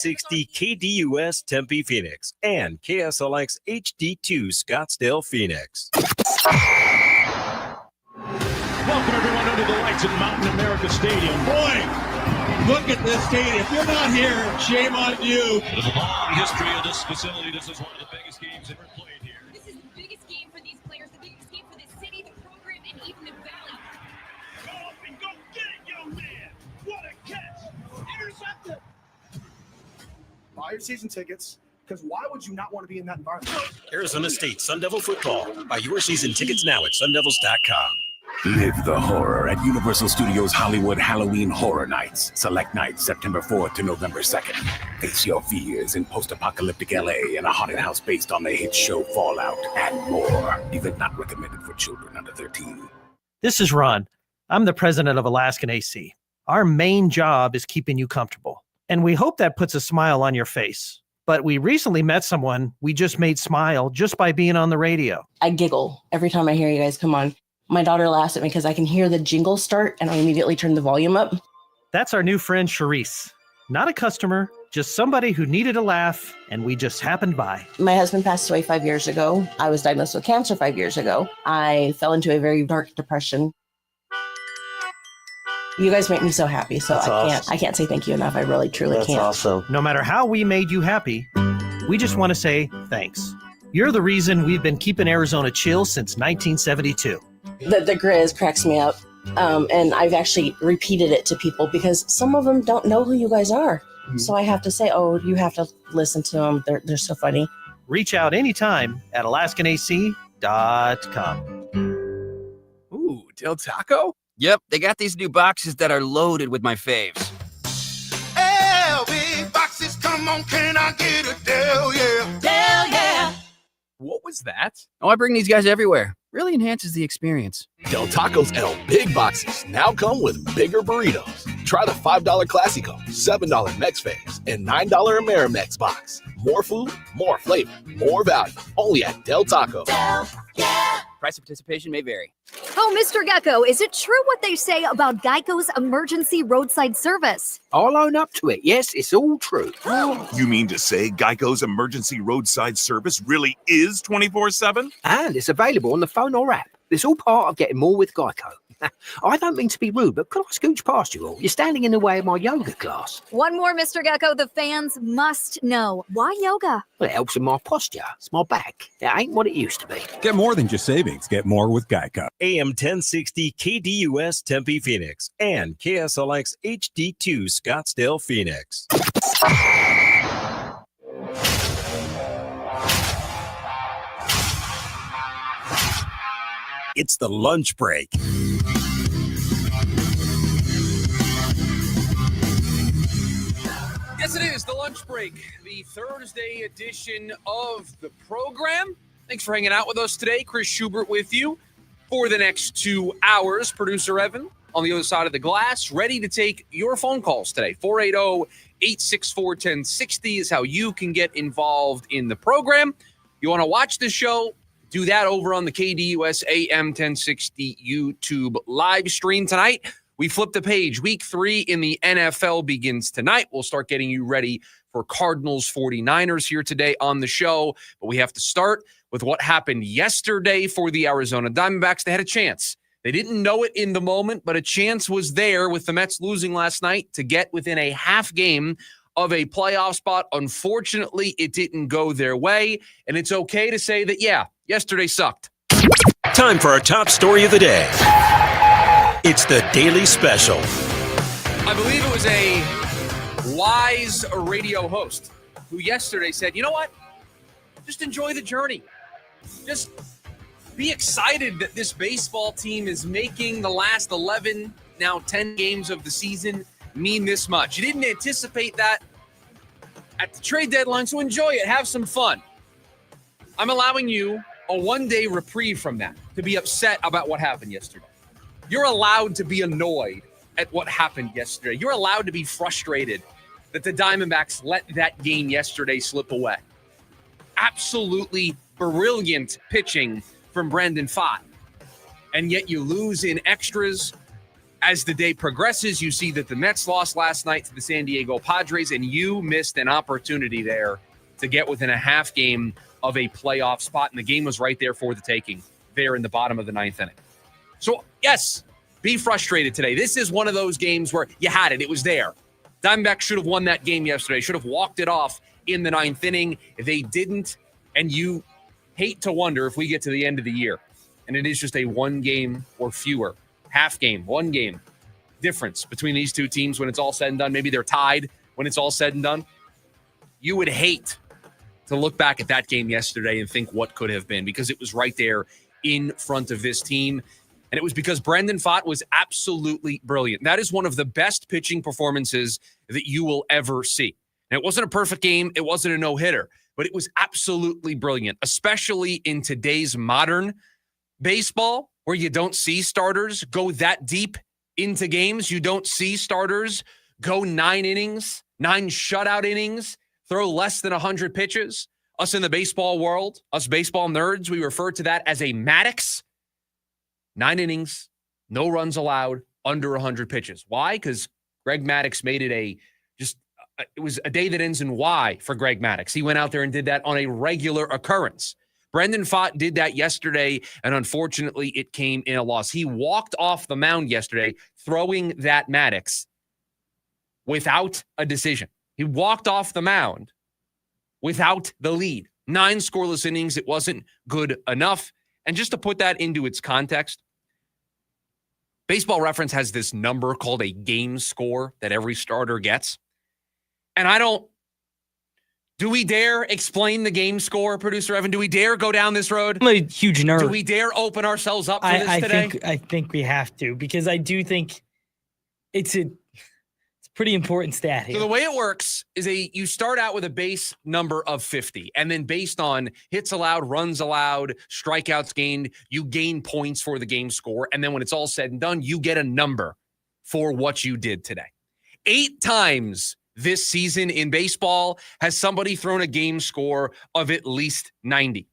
60 KDUS Tempe Phoenix and KSLX HD2 Scottsdale Phoenix. Welcome everyone under the lights at Mountain America Stadium. Boy, look at this stadium. If you're not here, shame on you. There's a long history of this facility. This is one of the biggest games ever played here. This is the biggest game for these players, the biggest game for this city, the program, and even the valley. Go up and go get it, young man. What a catch. Intercepted. Buy your season tickets, because why would you not want to be in that environment? Arizona State Sun Devil football. Buy your season tickets now at sundevils.com. Live the horror at Universal Studios Hollywood Halloween Horror Nights. Select nights September 4th to November 2nd. Face your fears in post-apocalyptic LA in a haunted house based on the hit show Fallout and more. Event not recommended for children under 13. This is Ron. I'm the president of Alaskan AC. Our main job is keeping you comfortable, and we hope that puts a smile on your face. But we recently met someone we just made smile just by being on the radio. I giggle every time I hear you guys come on. My daughter laughs at me because I can hear the jingle start and I immediately turn the volume up. That's our new friend, Charisse. Not a customer, just somebody who needed a laugh, and we just happened by. My husband passed away 5 years ago. I was diagnosed with cancer 5 years ago. I fell into a very dark depression. You guys make me so happy, so I can't say thank you enough. I really, truly can't. That's awesome. No matter how we made you happy, we just want to say thanks. You're the reason we've been keeping Arizona chill since 1972. The Grizz cracks me up. And I've actually repeated it to people because some of them don't know who you guys are. Mm-hmm. So I have to say, oh, you have to listen to them. They're so funny. Reach out anytime at alaskanac.com. Ooh, Del Taco? Yep, they got these new boxes that are loaded with my faves. Big boxes, come on, can I get a Del, yeah? Del, yeah. What was that? Oh, I bring these guys everywhere. Really enhances the experience. Del Taco's El Big Boxes now come with bigger burritos. Try the $5 Classico, $7 Mex Faves, and $9 Amerimex box. More food, more flavor, more value. Only at Del Taco. Del, yeah. Price of participation may vary. Oh, Mr. Gecko, is it true what they say about Geico's emergency roadside service? I'll own up to it. Yes, it's all true. You mean to say Geico's emergency roadside service really is 24/7? And it's available on the phone or app. It's all part of getting more with Geico. I don't mean to be rude, but could I scooch past you all? You're standing in the way of my yoga class. One more, Mr. Gecko, the fans must know. Why yoga? Well, it helps with my posture. It's my back. It ain't what it used to be. Get more than just savings. Get more with Geico. AM 1060 KDUS Tempe Phoenix and KSLX HD2 Scottsdale Phoenix. It's the lunch break. Yes, it is the lunch break, the Thursday edition of the program. Thanks for hanging out with us today. Chris Schubert with you for the next 2 hours. Producer Evan on the other side of the glass, ready to take your phone calls today. 480-864-1060 is how you can get involved in the program. You want to watch the show? Do that over on the KDUS AM 1060 YouTube live stream tonight. We flip the page. Week 3 in the NFL begins tonight. We'll start getting you ready for Cardinals 49ers here today on the show. But we have to start with what happened yesterday for the Arizona Diamondbacks. They had a chance. They didn't know it in the moment, but a chance was there with the Mets losing last night to get within a half game of a playoff spot. Unfortunately, it didn't go their way. And it's okay to say that, yeah, yesterday sucked. Time for our top story of the day. It's the Daily Special. I believe it was a wise radio host who yesterday said, you know what? Just enjoy the journey. Just be excited that this baseball team is making the last 11, now 10 games of the season mean this much. You didn't anticipate that at the trade deadline, so enjoy it. Have some fun. I'm allowing you a one-day reprieve from that, to be upset about what happened yesterday. You're allowed to be annoyed at what happened yesterday. You're allowed to be frustrated that the Diamondbacks let that game yesterday slip away. Absolutely brilliant pitching from Brandon Pfaadt. And yet you lose in extras as the day progresses, you see that the Mets lost last night to the San Diego Padres, and you missed an opportunity there to get within a half game of a playoff spot, and the game was right there for the taking there in the bottom of the ninth inning. So, yes, be frustrated today. This is one of those games where you had it. It was there. Diamondbacks should have won that game yesterday, should have walked it off in the ninth inning. They didn't, and you hate to wonder if we get to the end of the year, and it is just a one game or fewer, half game, one game difference between these two teams when it's all said and done. Maybe they're tied when it's all said and done. You would hate to look back at that game yesterday and think what could have been, because it was right there in front of this team. And it was because Brandon Pfaadt was absolutely brilliant. That is one of the best pitching performances that you will ever see. And it wasn't a perfect game. It wasn't a no-hitter, but it was absolutely brilliant, especially in today's modern baseball where you don't see starters go that deep into games. You don't see starters go 9 innings, 9 shutout innings, throw less than 100 pitches. Us in the baseball world, us baseball nerds, we refer to that as a Maddox. 9 innings, no runs allowed, under 100 pitches. Why? Because Greg Maddux made it it was a day that ends in Y for Greg Maddux. He went out there and did that on a regular occurrence. Brandon Pfaadt did that yesterday, and unfortunately, it came in a loss. He walked off the mound yesterday throwing that Maddux without a decision. He walked off the mound without the lead. 9 scoreless innings. It wasn't good enough. And just to put that into its context, Baseball Reference has this number called a game score that every starter gets. And do we dare explain the game score, Producer Evan? Do we dare go down this road? I'm a huge nerd. Do we dare open ourselves up for this today? I think we have to, because I do think it's a pretty important stat here. So the way it works is you start out with a base number of 50, and then based on hits allowed, runs allowed, strikeouts gained, you gain points for the game score. And then when it's all said and done, you get a number for what you did today. 8 times this season in baseball has somebody thrown a game score of at least 90.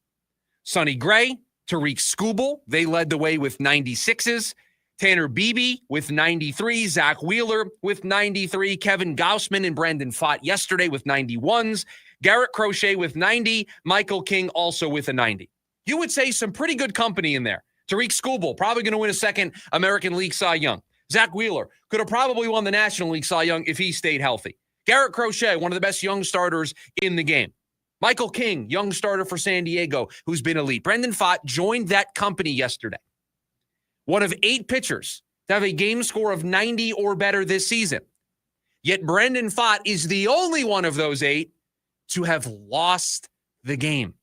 Sonny Gray, Tariq Skubal, they led the way with 96s. Tanner Beebe with 93, Zach Wheeler with 93, Kevin Gausman and Brandon Pfaadt yesterday with 91s, Garrett Crochet with 90, Michael King also with a 90. You would say some pretty good company in there. Tariq Skubal, probably going to win a second American League Cy Young. Zach Wheeler could have probably won the National League Cy Young if he stayed healthy. Garrett Crochet, one of the best young starters in the game. Michael King, young starter for San Diego, who's been elite. Brandon Pfaadt joined that company yesterday. One of 8 pitchers to have a game score of 90 or better this season. Yet Brandon Pfaadt is the only one of those 8 to have lost the game.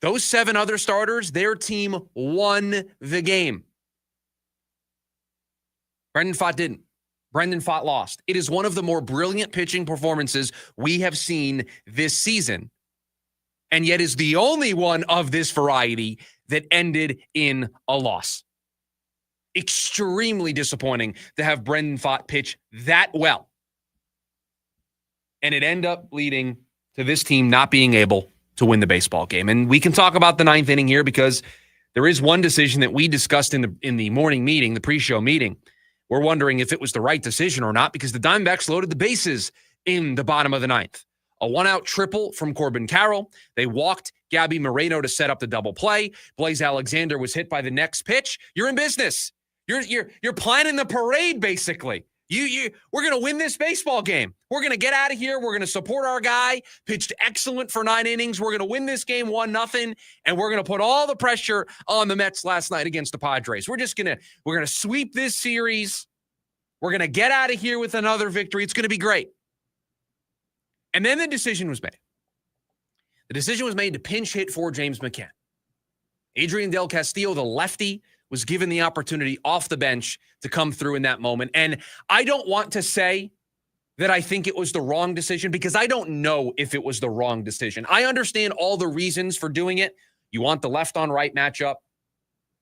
Those 7 other starters, their team won the game. Brandon Pfaadt didn't. Brandon Pfaadt lost. It is one of the more brilliant pitching performances we have seen this season, and yet is the only one of this variety that ended in a loss. Extremely disappointing to have Brandon Pfaadt pitch that well. And it ended up leading to this team not being able to win the baseball game. And we can talk about the 9th inning here, because there is one decision that we discussed in the morning meeting, the pre-show meeting. We're wondering if it was the right decision or not, because the Diamondbacks loaded the bases in the bottom of the 9th. A 1-out triple from Corbin Carroll. They walked Gabby Moreno to set up the double play. Blaze Alexander was hit by the next pitch. You're in business. You're planning the parade, basically. We're going to win this baseball game. We're going to get out of here. We're going to support our guy. Pitched excellent for 9 innings. We're going to win this game 1-0, and we're going to put all the pressure on the Mets last night against the Padres. We're going to sweep this series. We're going to get out of here with another victory. It's going to be great. And then the decision was made. The decision was made to pinch hit for James McCann. Adrian Del Castillo, the lefty, was given the opportunity off the bench to come through in that moment. And I don't want to say that I think it was the wrong decision, because I don't know if it was the wrong decision. I understand all the reasons for doing it. You want the left on right matchup.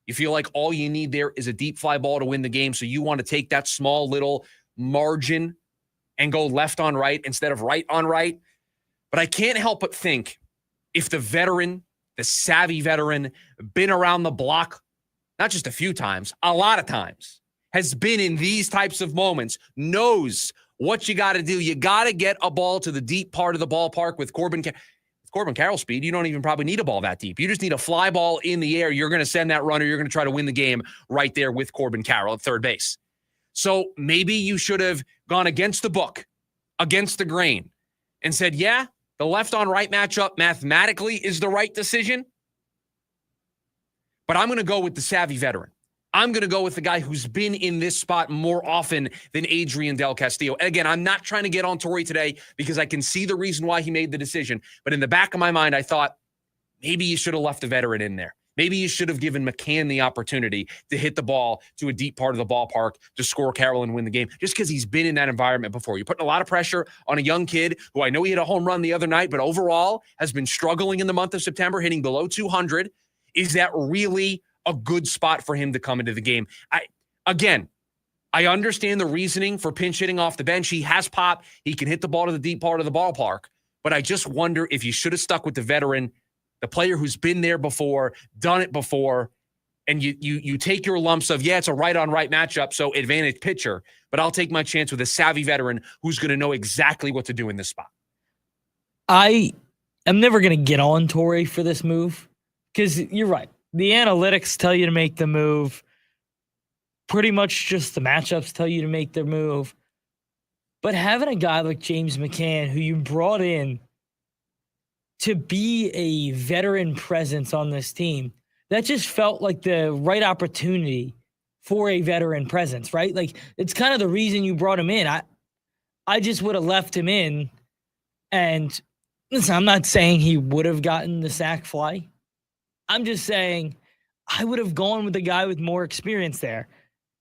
You feel like all you need there is a deep fly ball to win the game. So you want to take that small little margin and go left on right instead of right on right. But I can't help but think, if the veteran, the savvy veteran, been around the block, not just a few times, a lot of times, has been in these types of moments, knows what you got to do. You got to get a ball to the deep part of the ballpark with Corbin Carroll's speed. You don't even probably need a ball that deep. You just need a fly ball in the air. You're going to send that runner. You're going to try to win the game right there with Corbin Carroll at third base. So maybe you should have gone against the book, against the grain, and said, yeah, the left on right matchup mathematically is the right decision, but I'm going to go with the savvy veteran. I'm going to go with the guy who's been in this spot more often than Adrian Del Castillo. And again, I'm not trying to get on Torrey today because I can see the reason why he made the decision. But in the back of my mind, I thought maybe you should have left a veteran in there. Maybe you should have given McCann the opportunity to hit the ball to a deep part of the ballpark to score Carroll and win the game, just because he's been in that environment before. You're putting a lot of pressure on a young kid who I know he hit a home run the other night, but overall has been struggling in the month of September, hitting below 200. Is that really a good spot for him to come into the game? I understand the reasoning for pinch hitting off the bench. He has pop. He can hit the ball to the deep part of the ballpark. But I just wonder if you should have stuck with the veteran, the player who's been there before, done it before, and you take your lumps of, yeah, it's a right-on-right matchup, so advantage pitcher, but I'll take my chance with a savvy veteran who's going to know exactly what to do in this spot. I am never going to get on Torrey for this move because you're right. The analytics tell you to make the move. Pretty much just the matchups tell you to make the move. But having a guy like James McCann, who you brought in to be a veteran presence on this team, that just felt like the right opportunity for a veteran presence, right? Like, it's kind of the reason you brought him in. I just would have left him in. And listen, I'm not saying he would have gotten the sack fly. I'm just saying I would have gone with the guy with more experience there.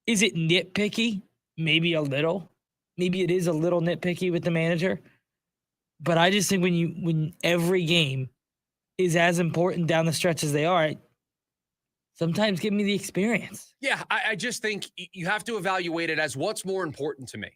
Is it nitpicky? Maybe a little. Maybe it is a little nitpicky with the manager. But I just think when every game is as important down the stretch as they are, sometimes give me the experience. Yeah, I just think you have to evaluate it as what's more important to me.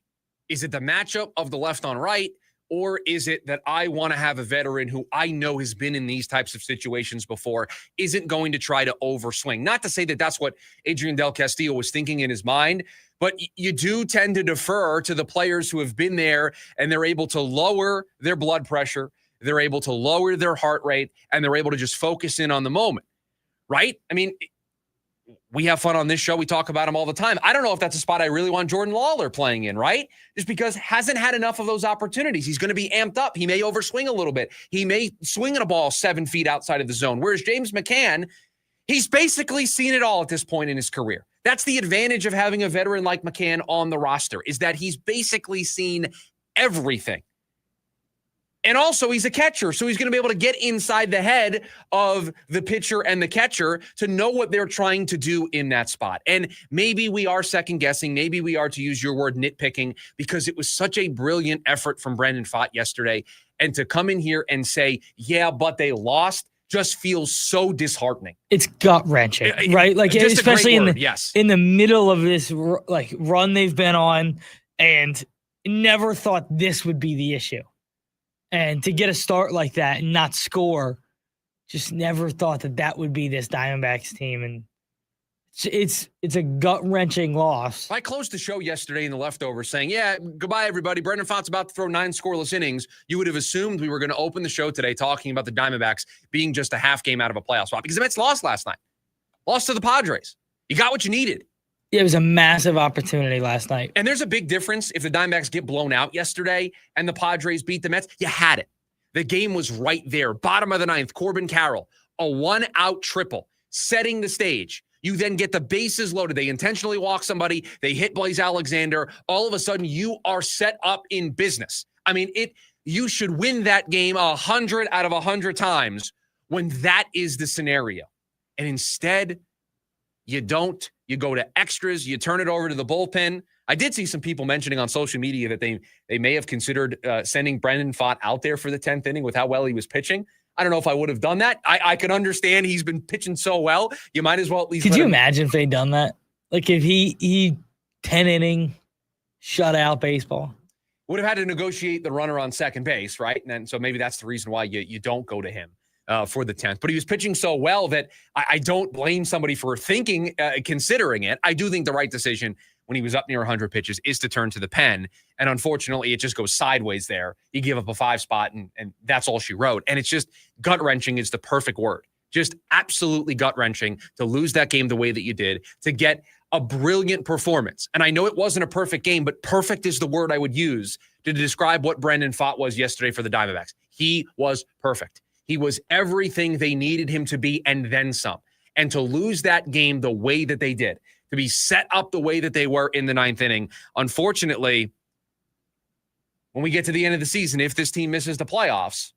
Is it the matchup of the left on right? Or is it that I want to have a veteran who I know has been in these types of situations before, isn't going to try to overswing? Not to say that that's what Adrian Del Castillo was thinking in his mind, but you do tend to defer to the players who have been there and they're able to lower their blood pressure, they're able to lower their heart rate, and they're able to just focus in on the moment, right? I mean, we have fun on this show. We talk about him all the time. I don't know if that's a spot I really want Jordan Lawler playing in, right? Just because hasn't had enough of those opportunities. He's going to be amped up. He may overswing a little bit. He may swing at a ball 7 feet outside of the zone. Whereas James McCann, he's basically seen it all at this point in his career. That's the advantage of having a veteran like McCann on the roster, is that he's basically seen everything. And also, he's a catcher, so he's going to be able to get inside the head of the pitcher and the catcher to know what they're trying to do in that spot. And maybe we are second-guessing. Maybe we are, to use your word, nitpicking, because it was such a brilliant effort from Brandon Pfaadt yesterday. And to come in here and say, yeah, but they lost, just feels so disheartening. It's gut-wrenching, right? Like, just especially in the middle of this run they've been on, and never thought this would be the issue. And to get a start like that and not score, just never thought that would be this Diamondbacks team. And it's a gut-wrenching loss. I closed the show yesterday in the leftovers saying, yeah, goodbye, everybody. Brandon Pfaadt's about to throw 9 scoreless innings. You would have assumed we were going to open the show today talking about the Diamondbacks being just a half game out of a playoff spot, because the Mets lost last night. Lost to the Padres. You got what you needed. It was a massive opportunity last night. And there's a big difference if the Diamondbacks get blown out yesterday and the Padres beat the Mets. You had it. The game was right there. Bottom of the 9th, Corbin Carroll, a 1-out triple, setting the stage. You then get the bases loaded. They intentionally walk somebody. They hit Blaze Alexander. All of a sudden, you are set up in business. I mean, you should win that game 100 out of 100 times when that is the scenario. And instead, you don't. You go to extras. You turn it over to the bullpen. I did see some people mentioning on social media that they may have considered sending Brandon Pfaadt out there for the 10th inning with how well he was pitching. I don't know if I would have done that. I can understand he's been pitching so well. You might as well at least. Could you imagine if they'd done that? Like if he 10-inning shutout baseball. Would have had to negotiate the runner on second base, right? And then so maybe that's the reason why you don't go to him for the 10th. But he was pitching so well that I don't blame somebody for considering it. I do think the right decision when he was up near 100 pitches is to turn to the pen. And unfortunately, it just goes sideways there. You give up a 5 spot, and that's all she wrote. And it's just gut-wrenching is the perfect word. Just absolutely gut-wrenching to lose that game the way that you did, to get a brilliant performance. And I know it wasn't a perfect game, but perfect is the word I would use to describe what Brandon Pfaadt was yesterday for the Diamondbacks. He was perfect. He was everything they needed him to be and then some. And to lose that game the way that they did, to be set up the way that they were in the 9th inning, unfortunately, when we get to the end of the season, if this team misses the playoffs,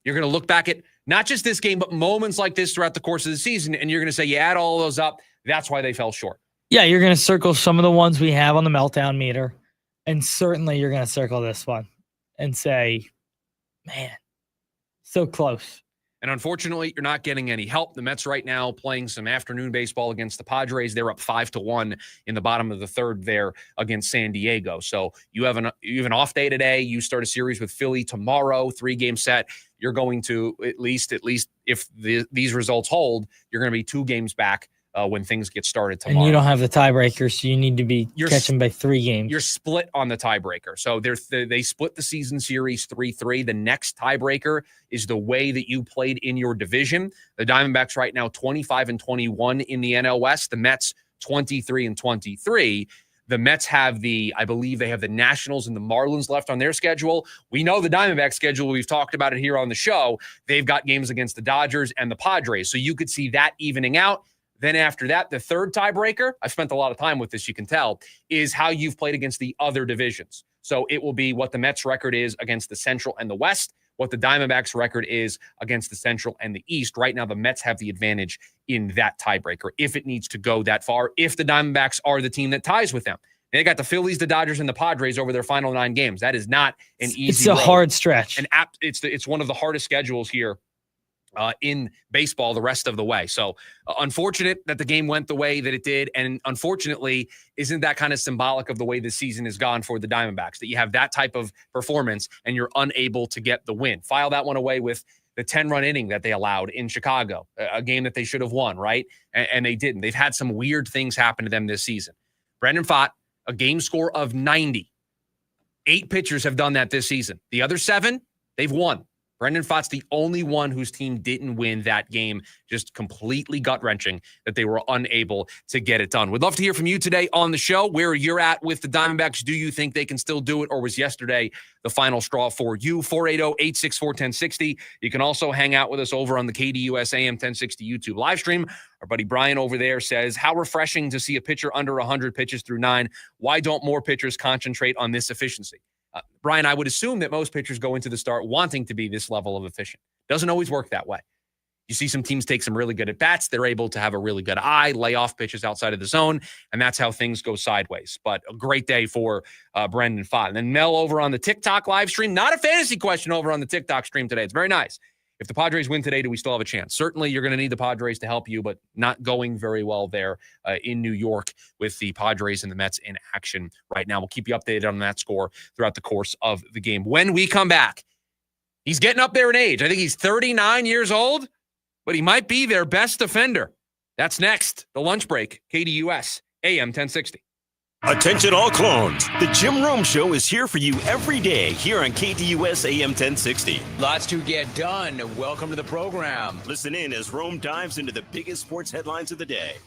you're going to look back at not just this game, but moments like this throughout the course of the season, and you're going to say, you add all those up, that's why they fell short. Yeah, you're going to circle some of the ones we have on the meltdown meter, and certainly you're going to circle this one and say, man, so close. And unfortunately, you're not getting any help. The Mets right now playing some afternoon baseball against the Padres. They're up 5-1 in the bottom of the 3rd there against San Diego. So you have an off day today. You start a series with Philly tomorrow, 3-game set. You're going to at least if these results hold, you're going to be 2 games back when things get started tomorrow. And you don't have the tiebreaker, so you need to be catching by 3 games. You're split on the tiebreaker. So they split the season series 3-3. The next tiebreaker is the way that you played in your division. The Diamondbacks right now 25-21 in the NL West. The Mets 23-23. The Mets have I believe they have the Nationals and the Marlins left on their schedule. We know the Diamondback schedule. We've talked about it here on the show. They've got games against the Dodgers and the Padres. So you could see that evening out. Then after that, the third tiebreaker, I've spent a lot of time with this, you can tell, is how you've played against the other divisions. So it will be what the Mets record is against the Central and the West, what the Diamondbacks record is against the Central and the East. Right now, the Mets have the advantage in that tiebreaker if it needs to go that far, if the Diamondbacks are the team that ties with them. They got the Phillies, the Dodgers, and the Padres over their final 9 games. That is not an easy It's a road. hard stretch. And it's one of the hardest schedules here in baseball the rest of the way. So unfortunate that the game went the way that it did. And unfortunately, isn't that kind of symbolic of the way the season has gone for the Diamondbacks, that you have that type of performance and you're unable to get the win? File that one away with the 10-run inning that they allowed in Chicago, a game that they should have won, right? And they didn't. They've had some weird things happen to them this season. Brandon Pfaadt, a game score of 90. 8 pitchers have done that this season. The other 7, they've won. Brandon Pfaadt's the only one whose team didn't win that game. Just completely gut-wrenching that they were unable to get it done. We'd love to hear from you today on the show, where you're at with the Diamondbacks. Do you think they can still do it, or was yesterday the final straw for you? 480-864-1060. You can also hang out with us over on the KDUS AM 1060 YouTube live stream. Our buddy Brian over there says, how refreshing to see a pitcher under 100 pitches through 9. Why don't more pitchers concentrate on this efficiency? Brian, I would assume that most pitchers go into the start wanting to be this level of efficient. Doesn't always work that way. You see some teams take some really good at-bats. They're able to have a really good eye, lay off pitches outside of the zone, and that's how things go sideways. But a great day for Brandon Pfaadt. And then Mel over on the TikTok live stream. Not a fantasy question over on the TikTok stream today. It's very nice. If the Padres win today, do we still have a chance? Certainly, you're going to need the Padres to help you, but not going very well there in New York with the Padres and the Mets in action right now. We'll keep you updated on that score throughout the course of the game. When we come back, he's getting up there in age. I think he's 39 years old, but he might be their best defender. That's next. The lunch break, KDUS, AM 1060. Attention all clones. The Jim Rome Show is here for you every day here on KDUS AM 1060. Lots to get done. Welcome to the program. Listen in as Rome dives into the biggest sports headlines of the day.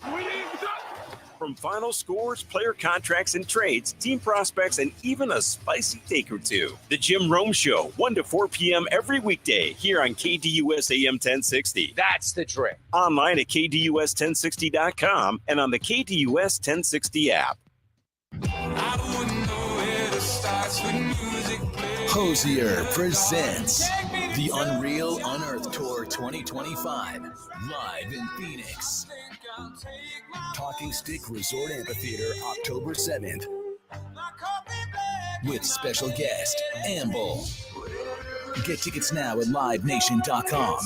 From final scores, player contracts and trades, team prospects, and even a spicy take or two. The Jim Rome Show, 1 to 4 p.m. every weekday here on KDUS AM 1060. That's the trick. Online at KDUS1060.com and on the KDUS 1060 app. Hosier presents the Unreal Unearthed Tour 2025, live in Phoenix. Talking Stick Resort Amphitheater, October 7th. With special guest, Amble. Get tickets now at livenation.com.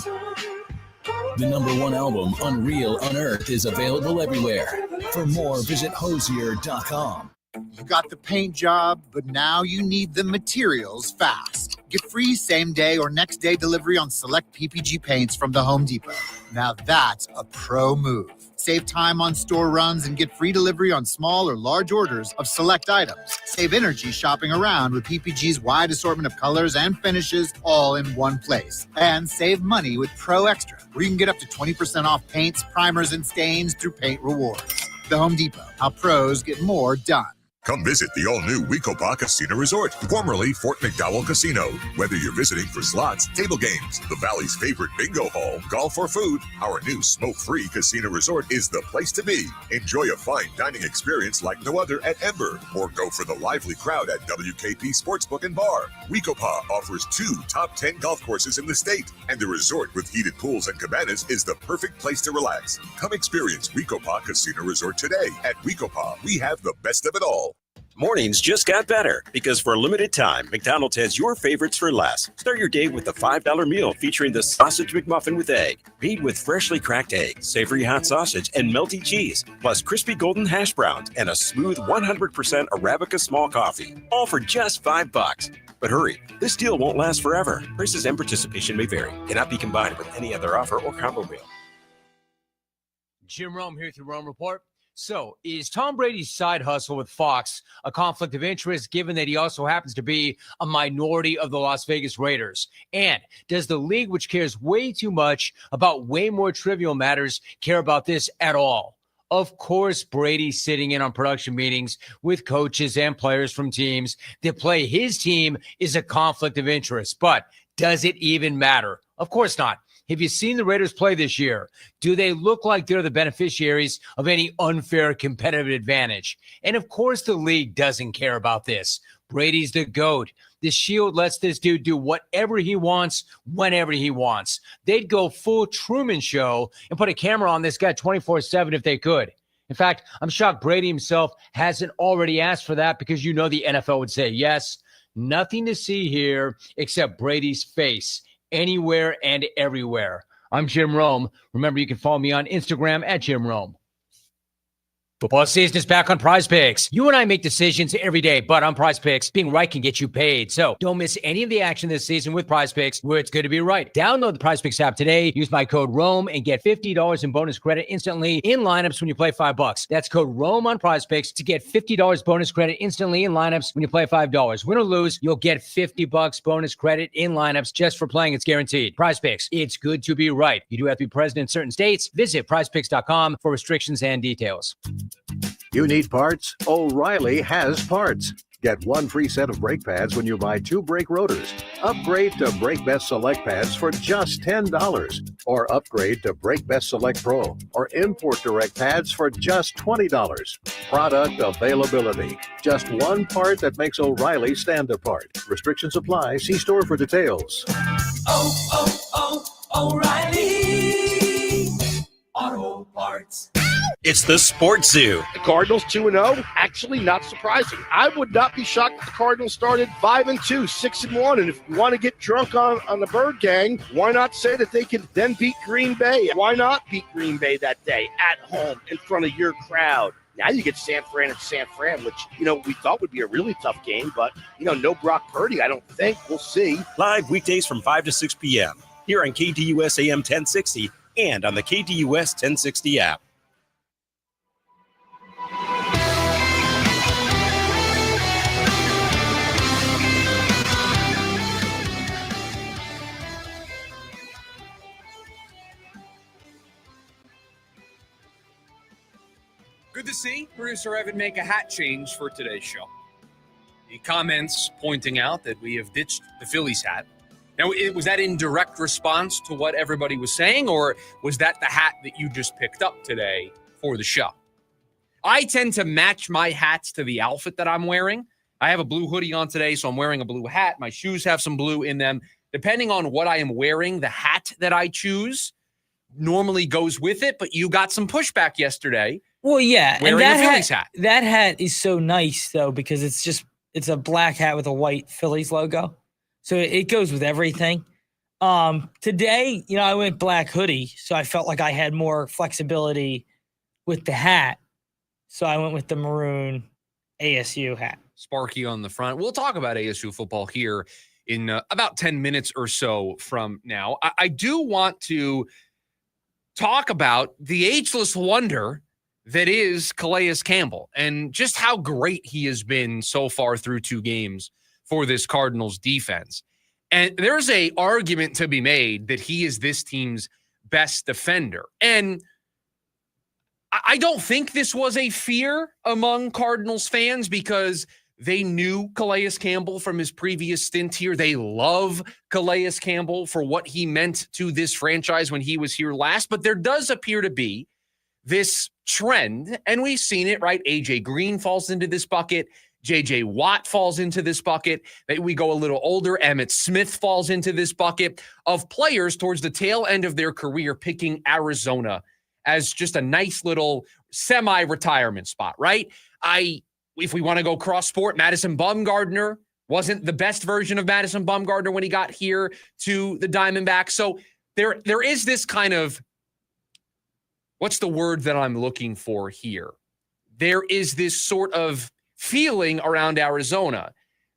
The #1 album, Unreal Unearthed, is available everywhere. For more, visit hosier.com. You got the paint job, but now you need the materials fast. Get free same-day or next-day delivery on select PPG paints from the Home Depot. Now that's a pro move. Save time on store runs and get free delivery on small or large orders of select items. Save energy shopping around with PPG's wide assortment of colors and finishes all in one place. And save money with Pro Extra, where you can get up to 20% off paints, primers, and stains through Paint Rewards. The Home Depot, how pros get more done. Come visit the all-new Wekopa Casino Resort, formerly Fort McDowell Casino. Whether you're visiting for slots, table games, the Valley's favorite bingo hall, golf, or food, our new smoke-free casino resort is the place to be. Enjoy a fine dining experience like no other at Ember, or go for the lively crowd at WKP Sportsbook and Bar. Wekopa offers 2 top 10 golf courses in the state, and the resort with heated pools and cabanas is the perfect place to relax. Come experience Wekopa Casino Resort today. At Wekopa, we have the best of it all. Mornings just got better because for a limited time, McDonald's has your favorites for less. Start your day with the $5 meal featuring the Sausage McMuffin with egg, made with freshly cracked egg, savory hot sausage, and melty cheese, plus crispy golden hash browns and a smooth 100% Arabica small coffee, all for just $5. But hurry, this deal won't last forever. Prices and participation may vary. Cannot be combined with any other offer or combo meal. Jim Rome here with the Rome Report. So, is Tom Brady's side hustle with Fox a conflict of interest, given that he also happens to be a minority of the Las Vegas Raiders? And does the league, which cares way too much about way more trivial matters, care about this at all? Of course, Brady's sitting in on production meetings with coaches and players from teams that play his team is a conflict of interest. But does it even matter? Of course not. Have you seen the Raiders play this year? Do they look like they're the beneficiaries of any unfair competitive advantage? And of course, the league doesn't care about this. Brady's the GOAT. The Shield lets this dude do whatever he wants, whenever he wants. They'd go full Truman Show and put a camera on this guy 24/7 if they could. In fact, I'm shocked Brady himself hasn't already asked for that, because you know the NFL would say yes. Nothing to see here except Brady's face, anywhere and everywhere. I'm Jim Rome. Remember, you can follow me on Instagram at Jim Rome. Football season is back on Prize Picks. You and I make decisions every day, but on Prize Picks, being right can get you paid. So don't miss any of the action this season with Prize Picks, where it's good to be right. Download the Prize Picks app today. Use my code ROME and get $50 in bonus credit instantly in lineups when you play $5. That's code ROME on Prize Picks to get $50 bonus credit instantly in lineups when you play $5. Win or lose, you'll get $50 bonus credit in lineups just for playing. It's guaranteed. Prize Picks, it's good to be right. You do have to be present in certain states. Visit prizepicks.com for restrictions and details. You need parts? O'Reilly has parts. Get 1 free set of brake pads when you buy 2 brake rotors. Upgrade to Brake Best Select pads for just $10. Or upgrade to Brake Best Select Pro or Import Direct pads for just $20. Product availability. Just one part that makes O'Reilly stand apart. Restrictions apply. See store for details. O'Reilly Auto Parts. It's the Sports Zoo. The Cardinals 2-0, actually not surprising. I would not be shocked if the Cardinals started 5-2, 6-1. And if you want to get drunk on the Bird Gang, why not say that they can then beat Green Bay? Why not beat Green Bay that day at home in front of your crowd? Now you get San Fran and San Fran, which, we thought would be a really tough game. But, no Brock Purdy, I don't think. We'll see. Live weekdays from 5 to 6 p.m. here on KDUS AM 1060 and on the KDUS 1060 app. Good to see producer Evan make a hat change for today's show. The comments pointing out that we have ditched the Phillies hat. Now, was that in direct response to what everybody was saying, or was that the hat that you just picked up today for the show? I tend to match my hats to the outfit that I'm wearing. I have a blue hoodie on today, so I'm wearing a blue hat. My shoes have some blue in them. Depending on what I am wearing, the hat that I choose normally goes with it, but you got some pushback yesterday. Well, yeah, wearing and a Phillies hat. That hat is so nice, though, because it's a black hat with a white Phillies logo. So it goes with everything. Today, I went black hoodie, so I felt like I had more flexibility with the hat. So I went with the maroon ASU hat. Sparky on the front. We'll talk about ASU football here in about 10 minutes or so from now. I do want to talk about the ageless wonder that is Calais Campbell and just how great he has been so far through 2 games for this Cardinals defense. And there's a argument to be made that he is this team's best defender. And I don't think this was a fear among Cardinals fans because they knew Calais Campbell from his previous stint here. They love Calais Campbell for what he meant to this franchise when he was here last. But there does appear to be this trend, and we've seen it, right? AJ Green falls into this bucket. JJ Watt falls into this bucket. We go a little older. Emmitt Smith falls into this bucket of players towards the tail end of their career picking Arizona as just a nice little semi-retirement spot, right? If we want to go cross-sport, Madison Bumgarner wasn't the best version of Madison Bumgarner when he got here to the Diamondbacks. So there is this kind of, what's the word that I'm looking for here? There is this sort of feeling around Arizona,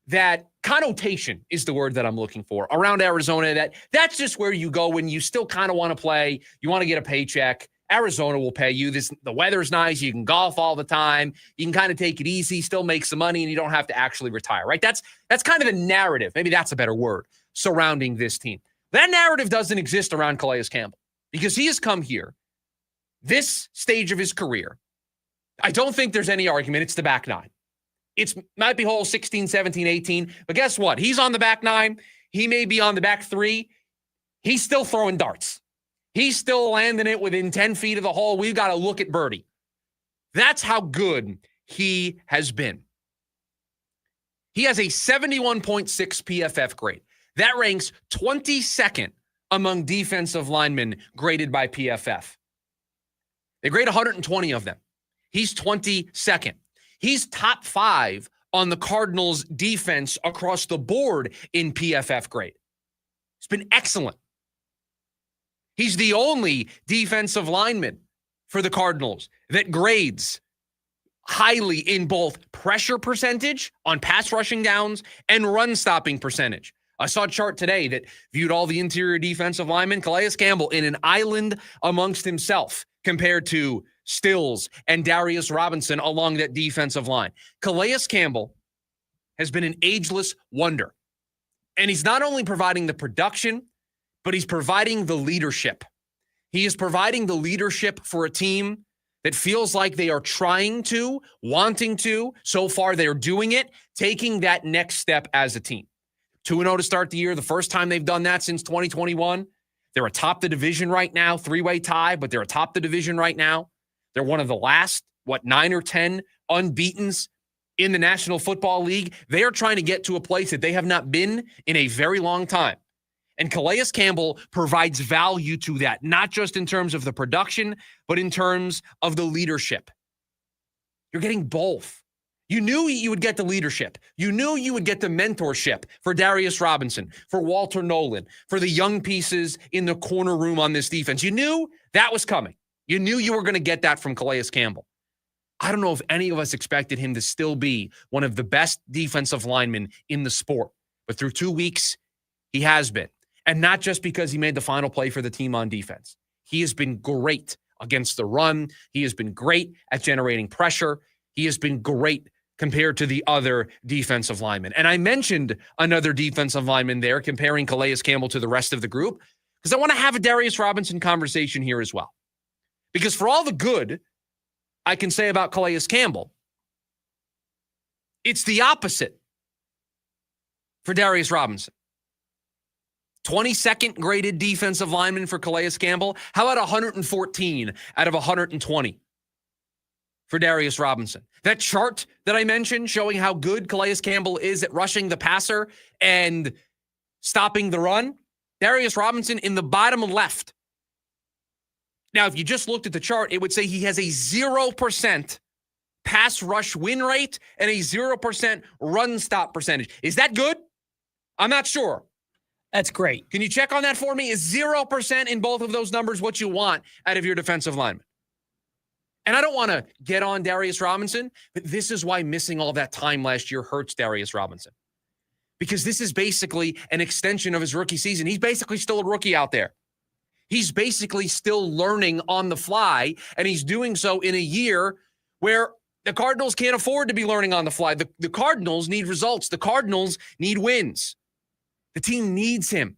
that connotation is the word that I'm looking for, around Arizona, that's just where you go when you still kind of want to play, you want to get a paycheck. Arizona will pay you. The weather's nice. You can golf all the time. You can kind of take it easy, still make some money, and you don't have to actually retire, right? That's kind of the narrative. Maybe that's a better word surrounding this team. That narrative doesn't exist around Calais Campbell because he has come here, this stage of his career. I don't think there's any argument. It's the back 9. It might be hole 16, 17, 18, but guess what? He's on the back 9. He may be on the back 3. He's still throwing darts. He's still landing it within 10 feet of the hole. We've got to look at birdie. That's how good he has been. He has a 71.6 PFF grade. That ranks 22nd among defensive linemen graded by PFF. They grade 120 of them. He's 22nd. He's top 5 on the Cardinals defense across the board in PFF grade. It's been excellent. He's the only defensive lineman for the Cardinals that grades highly in both pressure percentage on pass rushing downs and run stopping percentage. I saw a chart today that viewed all the interior defensive linemen, Calais Campbell in an island amongst himself compared to Stills and Darius Robinson along that defensive line. Calais Campbell has been an ageless wonder. And he's not only providing the production, but he's providing the leadership. He is providing the leadership for a team that feels like they are trying to, wanting to. So far, they're doing it, taking that next step as a team. 2-0 to start the year, the first time they've done that since 2021. They're atop the division right now, 3-way tie, but they're atop the division right now. They're one of the last, 9 or 10 unbeatens in the National Football League. They are trying to get to a place that they have not been in a very long time. And Calais Campbell provides value to that, not just in terms of the production, but in terms of the leadership. You're getting both. You knew you would get the leadership. You knew you would get the mentorship for Darius Robinson, for Walter Nolan, for the young pieces in the corner room on this defense. You knew that was coming. You knew you were going to get that from Calais Campbell. I don't know if any of us expected him to still be one of the best defensive linemen in the sport. But through 2 weeks, he has been. And not just because he made the final play for the team on defense. He has been great against the run. He has been great at generating pressure. He has been great compared to the other defensive linemen. And I mentioned another defensive lineman there, comparing Calais Campbell to the rest of the group, because I want to have a Darius Robinson conversation here as well. Because for all the good I can say about Calais Campbell, it's the opposite for Darius Robinson. 22nd graded defensive lineman for Calais Campbell. How about 114 out of 120 for Darius Robinson? That chart that I mentioned showing how good Calais Campbell is at rushing the passer and stopping the run, Darius Robinson in the bottom left. Now, if you just looked at the chart, it would say he has a 0% pass rush win rate and a 0% run stop percentage. Is that good? I'm not sure. That's great. Can you check on that for me? Is 0% in both of those numbers what you want out of your defensive lineman? And I don't want to get on Darius Robinson, but this is why missing all that time last year hurts Darius Robinson. because this is basically an extension of his rookie season. He's basically still a rookie out there. He's basically still learning on the fly, and he's doing so in a year where the Cardinals can't afford to be learning on the fly. The Cardinals need results. The Cardinals need wins. The team needs him.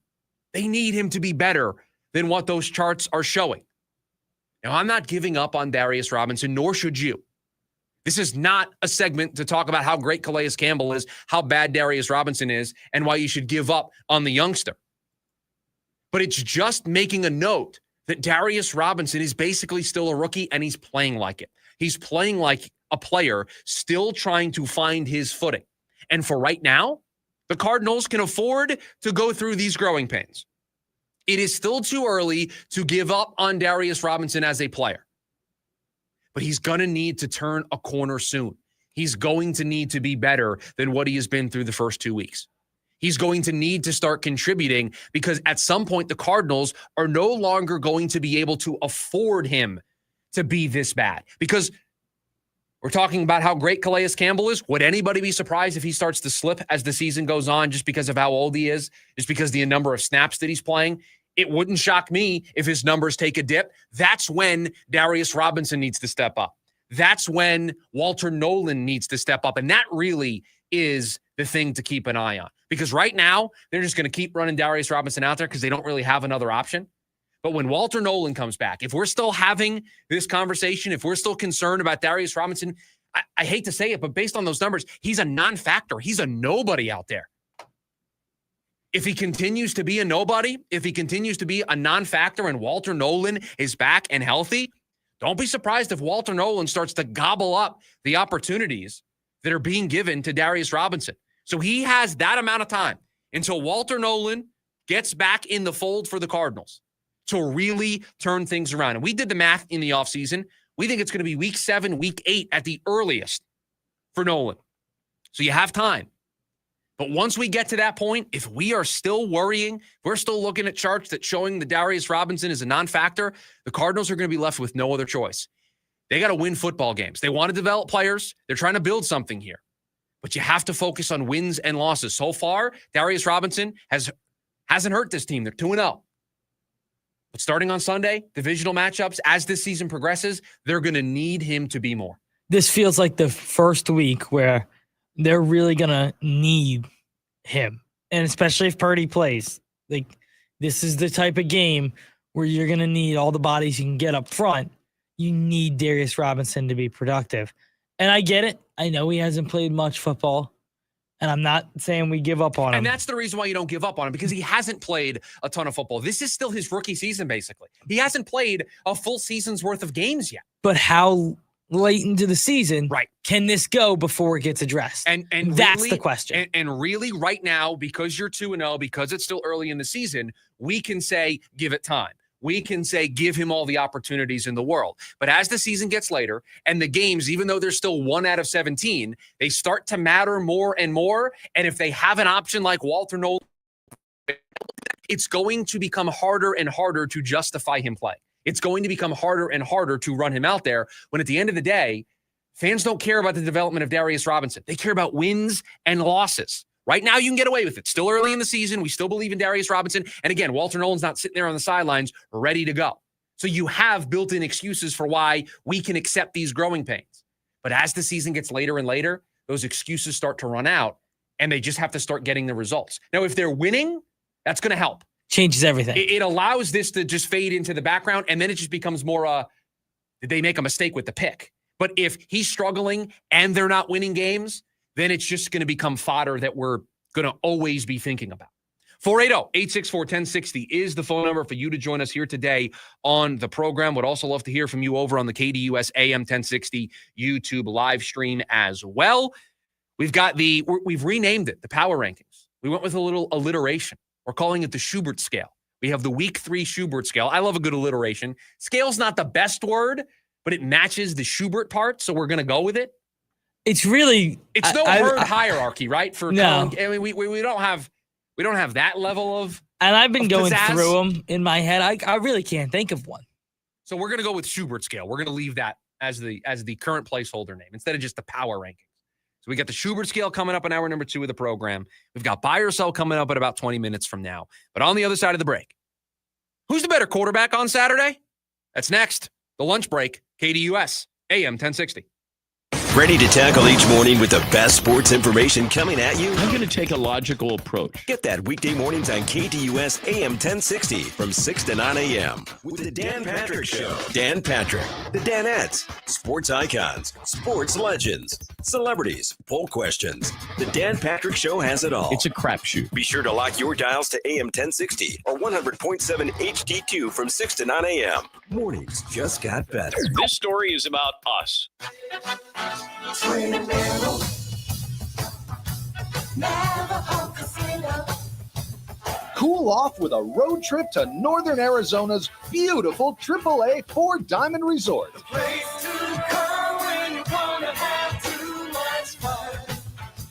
They need him to be better than what those charts are showing. Now, I'm not giving up on Darius Robinson, nor should you. This is not a segment to talk about how great Calais Campbell is, how bad Darius Robinson is, and why you should give up on the youngster. But it's just making a note that Darius Robinson is basically still a rookie, and he's playing like it. He's playing like a player still trying to find his footing. And for right now, the Cardinals can afford to go through these growing pains. It is still too early to give up on Darius Robinson as a player. But he's going to need to turn a corner soon. He's going to need to be better than what he has been through the first 2 weeks. He's going to need to start contributing because at some point the Cardinals are no longer going to be able to afford him to be this bad. Because we're talking about how great Calais Campbell is. Would anybody be surprised if he starts to slip as the season goes on just because of how old he is, just because of the number of snaps that he's playing? It wouldn't shock me if his numbers take a dip. That's when Darius Robinson needs to step up. That's when Walter Nolan needs to step up. And that really is the thing to keep an eye on. Because right now, they're just going to keep running Darius Robinson out there because they don't really have another option. But when Walter Nolan comes back, if we're still having this conversation, if we're still concerned about Darius Robinson, I hate to say it, but based on those numbers, he's a non-factor. He's a nobody out there. If he continues to be a nobody, if he continues to be a non-factor and Walter Nolan is back and healthy, don't be surprised if Walter Nolan starts to gobble up the opportunities that are being given to Darius Robinson. So he has that amount of time until Walter Nolan gets back in the fold for the Cardinals to really turn things around. And we did the math in the offseason. We think it's going to be week 7, week 8 at the earliest for Nolan. So you have time. But once we get to that point, if we are still worrying, if we're still looking at charts that showing that Darius Robinson is a non-factor, the Cardinals are going to be left with no other choice. They got to win football games. They want to develop players. They're trying to build something here. But you have to focus on wins and losses. So far, Darius Robinson hasn't hurt this team. They're 2-0. But starting on Sunday, divisional matchups, as this season progresses, they're going to need him to be more. This feels like the first week where they're really going to need him. And especially if Purdy plays. Like, this is the type of game where you're going to need all the bodies you can get up front. You need Darius Robinson to be productive. And I get it. I know he hasn't played much football. And I'm not saying we give up on him. And that's the reason why you don't give up on him, because he hasn't played a ton of football. This is still his rookie season, basically. He hasn't played a full season's worth of games yet. But how late into the season can this go before it gets addressed? And that's really, the question. And really, right now, because you're 2-0, because it's still early in the season, we can say, give it time. We can say, give him all the opportunities in the world. But as the season gets later and the games, even though they're still 1 out of 17, they start to matter more and more. And if they have an option like Walter Nolan, it's going to become harder and harder to justify him play. It's going to become harder and harder to run him out there when at the end of the day, fans don't care about the development of Darius Robinson. They care about wins and losses. Right now, you can get away with it. Still early in the season. We still believe in Darius Robinson. And again, Walter Nolan's not sitting there on the sidelines ready to go. So you have built-in excuses for why we can accept these growing pains. But as the season gets later and later, those excuses start to run out, and they just have to start getting the results. Now, if they're winning, that's going to help. Changes everything. It allows this to just fade into the background, and then it just becomes more, did they make a mistake with the pick? But if he's struggling and they're not winning games, then it's just going to become fodder that we're going to always be thinking about. 480-864-1060 is the phone number for you to join us here today on the program. Would also love to hear from you over on the KDUS AM 1060 YouTube live stream as well. We've renamed it, the Power Rankings. We went with a little alliteration. We're calling it the Schubert Scale. We have the Week 3 Schubert Scale. I love a good alliteration. Scale's not the best word, but it matches the Schubert part, so we're going to go with it. It's really no herd hierarchy, right? For no, I mean, we don't have that level of. And I've been going pizzazz through them in my head. I really can't think of one. So we're gonna go with Schubert Scale. We're gonna leave that as the current placeholder name instead of just the Power Rankings. So So we got the Schubert Scale coming up in hour number 2 of the program. We've got Buy or Sell coming up at about 20 minutes from now. But on the other side of the break, who's the better quarterback on Saturday? That's next. The lunch break, KDUS, AM 1060. Ready to tackle each morning with the best sports information coming at you? I'm going to take a logical approach. Get that weekday mornings on KDUS AM 1060 from 6 to 9 a.m. with the Dan Patrick Show. Dan Patrick, the Danettes, sports icons, sports legends, celebrities, poll questions. The Dan Patrick Show has it all. It's a crapshoot. Be sure to lock your dials to AM 1060 or 100.7 HD2 from 6 to 9 a.m. Mornings just got better. This story is about us. Cool off with a road trip to northern Arizona's beautiful AAA Four Diamond Resort.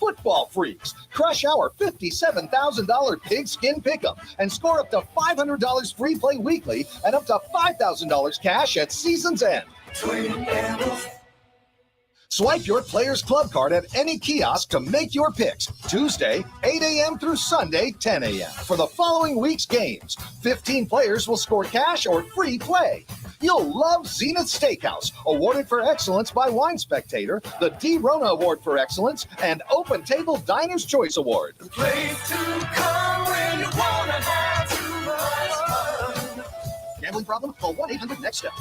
Football freaks, crush our $57,000 pigskin pickup and score up to $500 free play weekly and up to $5,000 cash at season's end. Swipe your Players Club card at any kiosk to make your picks. Tuesday, 8 a.m. through Sunday, 10 a.m. For the following week's games, 15 players will score cash or free play. You'll love Zenith Steakhouse, awarded for excellence by Wine Spectator, the D. Rona Award for Excellence, and Open Table Diner's Choice Award. The place to come when you want to have too much fun. Gambling problem? Call 1-800-NEXT-STEP.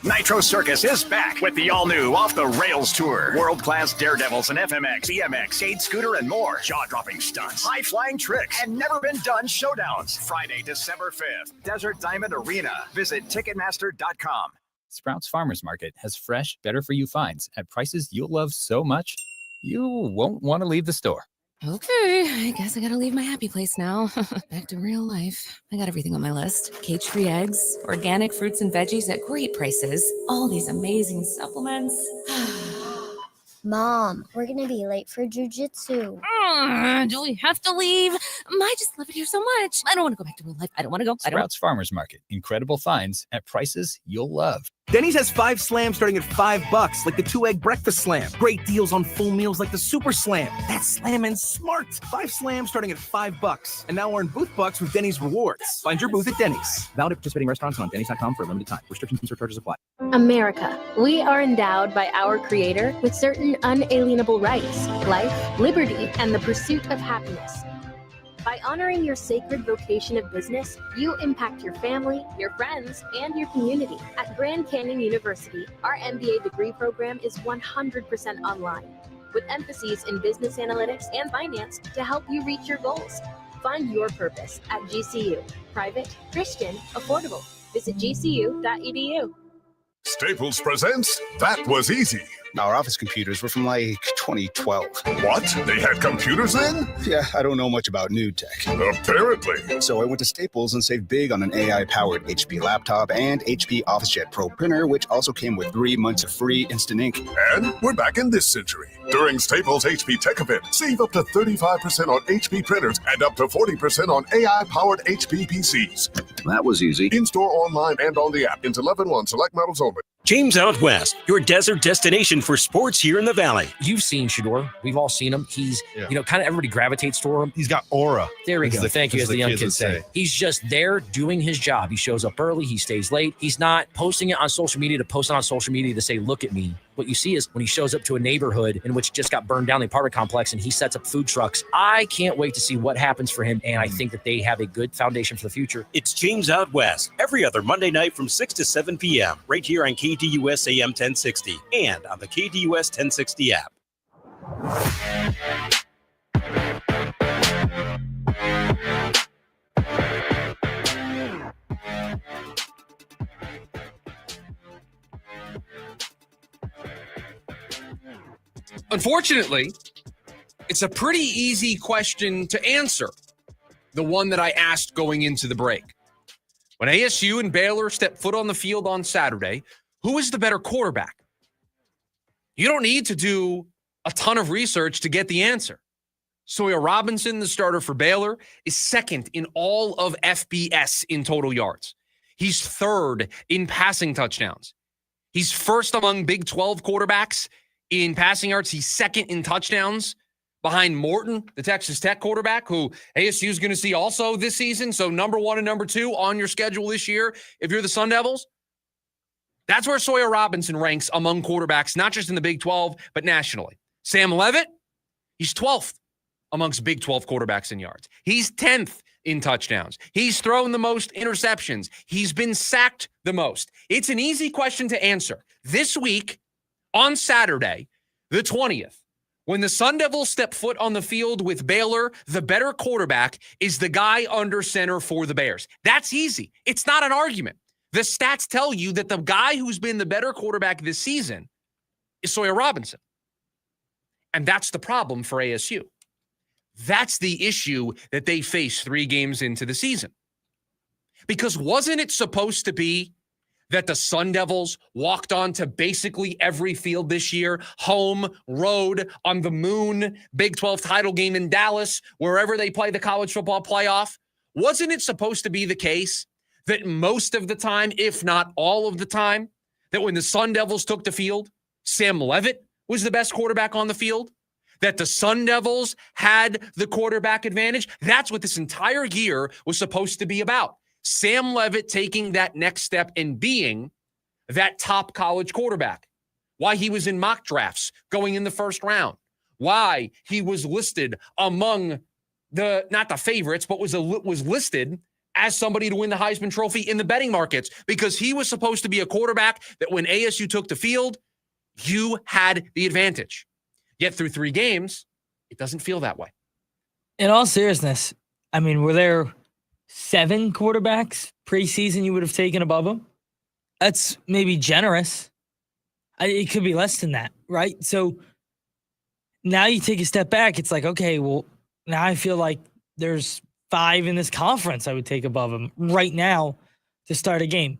Nitro Circus is back with the all-new Off the Rails Tour. World-class daredevils and FMX, BMX, skate, scooter, and more. Jaw-dropping stunts, high-flying tricks, and never-been-done showdowns. Friday, December 5th, Desert Diamond Arena. Visit Ticketmaster.com. Sprouts Farmers Market has fresh, better-for-you finds at prices you'll love so much you won't want to leave the store. Okay, I guess I gotta leave my happy place now. Back to real life. I got everything on my list. Cage-free eggs, organic fruits and veggies at great prices, all these amazing supplements. Mom, we're gonna be late for jujitsu. Do we have to leave? I just love it here so much. I don't want to go back to real life. I don't want to go. Sprouts Farmers Market. Incredible finds at prices you'll love. Denny's has 5 slams starting at $5, like the 2-egg breakfast slam. Great deals on full meals like the Super Slam. That's slamming smart. 5 slams starting at $5. And now earn booth bucks with Denny's rewards. Find your booth at Denny's. Valid at participating restaurants and on Denny's.com for a limited time. Restrictions and surcharges apply. America. We are endowed by our Creator with certain unalienable rights, life, liberty, and the pursuit of happiness. By honoring your sacred vocation of business, you impact your family, your friends, and your community. At Grand Canyon University, our MBA degree program is 100% online, with emphases in business analytics and finance to help you reach your goals. Find your purpose at GCU. Private, Christian, affordable. Visit gcu.edu. Staples presents That Was Easy. Our office computers were from like 2012. What? They had computers then? Yeah, I don't know much about new tech. Apparently. So I went to Staples and saved big on an AI-powered HP laptop and HP OfficeJet Pro printer, which also came with 3 months of free instant ink. And we're back in this century. During Staples HP Tech Event, save up to 35% on HP printers and up to 40% on AI-powered HP PCs. That was easy. In-store, online, and on the app. Into 11/1 select models only. James Out West, your desert destination for sports here in the Valley. You've seen Shador. We've all seen him. He's, kind of everybody gravitates toward him. He's got aura. There we go. Thank you, as the young kids say. He's just there doing his job. He shows up early. He stays late. He's not posting it on social media to post it on social media to say, look at me. What you see is when he shows up to a neighborhood in which just got burned down, the apartment complex, and he sets up food trucks. I can't wait to see what happens for him, and I think that they have a good foundation for the future. It's James Out West, every other Monday night from 6 to 7 p.m., right here on KDUS AM 1060 and on the KDUS 1060 app. Unfortunately, it's a pretty easy question to answer, the one that I asked going into the break. When ASU and Baylor step foot on the field on Saturday, who is the better quarterback? You don't need to do a ton of research to get the answer. Sawyer Robinson, the starter for Baylor, is second in all of FBS in total yards. He's third in passing touchdowns. He's first among Big 12 quarterbacks in passing yards. He's second in touchdowns behind Morton, the Texas Tech quarterback, who ASU is going to see also this season. So number 1 and number 2 on your schedule this year if you're the Sun Devils. That's where Sawyer Robinson ranks among quarterbacks, not just in the Big 12, but nationally. Sam Leavitt, he's 12th amongst Big 12 quarterbacks in yards. He's 10th in touchdowns. He's thrown the most interceptions. He's been sacked the most. It's an easy question to answer. This week, on Saturday, the 20th, when the Sun Devils step foot on the field with Baylor, the better quarterback is the guy under center for the Bears. That's easy. It's not an argument. The stats tell you that the guy who's been the better quarterback this season is Sawyer Robinson. And that's the problem for ASU. That's the issue that they face 3 games into the season. Because wasn't it supposed to be that the Sun Devils walked onto basically every field this year, home, road, on the moon, Big 12 title game in Dallas, wherever they play the college football playoff? Wasn't it supposed to be the case that most of the time, if not all of the time, that when the Sun Devils took the field, Sam Leavitt was the best quarterback on the field? That the Sun Devils had the quarterback advantage? That's what this entire year was supposed to be about. Sam Leavitt taking that next step and being that top college quarterback. Why he was in mock drafts going in the first round. Why he was listed among the, not the favorites, but was listed as somebody to win the Heisman Trophy in the betting markets, because he was supposed to be a quarterback that when ASU took the field, you had the advantage. Yet through 3 games, it doesn't feel that way. In all seriousness, I mean, were there 7 quarterbacks preseason you would have taken above him? That's maybe generous. It could be less than that, right? So now you take a step back. It's like, okay, well, now I feel like there's 5 in this conference I would take above him right now to start a game.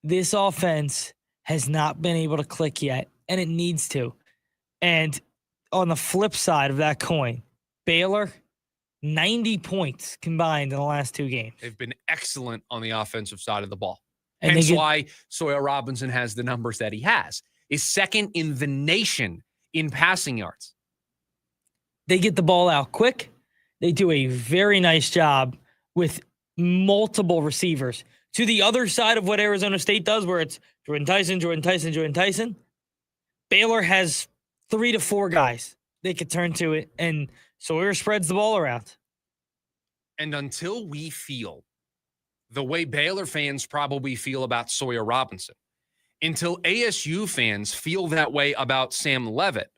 This offense has not been able to click yet, and it needs to. And on the flip side of that coin, Baylor, 90 points combined in the last 2 games. They've been excellent on the offensive side of the ball. And hence why Sawyer Robinson has the numbers that he has. Is second in the nation in passing yards. They get the ball out quick. They do a very nice job with multiple receivers. To the other side of what Arizona State does, where it's Jordan Tyson. Baylor has 3 to 4 guys they could turn to it, and Sawyer spreads the ball around. And until we feel the way Baylor fans probably feel about Sawyer Robinson, until ASU fans feel that way about Sam Leavitt,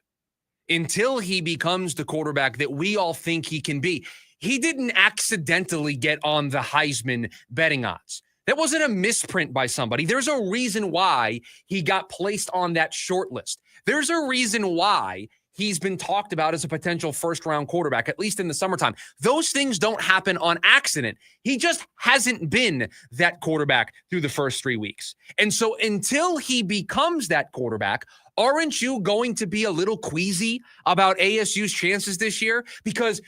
until he becomes the quarterback that we all think he can be. He didn't accidentally get on the Heisman betting odds. That wasn't a misprint by somebody. There's a reason why he got placed on that short list. There's a reason why he's been talked about as a potential first-round quarterback, at least in the summertime. Those things don't happen on accident. He just hasn't been that quarterback through the first 3 weeks. And so until he becomes that quarterback, aren't you going to be a little queasy about ASU's chances this year? Because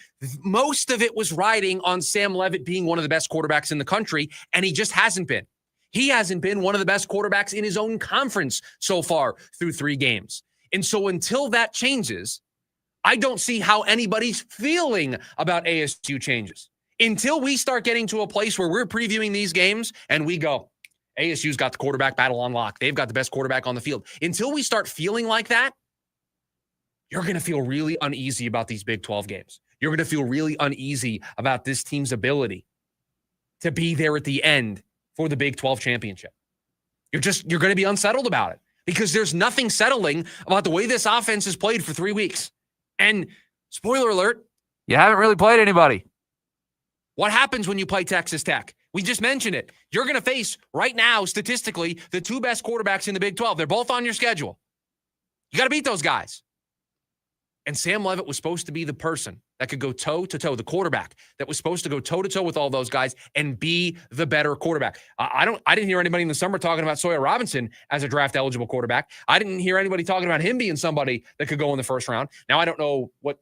most of it was riding on Sam Leavitt being one of the best quarterbacks in the country, and he just hasn't been. He hasn't been one of the best quarterbacks in his own conference so far through 3 games. And so until that changes, I don't see how anybody's feeling about ASU changes. Until we start getting to a place where we're previewing these games and we go, ASU's got the quarterback battle on lock. They've got the best quarterback on the field. Until we start feeling like that, you're going to feel really uneasy about these Big 12 games. You're going to feel really uneasy about this team's ability to be there at the end for the Big 12 championship. You're going to be unsettled about it because there's nothing settling about the way this offense has played for 3 weeks. And spoiler alert, you haven't really played anybody. What happens when you play Texas Tech? We just mentioned it. You're going to face right now, statistically, the 2 best quarterbacks in the Big 12. They're both on your schedule. You got to beat those guys. And Sam Leavitt was supposed to be the person that could go toe-to-toe, the quarterback that was supposed to go toe-to-toe with all those guys and be the better quarterback. I didn't hear anybody in the summer talking about Sawyer Robinson as a draft-eligible quarterback. I didn't hear anybody talking about him being somebody that could go in the first round. Now, I don't know what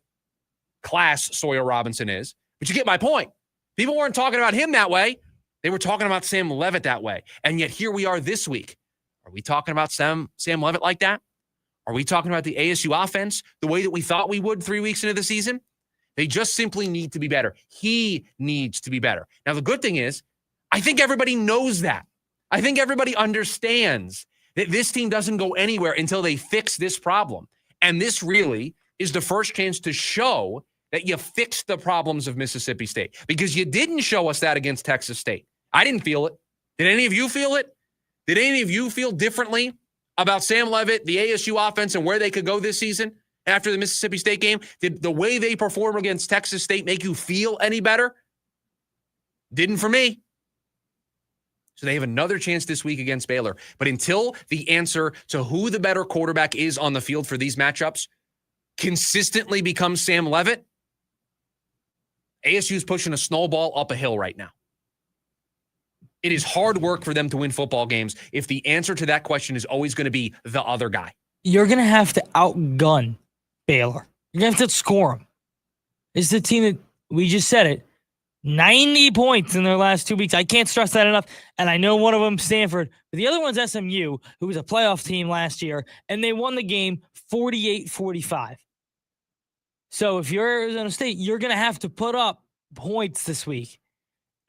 class Sawyer Robinson is, but you get my point. People weren't talking about him that way. They were talking about Sam Leavitt that way. And yet here we are this week. Are we talking about Sam Leavitt like that? Are we talking about the ASU offense the way that we thought we would 3 weeks into the season? They just simply need to be better. He needs to be better. Now, the good thing is, I think everybody knows that. I think everybody understands that this team doesn't go anywhere until they fix this problem. And this really is the first chance to show that you fixed the problems of Mississippi State, because you didn't show us that against Texas State. I didn't feel it. Did any of you feel it? Did any of you feel differently about Sam Leavitt, the ASU offense, and where they could go this season after the Mississippi State game? Did the way they perform against Texas State make you feel any better? Didn't for me. So they have another chance this week against Baylor. But until the answer to who the better quarterback is on the field for these matchups consistently becomes Sam Leavitt, ASU is pushing a snowball up a hill right now. It is hard work for them to win football games if the answer to that question is always going to be the other guy. You're going to have to outgun Baylor. You're going to have to score them. It's the team that, we just said it, 90 points in their last 2 weeks. I can't stress that enough. And I know one of them, Stanford, but the other one's SMU, who was a playoff team last year, and they won the game 48-45. So if you're Arizona State, you're going to have to put up points this week.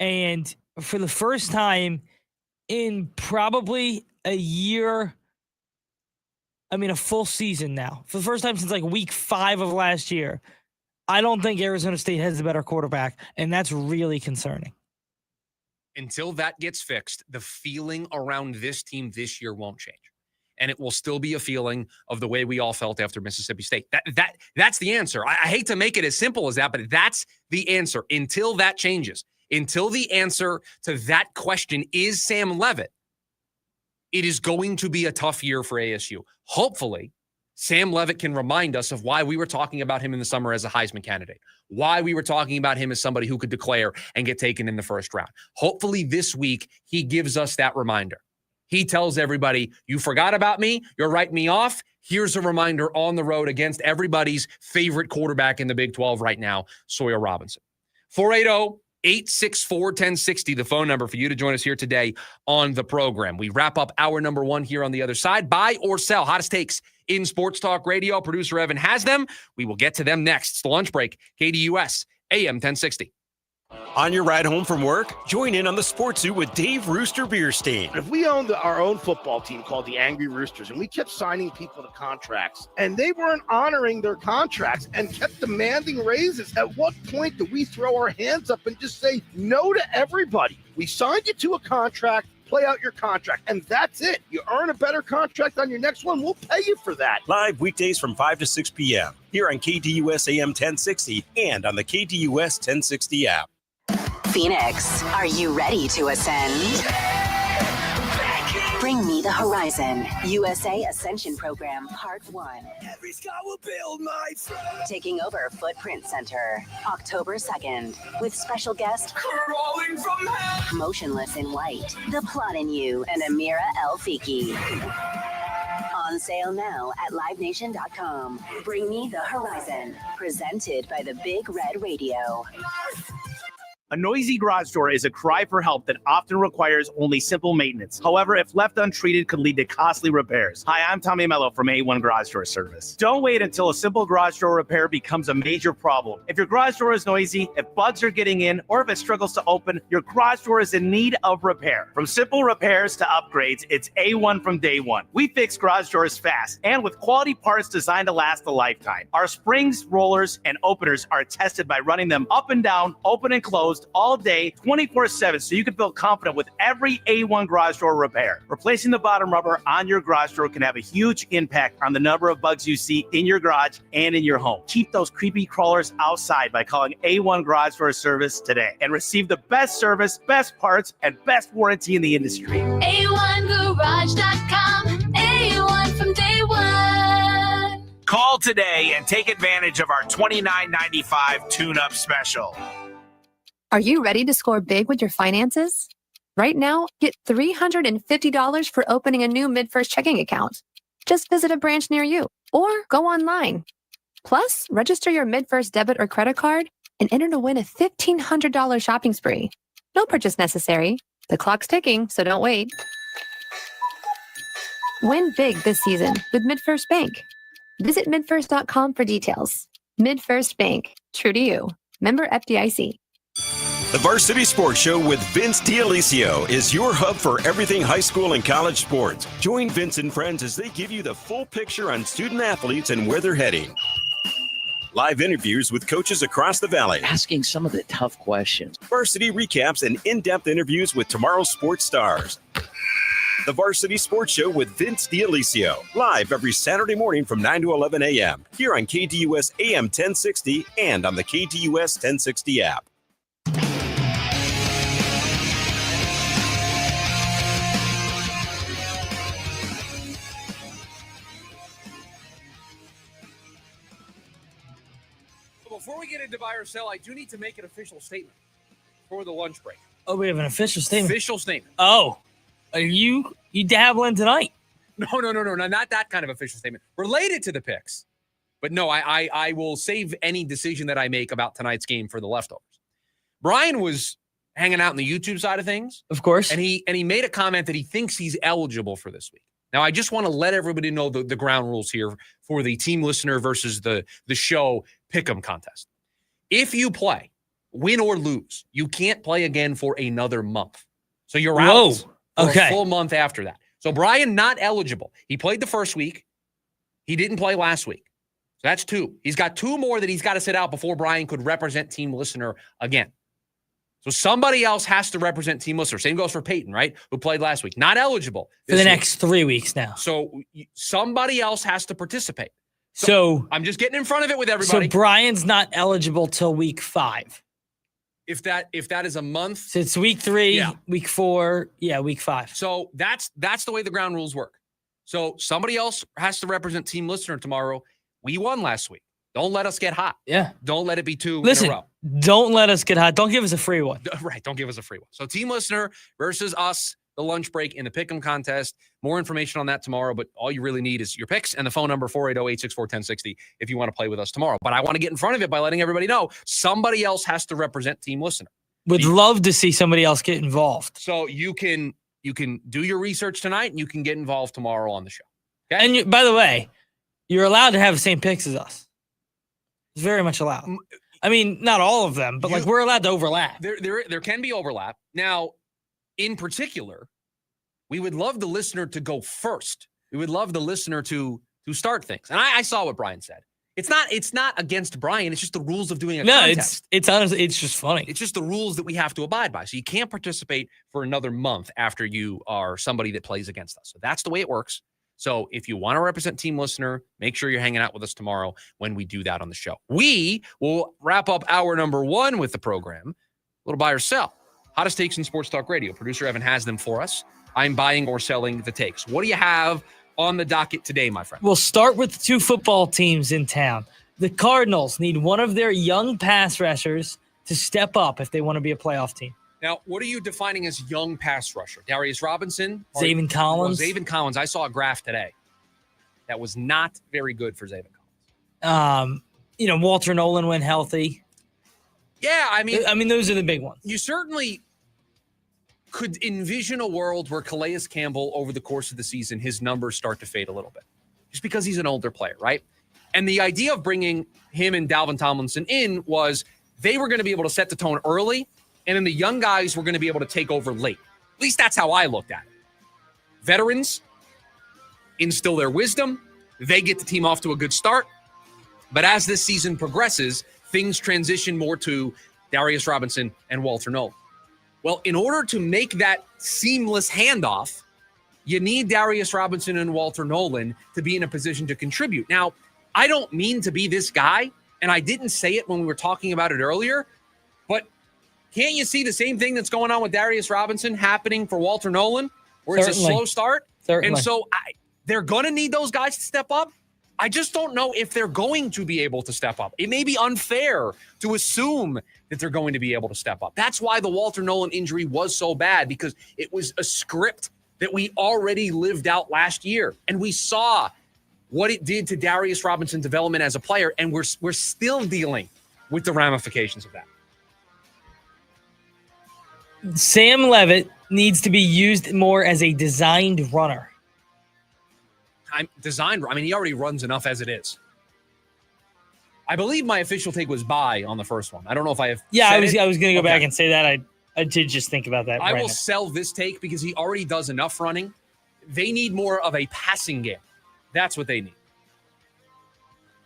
And for the first time in probably a year, a full season now, for the first time since like week 5 of last year, I don't think Arizona State has the better quarterback, and that's really concerning. Until that gets fixed, the feeling around this team this year won't change. And it will still be a feeling of the way we all felt after Mississippi State. That's the answer. I hate to make it as simple as that, but that's the answer. Until that changes, until the answer to that question is Sam Leavitt, it is going to be a tough year for ASU. Hopefully, Sam Leavitt can remind us of why we were talking about him in the summer as a Heisman candidate, why we were talking about him as somebody who could declare and get taken in the first round. Hopefully this week, he gives us that reminder. He tells everybody, you forgot about me, you're writing me off. Here's a reminder on the road against everybody's favorite quarterback in the Big 12 right now, Sawyer Robinson. 480-864-1060, the phone number for you to join us here today on the program. We wrap up hour number 1 here on the other side. Buy or sell, hottest takes in Sports Talk Radio. Producer Evan has them. We will get to them next. It's the lunch break, KDUS, AM 1060. On your ride home from work, join in on the Sports Zoo with Dave Rooster Beerstein. If we owned our own football team called the Angry Roosters, and we kept signing people to contracts, and they weren't honoring their contracts and kept demanding raises, at what point do we throw our hands up and just say no to everybody? We signed you to a contract. Play out your contract, and that's it. You earn a better contract on your next one, we'll pay you for that. Live weekdays from 5 to 6 p.m. here on KDUS AM 1060 and on the KDUS 1060 app. Phoenix, are you ready to ascend? Bring Me the Horizon, USA Ascension Program, Part 1. Every sky will build my friend. Taking over Footprint Center, October 2nd, with special guest Crawling from hell. Motionless in White, The Plot in You, and Amira El Fiki. On sale now at livenation.com. Bring Me the Horizon, presented by the Big Red Radio. A noisy garage door is a cry for help that often requires only simple maintenance. However, if left untreated, could lead to costly repairs. Hi, I'm Tommy Mello from A1 Garage Door Service. Don't wait until a simple garage door repair becomes a major problem. If your garage door is noisy, if bugs are getting in, or if it struggles to open, your garage door is in need of repair. From simple repairs to upgrades, it's A1 from day one. We fix garage doors fast and with quality parts designed to last a lifetime. Our springs, rollers, and openers are tested by running them up and down, open and closed, all day, 24/7, so you can feel confident with every A1 garage door repair. Replacing the bottom rubber on your garage door can have a huge impact on the number of bugs you see in your garage and in your home. Keep those creepy crawlers outside by calling A1 Garage Door Service today and receive the best service, best parts, and best warranty in the industry. A1Garage.com, A1 from day one. Call today and take advantage of our $29.95 tune-up special. Are you ready to score big with your finances? Right now, get $350 for opening a new MidFirst checking account. Just visit a branch near you or go online. Plus, register your MidFirst debit or credit card and enter to win a $1,500 shopping spree. No purchase necessary. The clock's ticking, so don't wait. Win big this season with MidFirst Bank. Visit midfirst.com for details. MidFirst Bank. True to you. Member FDIC. The Varsity Sports Show with Vince D'Alicio is your hub for everything high school and college sports. Join Vince and friends as they give you the full picture on student athletes and where they're heading. Live interviews with coaches across the valley. Asking some of the tough questions. Varsity recaps and in-depth interviews with tomorrow's sports stars. The Varsity Sports Show with Vince D'Alicio. Live every Saturday morning from 9 to 11 a.m. Here on KDUS AM 1060 and on the KDUS 1060 app. Before we get into buy or sell, I do need to make an official statement for the lunch break. Oh, we have an official statement. Official statement. Oh, are you dabbling tonight? No, not that kind of official statement. Related to the picks. But no, I will save any decision that I make about tonight's game for the leftovers. Brian was hanging out in the YouTube side of things. Of course. And he made a comment that he thinks he's eligible for this week. Now, I just want to let everybody know the ground rules here for the team listener versus the show pick'em contest. If you play, win or lose, you can't play again for another month. So you're out for a full month after that. So Brian, not eligible. He played the first week. He didn't play last week. So that's 2. He's got 2 more that he's got to sit out before Brian could represent team listener again. So somebody else has to represent team listener. Same goes for Peyton, right? Who played last week. Not eligible. For the next 3 weeks now. So somebody else has to participate. So I'm just getting in front of it with everybody. So Brian's not eligible till week 5. If that is a month. So it's week 3, week 4, week 5. So that's the way the ground rules work. So somebody else has to represent team listener tomorrow. We won last week. Don't let us get hot. Yeah. Don't let it be 2 Listen, in a row. Don't let us get hot. Don't give us a free one. Right. Don't give us a free one. So team listener versus us, the lunch break in the pick'em contest. More information on that tomorrow, but all you really need is your picks and the phone number 480-864-1060 if you want to play with us tomorrow. But I want to get in front of it by letting everybody know somebody else has to represent team listener. Would love to see somebody else get involved. So you can do your research tonight and you can get involved tomorrow on the show. Okay? And by the way, you're allowed to have the same picks as us. It's very much allowed. I mean, not all of them, but we're allowed to overlap. There can be overlap. Now, in particular, we would love the listener to go first. We would love the listener to start things. And I saw what Brian said. It's not against Brian. It's just the rules of doing a contest. It's honestly, it's just funny. It's just the rules that we have to abide by. So you can't participate for another month after you are somebody that plays against us. So that's the way it works. So if you want to represent team listener, make sure you're hanging out with us tomorrow when we do that on the show. We will wrap up hour number 1 with the program. A little buy or sell. Hottest takes in sports talk radio. Producer Evan has them for us. I'm buying or selling the takes. What do you have on the docket today, my friend? We'll start with the 2 football teams in town. The Cardinals need one of their young pass rushers to step up if they want to be a playoff team. Now, what are you defining as young pass rusher? Darius Robinson? Zaven Collins? Zaven Collins. I saw a graph today that was not very good for Zaven Collins. Walter Nolan went healthy. Yeah, I mean, those are the big ones. You certainly could envision a world where Calais Campbell, over the course of the season, his numbers start to fade a little bit, just because he's an older player, right? And the idea of bringing him and Dalvin Tomlinson in was they were going to be able to set the tone early, and then the young guys were going to be able to take over late. At least that's how I looked at it. Veterans instill their wisdom. They get the team off to a good start. But as this season progresses, things transition more to Darius Robinson and Walter Nolan. Well, in order to make that seamless handoff, you need Darius Robinson and Walter Nolan to be in a position to contribute. Now, I don't mean to be this guy, and I didn't say it when we were talking about it earlier, but can't you see the same thing that's going on with Darius Robinson happening for Walter Nolan, where it's a slow start? Certainly. And so they're going to need those guys to step up. I just don't know if they're going to be able to step up. It may be unfair to assume that they're going to be able to step up. That's why the Walter Nolan injury was so bad, because it was a script that we already lived out last year. And we saw what it did to Darius Robinson's development as a player, and we're still dealing with the ramifications of that. Sam Levitt needs to be used more as a designed runner. I'm designed. I mean, he already runs enough as it is. I believe my official take was buy on the first one. I don't know if I have. Yeah, I was said it. going to go Okay. back and say that. I did just think about that. I will Brandon. sell this take because he already does enough running. They need more of a passing game. That's what they need.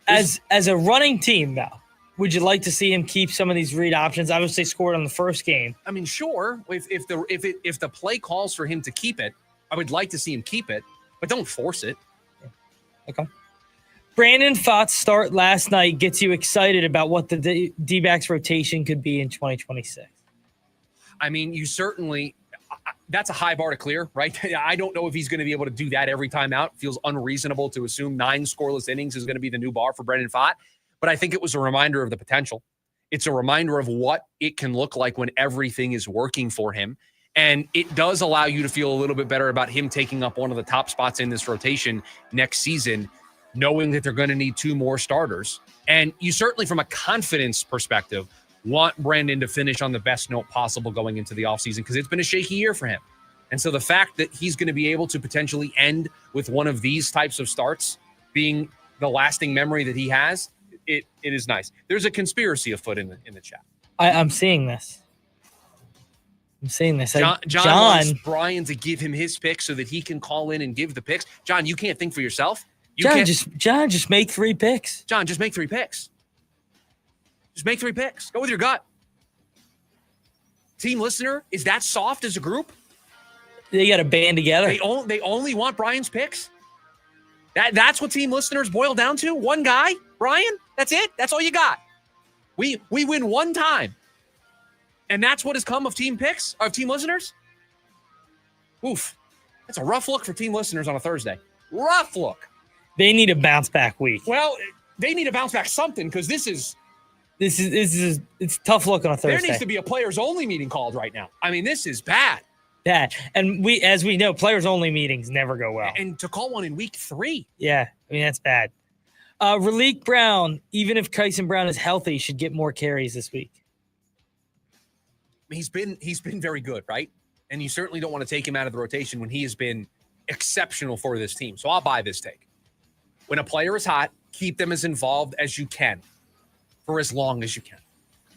As a running team, though, would you like to see him keep some of these read options? Obviously, scored on the first game. I mean, sure. If the play calls for him to keep it, I would like to see him keep it, but don't force it. Okay. Brandon Pfaadt's start last night gets you excited about what the D-backs rotation could be in 2026. I mean, you certainly that's a high bar to clear, right? I don't know if he's going to be able to do that every time out. Feels unreasonable to assume 9 scoreless innings is going to be the new bar for Brandon Pfaadt, but I think it was a reminder of the potential. It's a reminder of what it can look like when everything is working for him. And it does allow you to feel a little bit better about him taking up one of the top spots in this rotation next season, knowing that they're going to need 2 more starters. And you certainly, from a confidence perspective, want Brandon to finish on the best note possible going into the offseason because it's been a shaky year for him. And so the fact that he's going to be able to potentially end with one of these types of starts being the lasting memory that he has, it is nice. There's a conspiracy afoot in the chat. I'm seeing this. John wants Brian to give him his picks so that he can call in and give the picks. John, you can't think for yourself. John, just make 3 picks. John, just make 3 picks. Just make 3 picks. Go with your gut. Team listener, is that soft as a group? They got to band together. They only want Brian's picks? That's what team listeners boil down to? One guy? Brian? That's it? That's all you got? We win one time. And that's what has come of team picks? Of team listeners? Oof. That's a rough look for team listeners on a Thursday. Rough look. They need a bounce back week. Well, they need to bounce back something because this is it's tough look on a Thursday. There needs to be a players only meeting called right now. I mean, this is bad. Bad. And as we know, players only meetings never go well. And to call one in week 3. Yeah, I mean that's bad. Raleek Brown, even if Kyson Brown is healthy, should get more carries this week. He's been very good, right? And you certainly don't want to take him out of the rotation when he has been exceptional for this team. So I'll buy this take. When a player is hot, keep them as involved as you can for as long as you can.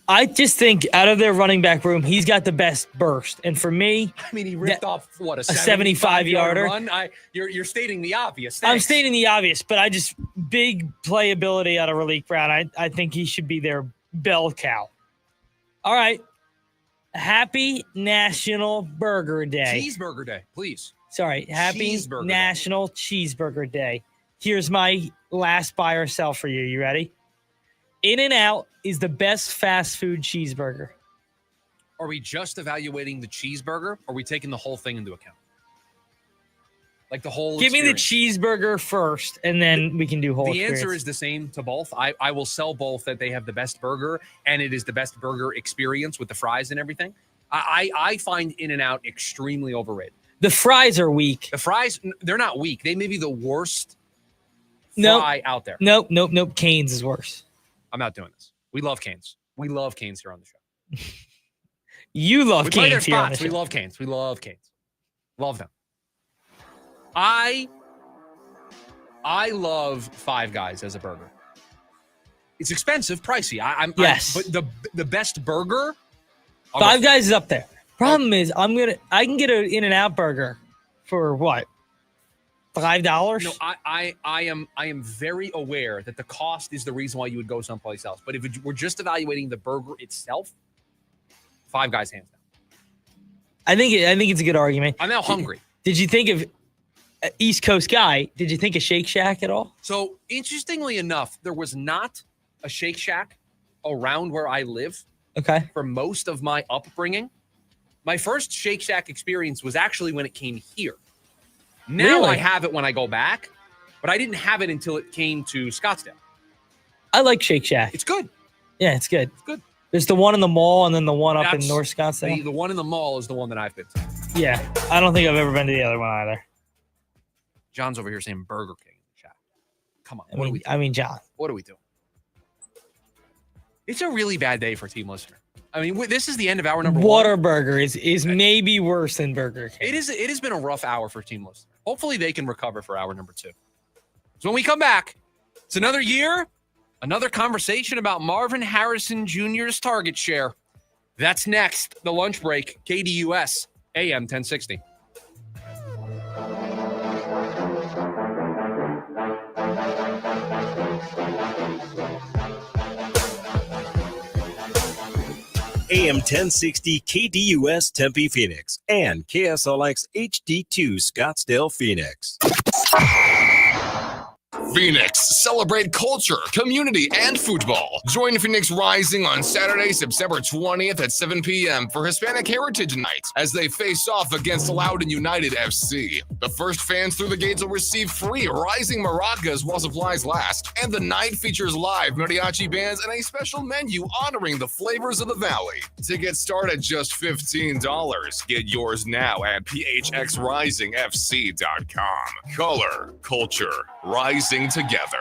I just think out of their running back room, he's got the best burst. And for me, I mean, he ripped off what a 75-yarder run. You're stating the obvious. I'm stating the obvious, but I just big playability out of Raleek Brown. I think he should be their bell cow. All right. Happy National Burger Day. Cheeseburger Day, please. Sorry. Happy National Cheeseburger Day. Here's my last buy or sell for you. You ready? In-N-Out is the best fast food cheeseburger. Are we just evaluating the cheeseburger? Or are we taking the whole thing into account? Like the whole Give experience? me the cheeseburger first, and then we can do whole The experience. answer is the same to both. I will sell both that they have the best burger, and it is the best burger experience with the fries and everything. I find In-N-Out extremely overrated. The fries are weak. The fries, they're not weak. They may be the worst fry out there. Nope. Cane's is worse. I'm not doing this. We love Cane's. We love Cane's here on the show. You love Cane's here on the spots. show. We love Cane's. We love Cane's. Love them. I love Five Guys as a burger. It's expensive, pricey. But the best burger. Five Guys is up there. Problem is, I can get an In-N-Out burger for what? $5? No, I am very aware that the cost is the reason why you would go someplace else. But if we're just evaluating the burger itself, Five Guys hands down. I think it's a good argument. I'm now hungry. Did you think of East Coast guy? Did you think of Shake Shack at all? So interestingly enough, there was not a Shake Shack around where I live. Okay. For most of my upbringing, my first Shake Shack experience was actually when it came here. Now Really? I have it when I go back, but I didn't have it until it came to Scottsdale. I like Shake Shack. It's good. Yeah, it's good. It's good. There's the one in the mall and then the one up in That's North Scottsdale. The one in the mall is the one that I've been to. Yeah, I don't think I've ever been to the other one either. John's over here saying Burger King in the chat. Come on. I mean, John. What are we doing? It's a really bad day for Team Listener. I mean, this is the end of hour number 1. Whataburger is maybe worse than Burger King. It has been a rough hour for Team Listener. Hopefully they can recover for hour number 2. So when we come back, it's another year, another conversation about Marvin Harrison Jr.'s target share. That's next, the lunch break, KDUS, AM 1060. AM 1060 KDUS Tempe Phoenix and KSLX HD2 Scottsdale Phoenix. Phoenix, celebrate culture, community, and football. Join Phoenix Rising on Saturday, September 20th at 7 p.m. for Hispanic Heritage Night as they face off against Loudoun United FC. The first fans through the gates will receive free Rising maracas while supplies last. And the night features live mariachi bands and a special menu honoring the flavors of the valley. Tickets start at just $15. Get yours now at phxrisingfc.com. Color, culture, rising together.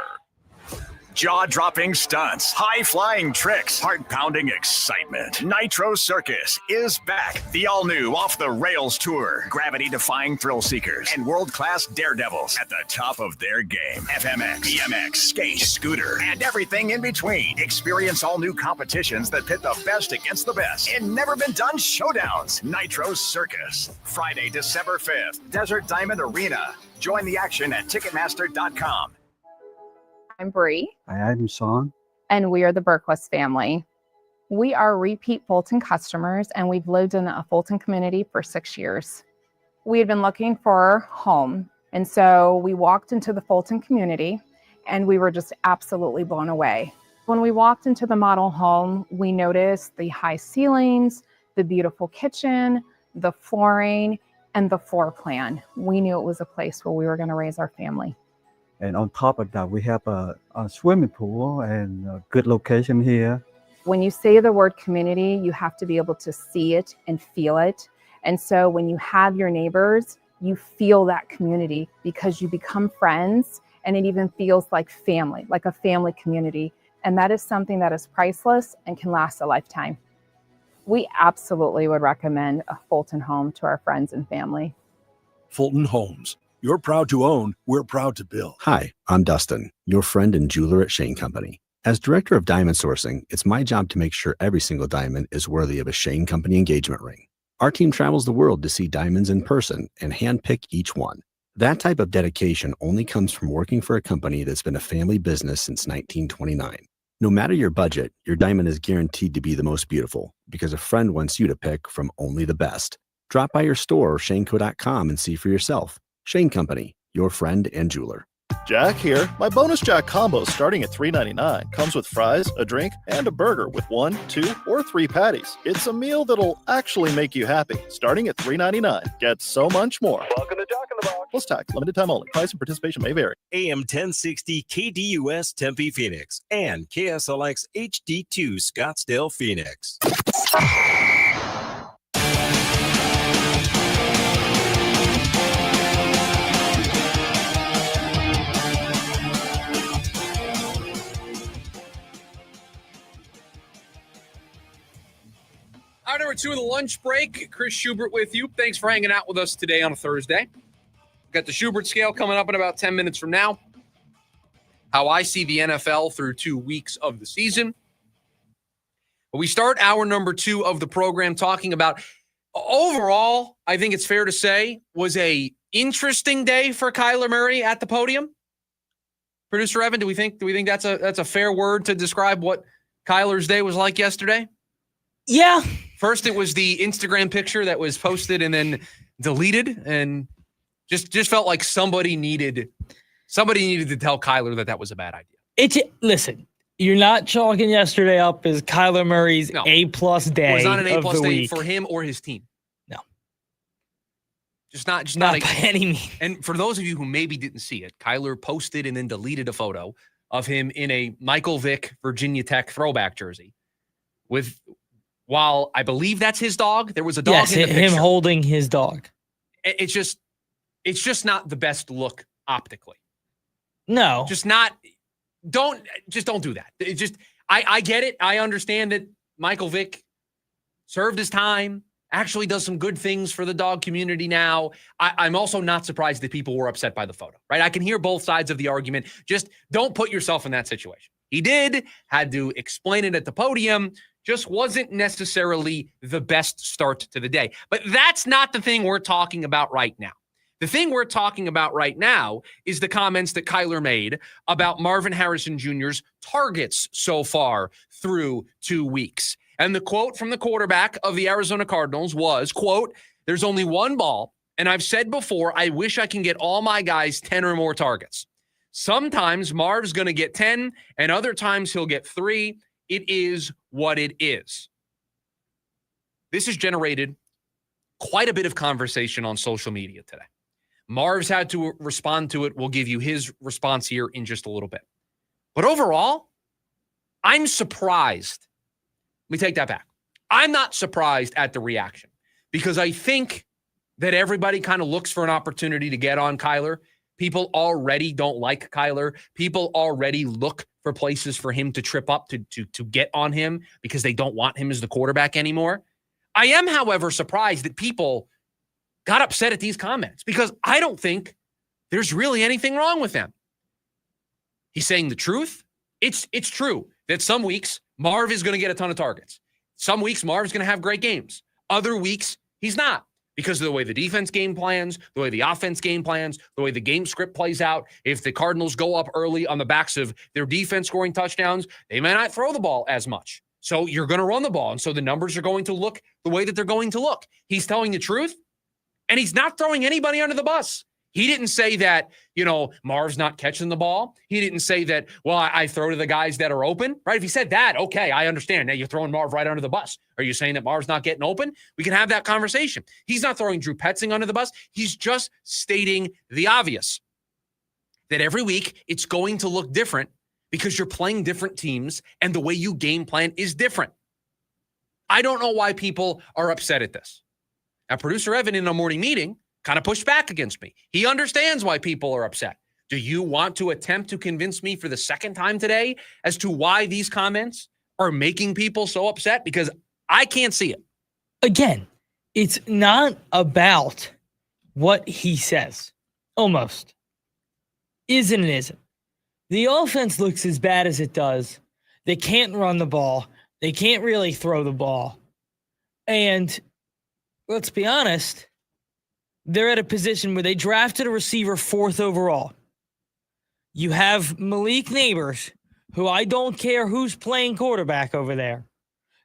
Jaw-dropping stunts, high-flying tricks, heart-pounding excitement. Nitro Circus is back. The all-new off-the-rails tour. Gravity-defying thrill seekers and world-class daredevils at the top of their game. FMX, BMX, skate, scooter, and everything in between. Experience all new competitions that pit the best against the best in never-been-done showdowns. Nitro Circus. Friday, December 5th. Desert Diamond Arena. Join the action at Ticketmaster.com. I'm Bree. Hi, I'm Sean. And we are the Berquist family. We are repeat Fulton customers, and we've lived in a Fulton community for 6 years. We had been looking for a home, and so we walked into the Fulton community, and we were just absolutely blown away. When we walked into the model home, we noticed the high ceilings, the beautiful kitchen, the flooring, and the floor plan. We knew it was a place where we were going to raise our family. And on top of that, we have a swimming pool and a good location here. When you say the word community, you have to be able to see it and feel it. And so when you have your neighbors, you feel that community because you become friends, and it even feels like family, like a family community. And that is something that is priceless and can last a lifetime. We absolutely would recommend a Fulton home to our friends and family. Fulton Homes. You're proud to own, we're proud to build. Hi, I'm Dustin, your friend and jeweler at Shane Company. As director of diamond sourcing, it's my job to make sure every single diamond is worthy of a Shane Company engagement ring. Our team travels the world to see diamonds in person and handpick each one. That type of dedication only comes from working for a company that's been a family business since 1929. No matter your budget, your diamond is guaranteed to be the most beautiful because a friend wants you to pick from only the best. Drop by your store or shaneco.com and see for yourself. Shane Company, your friend and jeweler. Jack here. My bonus Jack combo starting at $3.99 comes with fries, a drink, and a burger with 1, 2, or 3 patties. It's a meal that'll actually make you happy. Starting at $3.99. Get so much more. Welcome to Jack in the Box. Plus tax, limited time only. Price and participation may vary. AM 1060 KDUS Tempe Phoenix and KSLX HD2 Scottsdale Phoenix. Hour number 2 of the lunch break. Chris Schubert with you. Thanks for hanging out with us today on a Thursday. Got the Schubert Scale coming up in about 10 minutes from now. How I see the NFL through 2 weeks of the season. But we start hour number 2 of the program talking about, overall, I think it's fair to say, was a interesting day for Kyler Murray at the podium. Producer Evan, do we think that's a fair word to describe what Kyler's day was like yesterday? Yeah. First, it was the Instagram picture that was posted and then deleted, and just felt like somebody needed to tell Kyler that was a bad idea. Listen, you're not chalking yesterday up as Kyler Murray's A+ day. It was not an A+ day week. for him or his team. No, just not by any means. And for those of you who maybe didn't see it, Kyler posted and then deleted a photo of him in a Michael Vick Virginia Tech throwback jersey with. While I believe that's his dog, there was a dog in the picture. Him holding his dog. It's just not the best look optically. No. Don't do that. I get it. I understand that Michael Vick served his time actually does some good things for the dog community now. I'm also not surprised that people were upset by the photo, right? I can hear both sides of the argument. Just don't put yourself in that situation. He had to explain it at the podium, just wasn't necessarily the best start to the day. But that's not the thing we're talking about right now. The thing we're talking about right now is the comments that Kyler made about Marvin Harrison Jr.'s targets so far through 2 weeks. And the quote from the quarterback of the Arizona Cardinals was, quote, "There's only one ball, and I've said before, I wish I can get all my guys 10 or more targets. Sometimes Marv's going to get 10, and other times he'll get 3. It is what it is." This has generated quite a bit of conversation on social media today. Marv's had to respond to it. We'll give you his response here in just a little bit. But overall, I'm surprised. Let me take that back. I'm not surprised at the reaction because I think that everybody kind of looks for an opportunity to get on Kyler. People already don't like Kyler. People already look for places for him to trip up to get on him because they don't want him as the quarterback anymore. I am, however, surprised that people got upset at these comments because I don't think there's really anything wrong with them. He's saying the truth. It's true that some weeks Marv is going to get a ton of targets. Some weeks Marv's going to have great games. Other weeks he's not because of the way the defense game plans, the way the offense game plans, the way the game script plays out. If the Cardinals go up early on the backs of their defense scoring touchdowns, they may not throw the ball as much. So you're going to run the ball. And so the numbers are going to look the way that they're going to look. He's telling the truth. And he's not throwing anybody under the bus. He didn't say that, Marv's not catching the ball. He didn't say that, well, I throw to the guys that are open, right? If he said that, okay, I understand. Now you're throwing Marv right under the bus. Are you saying that Marv's not getting open? We can have that conversation. He's not throwing Drew Petzing under the bus. He's just stating the obvious, that every week it's going to look different because you're playing different teams and the way you game plan is different. I don't know why people are upset at this. Now, producer Evan in a morning meeting kind of pushed back against me. He understands why people are upset. Do you want to attempt to convince me for the second time today as to why these comments are making people so upset? Because I can't see it. Again, it's not about what he says. Almost. Isn't it isn't. The offense looks as bad as it does. They can't run the ball. They can't really throw the ball. And let's be honest, they're at a position where they drafted a receiver 4th overall. You have Malik Neighbors, who I don't care who's playing quarterback over there.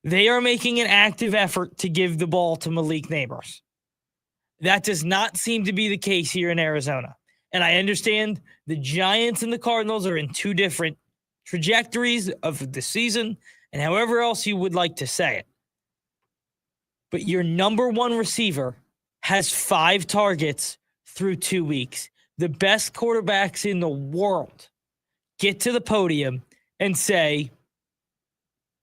They are making an active effort to give the ball to Malik Neighbors. That does not seem to be the case here in Arizona. And I understand the Giants and the Cardinals are in 2 different trajectories of the season and however else you would like to say it. But your number 1 receiver has 5 targets through 2 weeks. The best quarterbacks in the world get to the podium and say,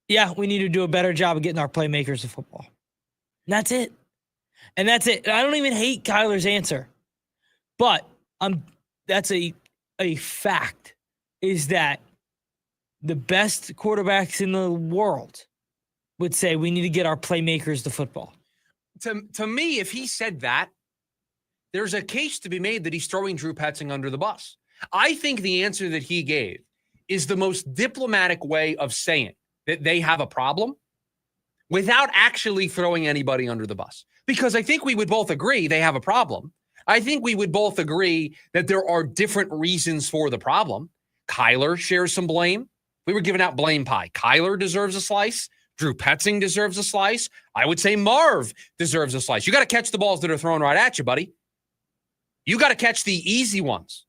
yeah, we need to do a better job of getting our playmakers to football. And that's it. And that's it. I don't even hate Kyler's answer. But that's a fact, is that the best quarterbacks in the world would say we need to get our playmakers to football. To me, if he said that, there's a case to be made that he's throwing Drew Petzing under the bus. I think the answer that he gave is the most diplomatic way of saying that they have a problem without actually throwing anybody under the bus. Because I think we would both agree they have a problem. I think we would both agree that there are different reasons for the problem. Kyler shares some blame. We were giving out blame pie. Kyler deserves a slice. Drew Petzing deserves a slice. I would say Marv deserves a slice. You got to catch the balls that are thrown right at you, buddy. You got to catch the easy ones.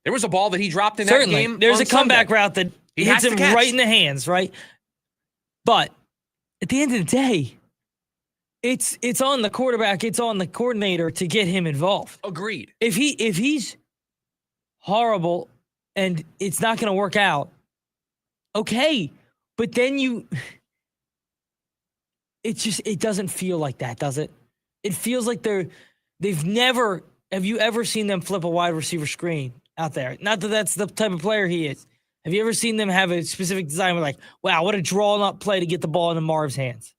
There was a ball that he dropped in that game. There's a comeback Sunday. route that hits him right in the hands, right? But at the end of the day, it's on the quarterback, it's on the coordinator to get him involved. Agreed. If he's horrible and it's not going to work out, okay. But then it doesn't feel like that, does it? It feels like they've never, have you ever seen them flip a wide receiver screen out there? Not that that's the type of player he is. Have you ever seen them have a specific design where like, wow, what a drawn up play to get the ball into Marv's hands?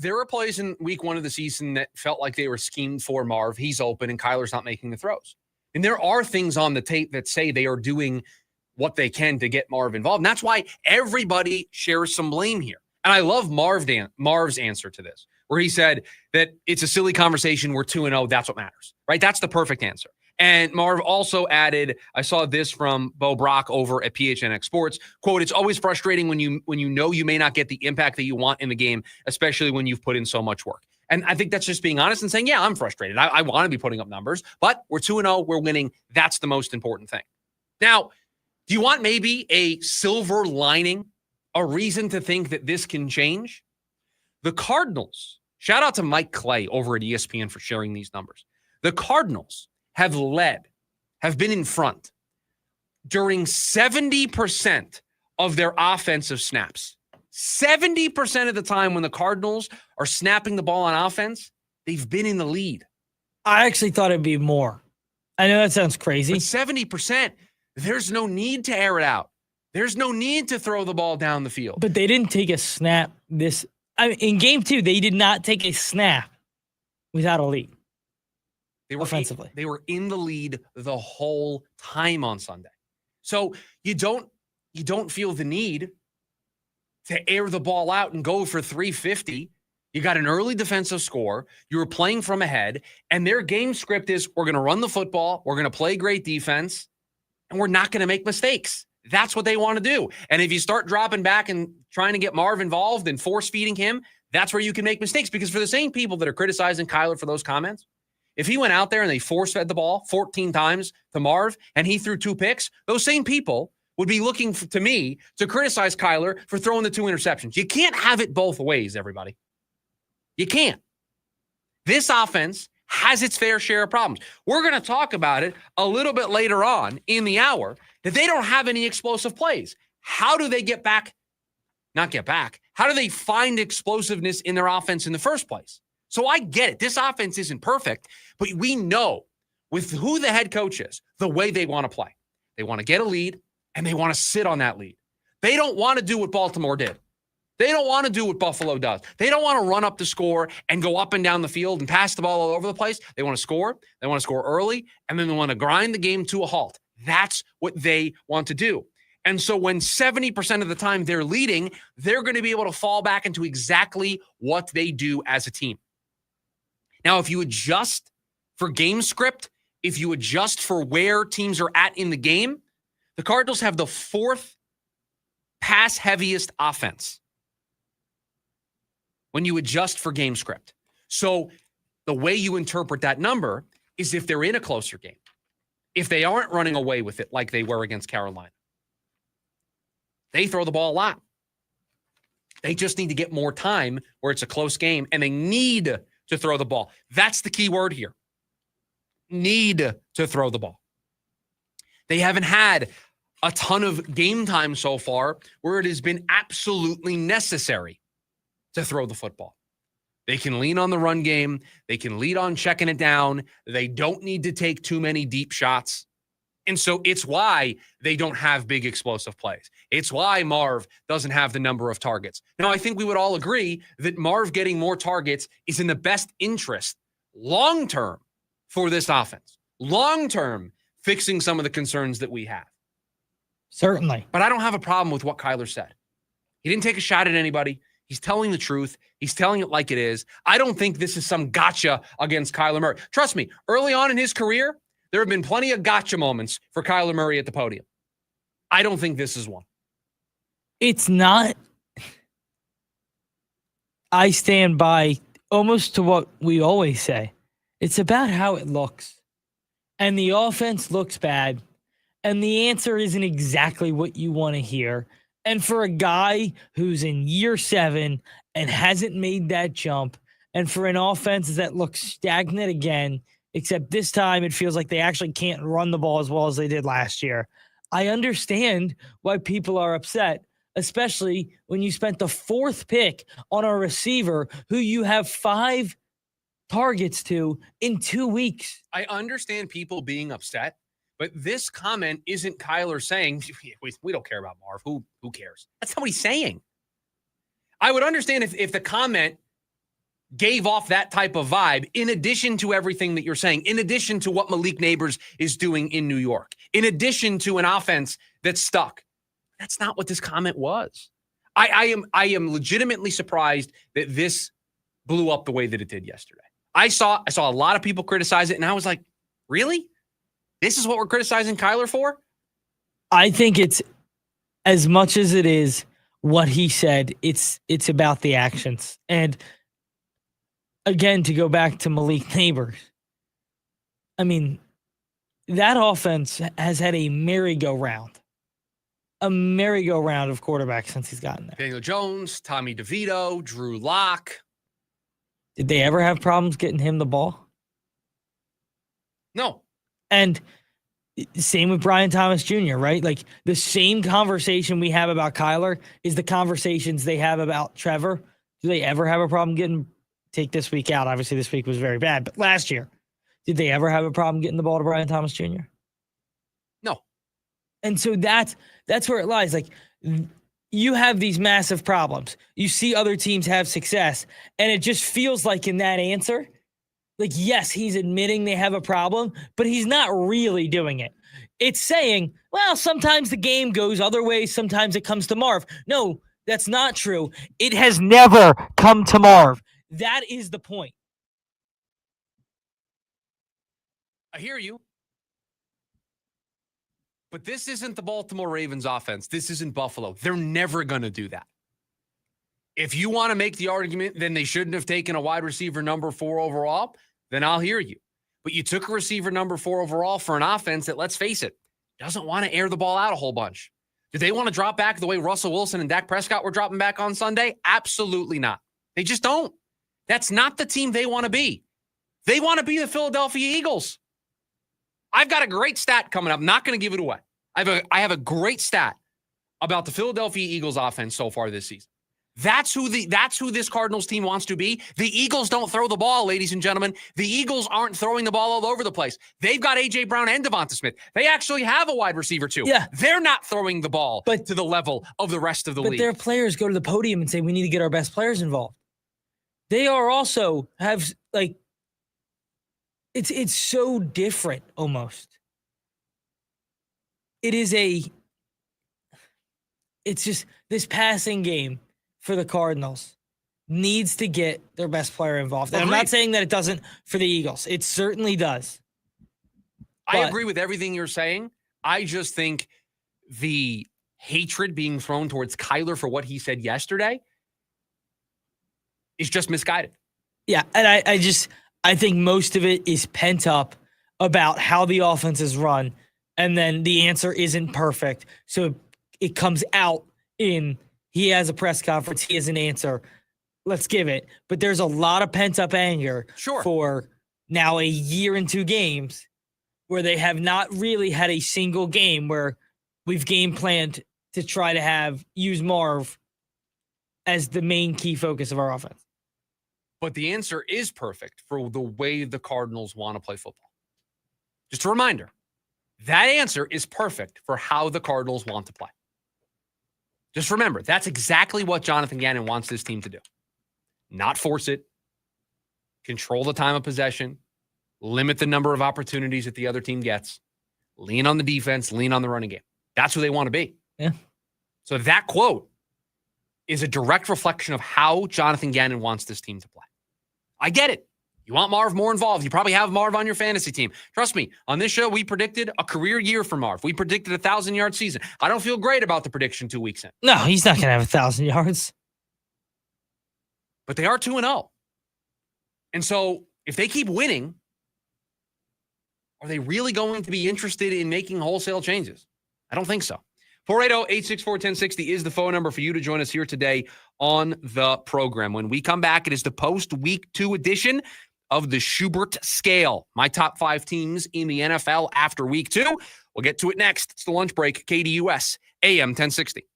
there were plays in week 1 of the season that felt like they were schemed for Marv. He's open and Kyler's not making the throws. And there are things on the tape that say they are doing what they can to get Marv involved. And that's why everybody shares some blame here. And I love Marv's answer to this, where he said that it's a silly conversation. We're 2-0. That's what matters, right? That's the perfect answer. And Marv also added, I saw this from Bo Brock over at PHNX Sports, quote, "It's always frustrating when you know you may not get the impact that you want in the game, especially when you've put in so much work." And I think that's just being honest and saying, yeah, I'm frustrated. I want to be putting up numbers, but we're 2-0. We're winning. That's the most important thing. Now, do you want maybe a silver lining, a reason to think that this can change? The Cardinals, shout out to Mike Clay over at ESPN for sharing these numbers. The Cardinals have been in front during 70% of their offensive snaps. 70% of the time when the Cardinals are snapping the ball on offense, they've been in the lead. I actually thought it'd be more. I know that sounds crazy. But 70%, there's no need to air it out. There's no need to throw the ball down the field. But they didn't take a snap in game 2, they did not take a snap without a lead. They were offensively. They were in the lead the whole time on Sunday. So you don't feel the need to air the ball out and go for 350. You got an early defensive score. You were playing from ahead, and their game script is we're going to run the football, we're going to play great defense, and we're not going to make mistakes. That's what they want to do. And if you start dropping back and trying to get Marv involved and force-feeding him, that's where you can make mistakes. Because for the same people that are criticizing Kyler for those comments, if he went out there and they force-fed the ball 14 times to Marv and he threw 2 picks, those same people would be looking to me to criticize Kyler for throwing the 2 interceptions. You can't have it both ways, everybody. You can't. This offense has its fair share of problems. We're going to talk about it a little bit later on in the hour, that they don't have any explosive plays. How do they get back? Not get back. How do they find explosiveness in their offense in the first place? So I get it. This offense isn't perfect, but we know with who the head coach is, the way they want to play. They want to get a lead, and they want to sit on that lead. They don't want to do what Baltimore did. They don't want to do what Buffalo does. They don't want to run up the score and go up and down the field and pass the ball all over the place. They want to score. They want to score early, and then they want to grind the game to a halt. That's what they want to do. And so when 70% of the time they're leading, they're going to be able to fall back into exactly what they do as a team. Now, if you adjust for game script, if you adjust for where teams are at in the game, the Cardinals have the 4th pass heaviest offense when you adjust for game script. So the way you interpret that number is if they're in a closer game, if they aren't running away with it like they were against Carolina, they throw the ball a lot. They just need to get more time where it's a close game, and they need to throw the ball. That's the key word here. Need to throw the ball. They haven't had a ton of game time so far where it has been absolutely necessary to throw the football. They can lean on the run game. They can lead on checking it down. They don't need to take too many deep shots. And so it's why they don't have big explosive plays. It's why Marv doesn't have the number of targets. Now, I think we would all agree that Marv getting more targets is in the best interest long-term for this offense. Long-term, fixing some of the concerns that we have. Certainly. But I don't have a problem with what Kyler said. He didn't take a shot at anybody. He's telling the truth. He's telling it like it is. I don't think this is some gotcha against Kyler Murray. Trust me, early on in his career, there have been plenty of gotcha moments for Kyler Murray at the podium. I don't think this is one. It's not. I stand by almost to what we always say. It's about how it looks. And the offense looks bad. And the answer isn't exactly what you want to hear. And for a guy who's in year 7 and hasn't made that jump, and for an offense that looks stagnant again, except this time it feels like they actually can't run the ball as well as they did last year, I understand why people are upset, especially when you spent the 4th pick on a receiver who you have 5 targets to in 2 weeks. I understand people being upset. But this comment isn't Kyler saying, we don't care about Marv. Who cares? That's not what he's saying. I would understand if the comment gave off that type of vibe, in addition to everything that you're saying, in addition to what Malik Neighbors is doing in New York, in addition to an offense that's stuck. That's not what this comment was. I am legitimately surprised that this blew up the way that it did yesterday. I saw a lot of people criticize it, and I was like, really? This is what we're criticizing Kyler for? I think it's, as much as it is what he said, it's about the actions. And again, to go back to Malik Neighbors, I mean, that offense has had a merry-go-round of quarterbacks since he's gotten there. Daniel Jones, Tommy DeVito, Drew Lock. Did they ever have problems getting him the ball? No. And same with Brian Thomas Jr., right? Like, the same conversation we have about Kyler is the conversations they have about Trevor. Do they ever have a problem getting, take this week out? Obviously, this week was very bad, but last year, did they ever have a problem getting the ball to Brian Thomas Jr.? No. And so that's where it lies. Like, you have these massive problems. You see other teams have success, and it just feels like in that answer, like, yes, he's admitting they have a problem, but he's not really doing it. It's saying, well, sometimes the game goes other ways. Sometimes it comes to Marv. No, that's not true. It has never come to Marv. That is the point. I hear you. But this isn't the Baltimore Ravens offense. This isn't Buffalo. They're never going to do that. If you want to make the argument, then they shouldn't have taken a wide receiver number 4 overall, then I'll hear you. But you took a receiver number 4 overall for an offense that, let's face it, doesn't want to air the ball out a whole bunch. Do they want to drop back the way Russell Wilson and Dak Prescott were dropping back on Sunday? Absolutely not. They just don't. That's not the team they want to be. They want to be the Philadelphia Eagles. I've got a great stat coming up. I'm not going to give it away. I have a great stat about the Philadelphia Eagles offense so far this season. That's who this Cardinals team wants to be. The Eagles don't throw the ball, ladies and gentlemen. The Eagles aren't throwing the ball all over the place. They've got A.J. Brown and Devonta Smith. They actually have a wide receiver too. Yeah. They're not throwing the ball to the level of the rest of the league. But their players go to the podium and say, we need to get our best players involved. They are also have, like, it's so different almost. It's just this passing game for the Cardinals needs to get their best player involved. And I'm not saying that it doesn't for the Eagles. It certainly does. I agree with everything you're saying. I just think the hatred being thrown towards Kyler for what he said yesterday is just misguided. Yeah, and I think most of it is pent up about how the offense is run, and then the answer isn't perfect. So it comes out in he has a press conference, he has an answer. Let's give it. But there's a lot of pent up anger for now a year and 2 games where they have not really had a single game where we've game planned to try to use Marv as the main key focus of our offense. But the answer is perfect for the way the Cardinals want to play football. Just a reminder, that answer is perfect for how the Cardinals want to play. Just remember, that's exactly what Jonathan Gannon wants this team to do. Not force it, control the time of possession, limit the number of opportunities that the other team gets, lean on the defense, lean on the running game. That's who they want to be. Yeah. So that quote is a direct reflection of how Jonathan Gannon wants this team to play. I get it. You want Marv more involved. You probably have Marv on your fantasy team. Trust me, on this show, we predicted a career year for Marv. We predicted a 1,000-yard season. I don't feel great about the prediction 2 weeks in. No, he's not going to have 1,000 yards. But they are 2-0. And so if they keep winning, are they really going to be interested in making wholesale changes? I don't think so. 480-864-1060 is the phone number for you to join us here today on the program. When we come back, it is the post-week 2 edition of the Schubert Scale. My top 5 teams in the NFL after week 2. We'll get to it next. It's the lunch break, KDUS, AM 1060.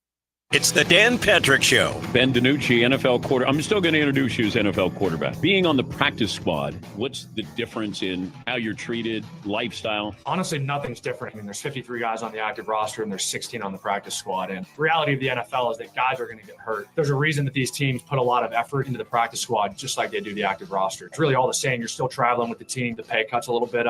It's the Dan Patrick Show. Ben DiNucci, NFL quarterback. I'm still going to introduce you as NFL quarterback. Being on the practice squad, what's the difference in how you're treated, lifestyle? Honestly, nothing's different. I mean, there's 53 guys on the active roster and there's 16 on the practice squad. And the reality of the NFL is that guys are going to get hurt. There's a reason that these teams put a lot of effort into the practice squad, just like they do the active roster. It's really all the same. You're still traveling with the team. The pay cut's a little bit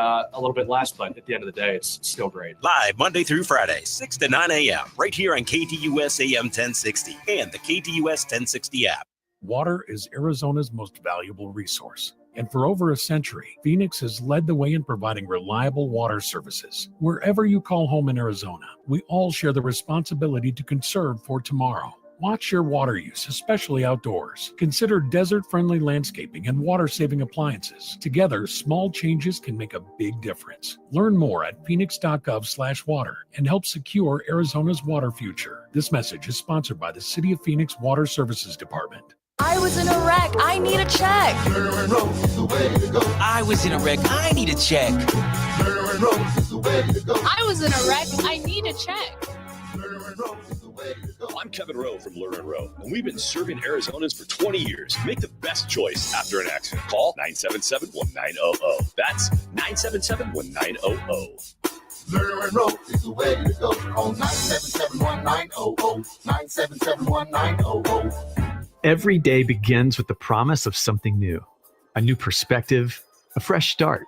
less, but at the end of the day, it's still great. Live Monday through Friday, 6 to 9 a.m. right here on KDUS AM 1060 and the KDUS 1060 app. Water is Arizona's most valuable resource. And for over a century, Phoenix has led the way in providing reliable water services. Wherever you call home in Arizona, we all share the responsibility to conserve for tomorrow. Watch your water use, especially outdoors. Consider desert-friendly landscaping and water-saving appliances. Together, small changes can make a big difference. Learn more at phoenix.gov/water and help secure Arizona's water future. This message is sponsored by the City of Phoenix Water Services Department. I was in a wreck. I need a check. I was in a wreck. I need a check. I was in a wreck. I need a check. I'm Kevin Rowe from Lerner & Rowe, and we've been serving Arizonans for 20 years. Make the best choice after an accident. Call 977-1900. That's 977-1900. Lerner & Rowe is the way to go. Call 977-1900. 977-1900. Every day begins with the promise of something new, a new perspective, a fresh start.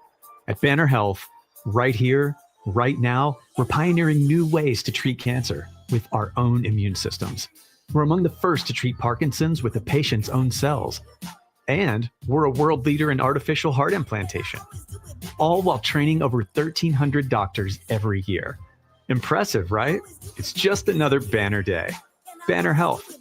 At Banner Health, right here, right now, we're pioneering new ways to treat cancer with our own immune systems. We're among the first to treat Parkinson's with a patient's own cells. And we're a world leader in artificial heart implantation, all while training over 1,300 doctors every year. Impressive, right? It's just another Banner day. Banner Health.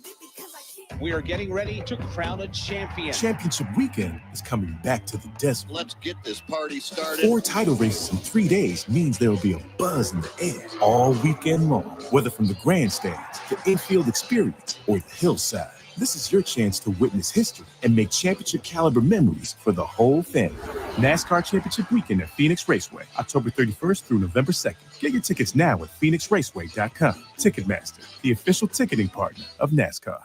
We are getting ready to crown a champion. Championship weekend is coming back to the desert. Let's get this party started. 4 title races in 3 days means there will be a buzz in the air all weekend long. Whether from the grandstands, the infield experience, or the hillside, this is your chance to witness history and make championship caliber memories for the whole family. NASCAR Championship Weekend at Phoenix Raceway, October 31st through November 2nd. Get your tickets now at phoenixraceway.com. Ticketmaster, the official ticketing partner of NASCAR.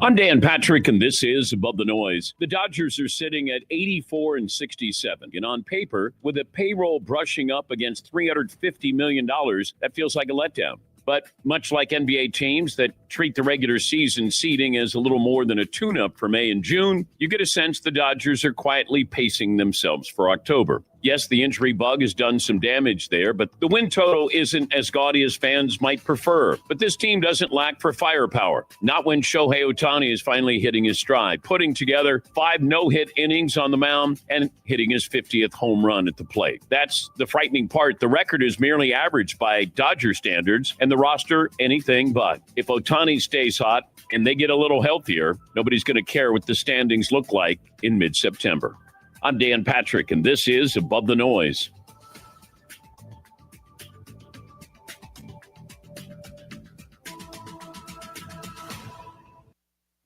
I'm Dan Patrick, and this is Above the Noise. The Dodgers are sitting at 84-67, and on paper, with a payroll brushing up against $350 million, that feels like a letdown. But much like NBA teams that treat the regular season seeding as a little more than a tune-up for May and June, you get a sense the Dodgers are quietly pacing themselves for October. Yes, the injury bug has done some damage there, but the win total isn't as gaudy as fans might prefer. But this team doesn't lack for firepower. Not when Shohei Ohtani is finally hitting his stride, putting together 5 no-hit innings on the mound and hitting his 50th home run at the plate. That's the frightening part. The record is merely average by Dodger standards, and the roster anything but. If Ohtani stays hot and they get a little healthier, nobody's going to care what the standings look like in mid-September. I'm Dan Patrick, and this is Above the Noise.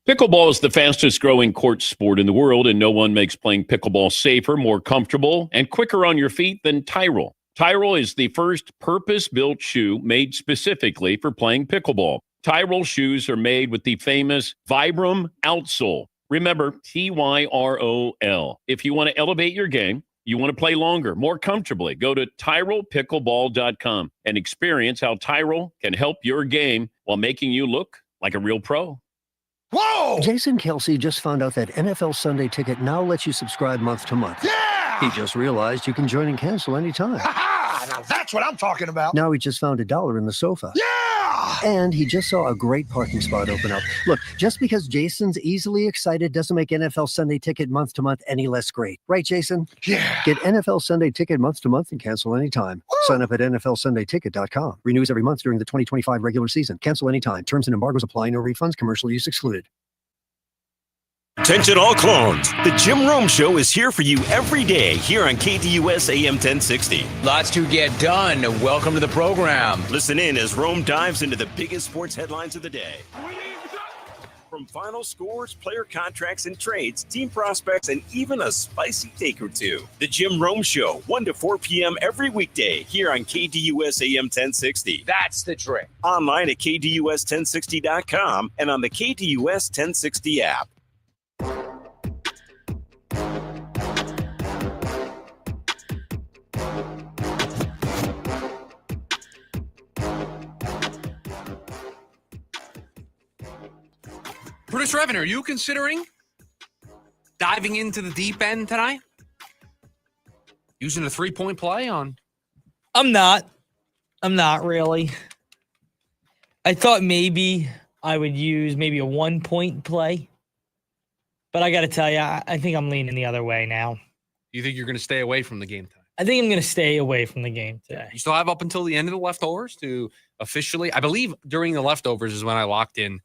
Pickleball is the fastest growing court sport in the world, and no one makes playing pickleball safer, more comfortable, and quicker on your feet than Tyrell. Tyrell is the first purpose-built shoe made specifically for playing pickleball. Tyrell shoes are made with the famous Vibram outsole. Remember, Tyrol. If you want to elevate your game, you want to play longer, more comfortably, go to TyrellPickleball.com and experience how Tyrell can help your game while making you look like a real pro. Whoa! Jason Kelsey just found out that NFL Sunday Ticket now lets you subscribe month to month. Yeah! He just realized you can join and cancel anytime. Ha-ha! Now that's what I'm talking about. Now he just found $1 in the sofa. Yeah! And he just saw a great parking spot open up. Look, just because Jason's easily excited doesn't make NFL Sunday Ticket month to month any less great. Right, Jason? Yeah. Get NFL Sunday Ticket month to month and cancel anytime. Woo! Sign up at NFLSundayTicket.com. Renews every month during the 2025 regular season. Cancel anytime. Terms and embargoes apply. No refunds. Commercial use excluded. Attention all clones. The Jim Rome Show is here for you every day here on KDUS AM 1060. Lots to get done. Welcome to the program. Listen in as Rome dives into the biggest sports headlines of the day. From From final scores, player contracts and trades, team prospects, and even a spicy take or two. The Jim Rome Show, 1 to 4 p.m. every weekday here on KDUS AM 1060. That's the trick. Online at KDUS1060.com and on the KDUS 1060 app. Producer Evan, are you considering diving into the deep end tonight? Using a 3-point play on? I'm not really. I thought maybe I would use maybe a 1-point play. But I got to tell you, I think I'm leaning the other way now. You think you're going to stay away from the game tonight? I think I'm going to stay away from the game today. You still have up until the end of the leftovers to officially, I believe during the leftovers is when I locked in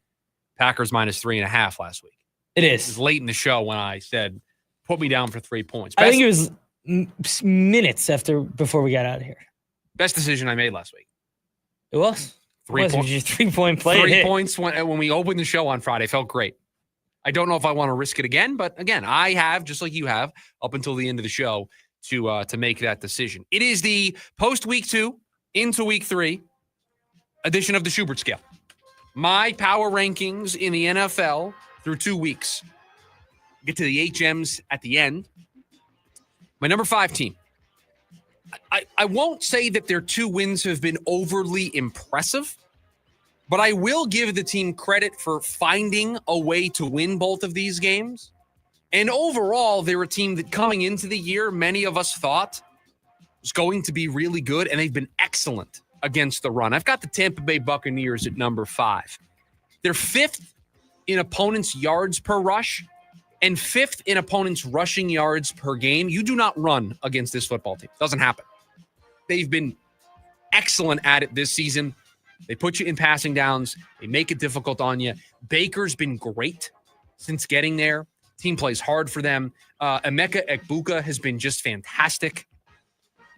Packers minus 3.5 last week. It It was is. late in the show when I said, put me down for 3 points. I think it was minutes before we got out of here. Best decision I made last week. It was. It was your 3-point play. 3 points when we opened the show on Friday. Felt great. I don't know if I want to risk it again, but again, I have, just like you have, up until the end of the show to make that decision. It is the post week 2 into week 3 edition of the Schubert Scale. My power rankings in the NFL through 2 weeks. Get to the HMs at the end. My number 5 team. I won't say that their 2 wins have been overly impressive, but I will give the team credit for finding a way to win both of these games. And overall, they're a team that coming into the year, many of us thought was going to be really good, and they've been excellent against the run. I've got the Tampa Bay Buccaneers at number 5. They're 5th in opponents' yards per rush and 5th in opponents' rushing yards per game. You do not run against this football team. Doesn't happen. They've been excellent at it this season. They put you in passing downs. They make it difficult on you. Baker's been great since getting there. Team plays hard for them. Emeka Egbuka has been just fantastic.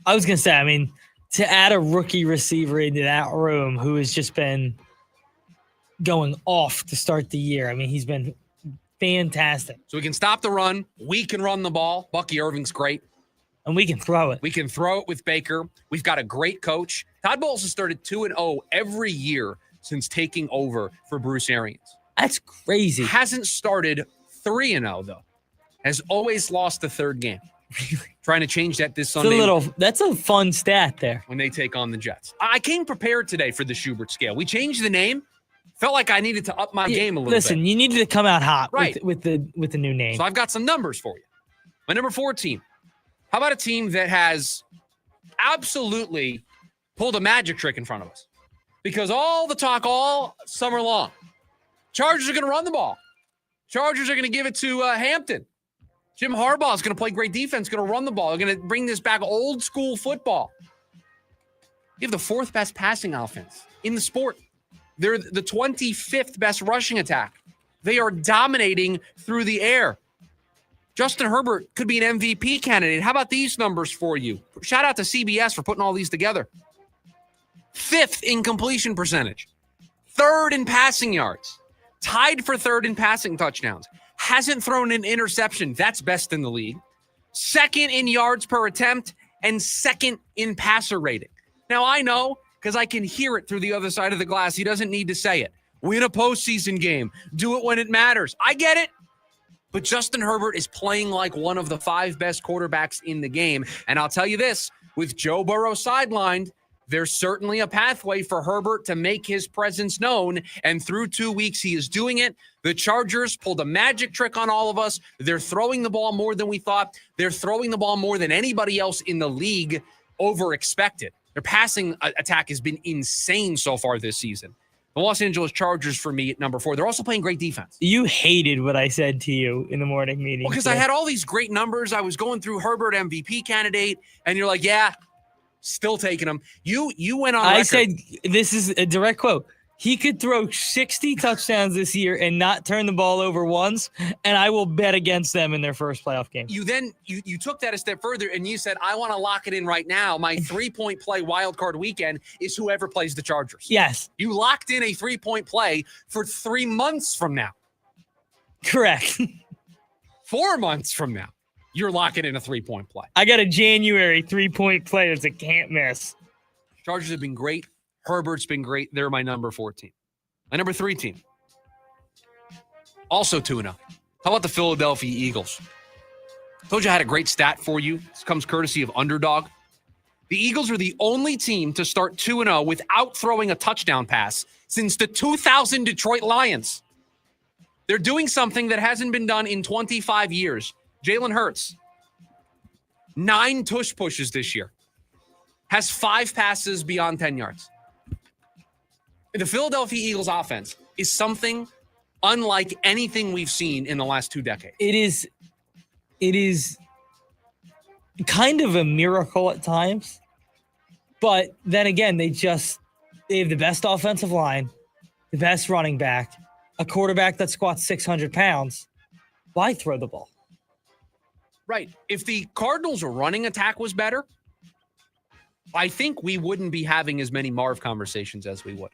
I was going to say, I mean, to add a rookie receiver into that room who has just been going off to start the year. I mean, he's been fantastic. So we can stop the run. We can run the ball. Bucky Irving's great. And we can throw it. We can throw it with Baker. We've got a great coach. Todd Bowles has started 2-0 every year since taking over for Bruce Arians. That's crazy. Hasn't started 3-0, though. Has always lost the 3rd game. Trying to change that this Sunday. That's a fun stat there. When they take on the Jets. I came prepared today for the Schubert Scale. We changed the name. Felt like I needed to up my game a little bit. Listen, you needed to come out hot right. with the new name. So I've got some numbers for you. My number 4 team. How about a team that has absolutely pulled a magic trick in front of us? Because all the talk all summer long, Chargers are going to run the ball. Chargers are going to give it to Hampton. Jim Harbaugh is going to play great defense, going to run the ball. They're going to bring this back old school football. You have the 4th best passing offense in the sport. They're the 25th best rushing attack. They are dominating through the air. Justin Herbert could be an MVP candidate. How about these numbers for you? Shout out to CBS for putting all these together. 5th in completion percentage. 3rd in passing yards. Tied for 3rd in passing touchdowns. Hasn't thrown an interception. That's best in the league. 2nd in yards per attempt and 2nd in passer rating. Now, I know because I can hear it through the other side of the glass. He doesn't need to say it. Win a postseason game. Do it when it matters. I get it. But Justin Herbert is playing like one of the 5 best quarterbacks in the game. And I'll tell you this, with Joe Burrow sidelined, there's certainly a pathway for Herbert to make his presence known. And through 2 weeks, he is doing it. The Chargers pulled a magic trick on all of us. They're throwing the ball more than we thought. They're throwing the ball more than anybody else in the league over expected. Their passing attack has been insane so far this season. The Los Angeles Chargers for me at number 4. They're also playing great defense. You hated what I said to you in the morning meeting. Well, because I had all these great numbers. I was going through Herbert MVP candidate, and you're like, yeah, still taking him. You went on record. I said, this is a direct quote. He could throw 60 touchdowns this year and not turn the ball over once, and I will bet against them in their first playoff game. You then you took that a step further, and you said, I want to lock it in right now. My 3-point play wild card weekend is whoever plays the Chargers. Yes. You locked in a 3-point play for 3 months from now. Correct. 4 months from now, you're locking in a 3-point play. I got a January 3-point play that's a can't miss. Chargers have been great. Herbert's been great. They're my number 4 team. My number 3 team, also 2-0. How about the Philadelphia Eagles? Told you I had a great stat for you. This comes courtesy of Underdog. The Eagles are the only team to start 2-0 without throwing a touchdown pass since the 2000 Detroit Lions. They're doing something that hasn't been done in 25 years. Jalen Hurts, 9 tush pushes this year, has 5 passes beyond 10 yards. The Philadelphia Eagles offense is something unlike anything we've seen in the last 2 decades. It is kind of a miracle at times, but then again, they have the best offensive line, the best running back, a quarterback that squats 600 pounds. Why throw the ball? Right. If the Cardinals' running attack was better, I think we wouldn't be having as many Marv conversations as we would.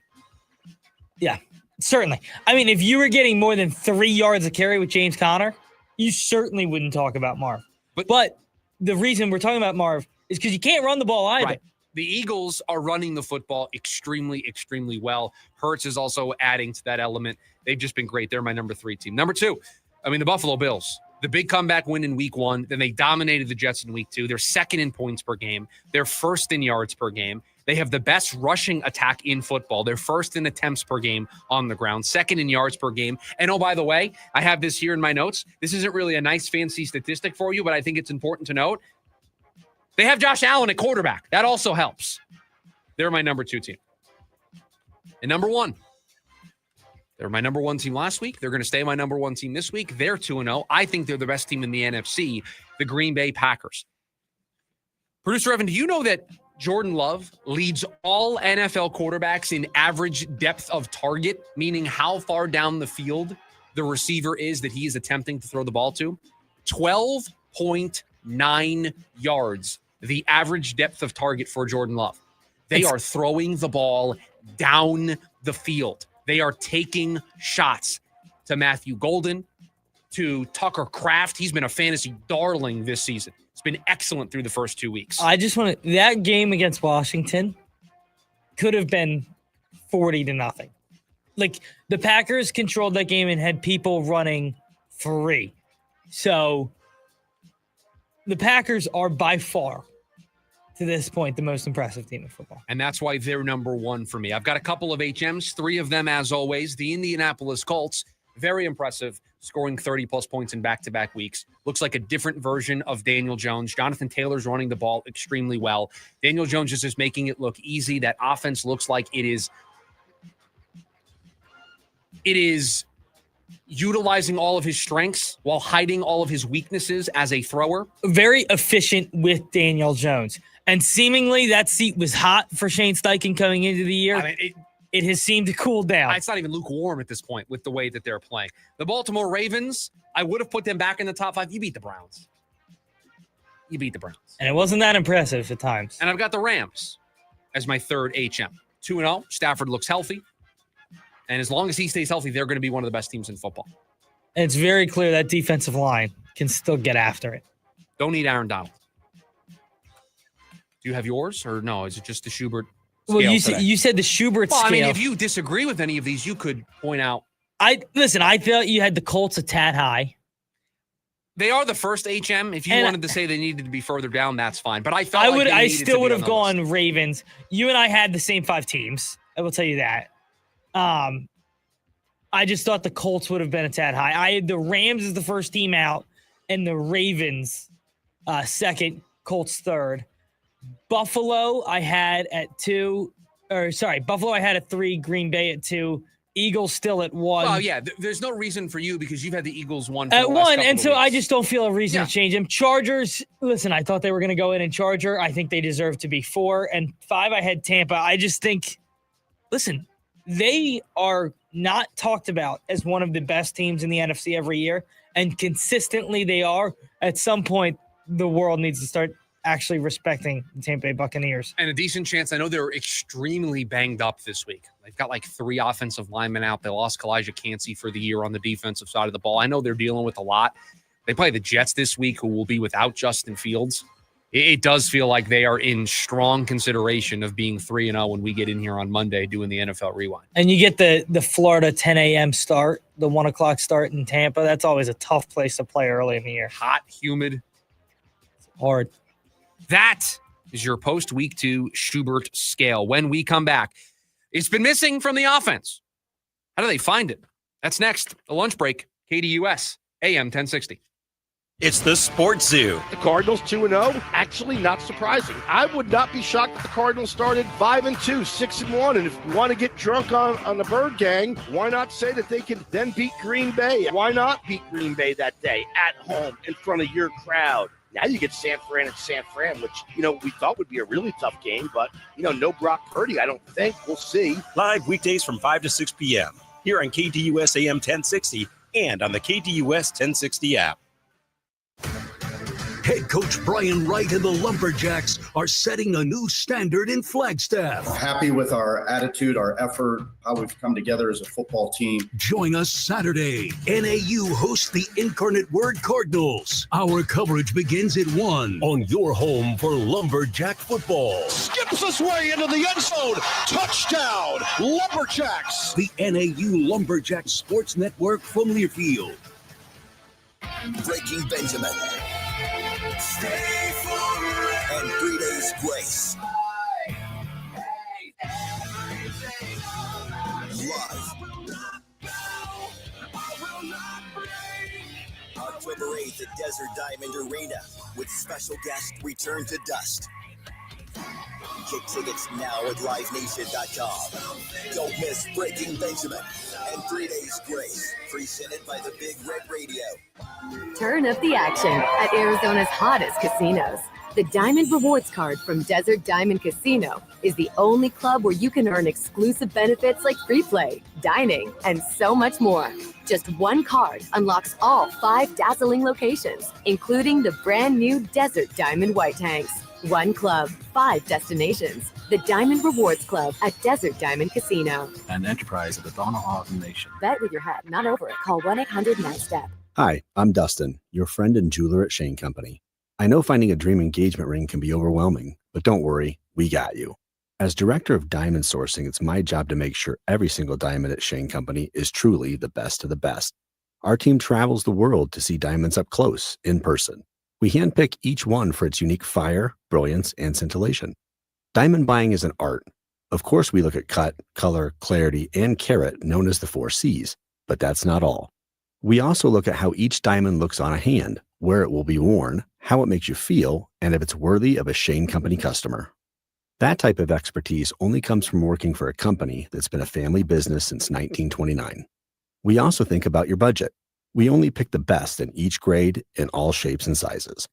Yeah, certainly. I mean, if you were getting more than 3 yards of carry with James Conner, you certainly wouldn't talk about Marv. But the reason we're talking about Marv is because you can't run the ball either. Right. The Eagles are running the football extremely, extremely well. Hurts is also adding to that element. They've just been great. They're my number 3 team. Number 2, the Buffalo Bills. The big comeback win in week 1. Then they dominated the Jets in week 2. They're second in points per game. They're first in yards per game. They have the best rushing attack in football. They're first in attempts per game on the ground, second in yards per game. And oh, by the way, I have this here in my notes. This isn't really a nice fancy statistic for you, but I think it's important to note. They have Josh Allen at quarterback. That also helps. They're my number 2 team. And number 1. They were my number 1 team last week. They're going to stay my number 1 team this week. They're 2-0. I think they're the best team in the NFC, the Green Bay Packers. Producer Evan, do you know that Jordan Love leads all NFL quarterbacks in average depth of target, meaning how far down the field the receiver is that he is attempting to throw the ball to? 12.9 yards, the average depth of target for Jordan Love. They are throwing the ball down the field. They are taking shots to Matthew Golden, to Tucker Kraft. He's been a fantasy darling this season. It's been excellent through the first 2 weeks. I just want to, that game against Washington could have been 40-0. Like, the Packers controlled that game and had people running free. So the Packers are by far, to this point, the most impressive team in football. And that's why they're number 1 for me. I've got a couple of HMs, 3 of them, as always. The Indianapolis Colts, very impressive, scoring 30-plus points in back-to-back weeks. Looks like a different version of Daniel Jones. Jonathan Taylor's running the ball extremely well. Daniel Jones is just making it look easy. That offense looks like it is utilizing all of his strengths while hiding all of his weaknesses as a thrower. Very efficient with Daniel Jones. And seemingly that seat was hot for Shane Steichen coming into the year. It has seemed to cool down. It's not even lukewarm at this point with the way that they're playing. The Baltimore Ravens, I would have put them back in the top 5. You beat the Browns. And it wasn't that impressive at times. And I've got the Rams as my 3rd HM. 2-0. Stafford looks healthy. And as long as he stays healthy, they're going to be one of the best teams in football. And it's very clear that defensive line can still get after it. Don't need Aaron Donald. Do you have yours or no? Is it just the Schubert Scale? Well, you said the Schubert Scale. If you disagree with any of these, you could point out. I thought you had the Colts a tad high. They are the first HM. If you wanted to say they needed to be further down, that's fine. But I still would have gone Ravens. You and I had the same 5 teams. I will tell you that. I just thought the Colts would have been a tad high. I had the Rams as the first team out and the Ravens second, Colts third. Buffalo I had at 2. Buffalo I had at 3, Green Bay at 2, Eagles still at 1. Well, yeah, there's no reason for you because you've had the Eagles 1 at 1, and so I just don't feel a reason to change them. Chargers, listen, I thought they were going to go in and Charger. I think they deserve to be 4. And 5, I had Tampa. I just think, listen, they are not talked about as one of the best teams in the NFC every year, and consistently they are. At some point, the world needs to start actually respecting the Tampa Bay Buccaneers. And a decent chance. I know they're extremely banged up this week. They've got like 3 offensive linemen out. They lost Kalijah Cansey for the year on the defensive side of the ball. I know they're dealing with a lot. They play the Jets this week, who will be without Justin Fields. It does feel like they are in strong consideration of being 3-0 when we get in here on Monday doing the NFL Rewind. And you get the Florida 10 a.m. start, the 1 o'clock start in Tampa. That's always a tough place to play early in the year. Hot, humid. Hard. That is your post-week 2 Schubert Scale. When we come back, it's been missing from the offense. How do they find it? That's next. A lunch break. KDUS, AM 1060. It's the Sports Zoo. The Cardinals 2-0, actually not surprising. I would not be shocked if the Cardinals started 5-2, 6-1. And if you want to get drunk on the Bird Gang, why not say that they can then beat Green Bay? Why not beat Green Bay that day at home in front of your crowd? Now you get San Fran and San Fran, which, we thought would be a really tough game. But, no Brock Purdy, I don't think. We'll see. Live weekdays from 5 to 6 p.m. here on KDUS AM 1060 and on the KDUS 1060 app. Head coach Brian Wright and the Lumberjacks are setting a new standard in Flagstaff. Happy with our attitude, our effort, how we've come together as a football team. Join us Saturday. NAU hosts the Incarnate Word Cardinals. Our coverage begins at 1 on your home for Lumberjack football. Skips his way into the end zone. Touchdown, Lumberjacks. The NAU Lumberjack Sports Network from Learfield. Breaking Benjamin. Stay forever. And 3 Days Grace. Live. October 8th at Desert Diamond Arena with special guest Return to Dust. Get tickets now at livenation.com. Don't miss Breaking Benjamin and 3 Days Grace, presented by the Big Red Radio. Turn up the action at Arizona's hottest casinos. The Diamond Rewards Card from Desert Diamond Casino is the only club where you can earn exclusive benefits like free play, dining, and so much more. Just one card unlocks all 5 dazzling locations, including the brand new Desert Diamond White Tanks. One club, 5 destinations. The Diamond Rewards Club at Desert Diamond Casino. An enterprise of the Donald Ogden Nation. Bet with your head, not over it. Call 1-800-9STEP. Hi, I'm Dustin, your friend and jeweler at Shane Company. I know finding a dream engagement ring can be overwhelming, but don't worry, we got you. As director of diamond sourcing, it's my job to make sure every single diamond at Shane Company is truly the best of the best. Our team travels the world to see diamonds up close, in person. We handpick each one for its unique fire, brilliance, and scintillation. Diamond buying is an art. Of course, we look at cut, color, clarity, and carat, known as the 4 C's, but that's not all. We also look at how each diamond looks on a hand, where it will be worn, how it makes you feel, and if it's worthy of a Shane Company customer. That type of expertise only comes from working for a company that's been a family business since 1929. We also think about your budget. We only pick the best in each grade in all shapes and sizes.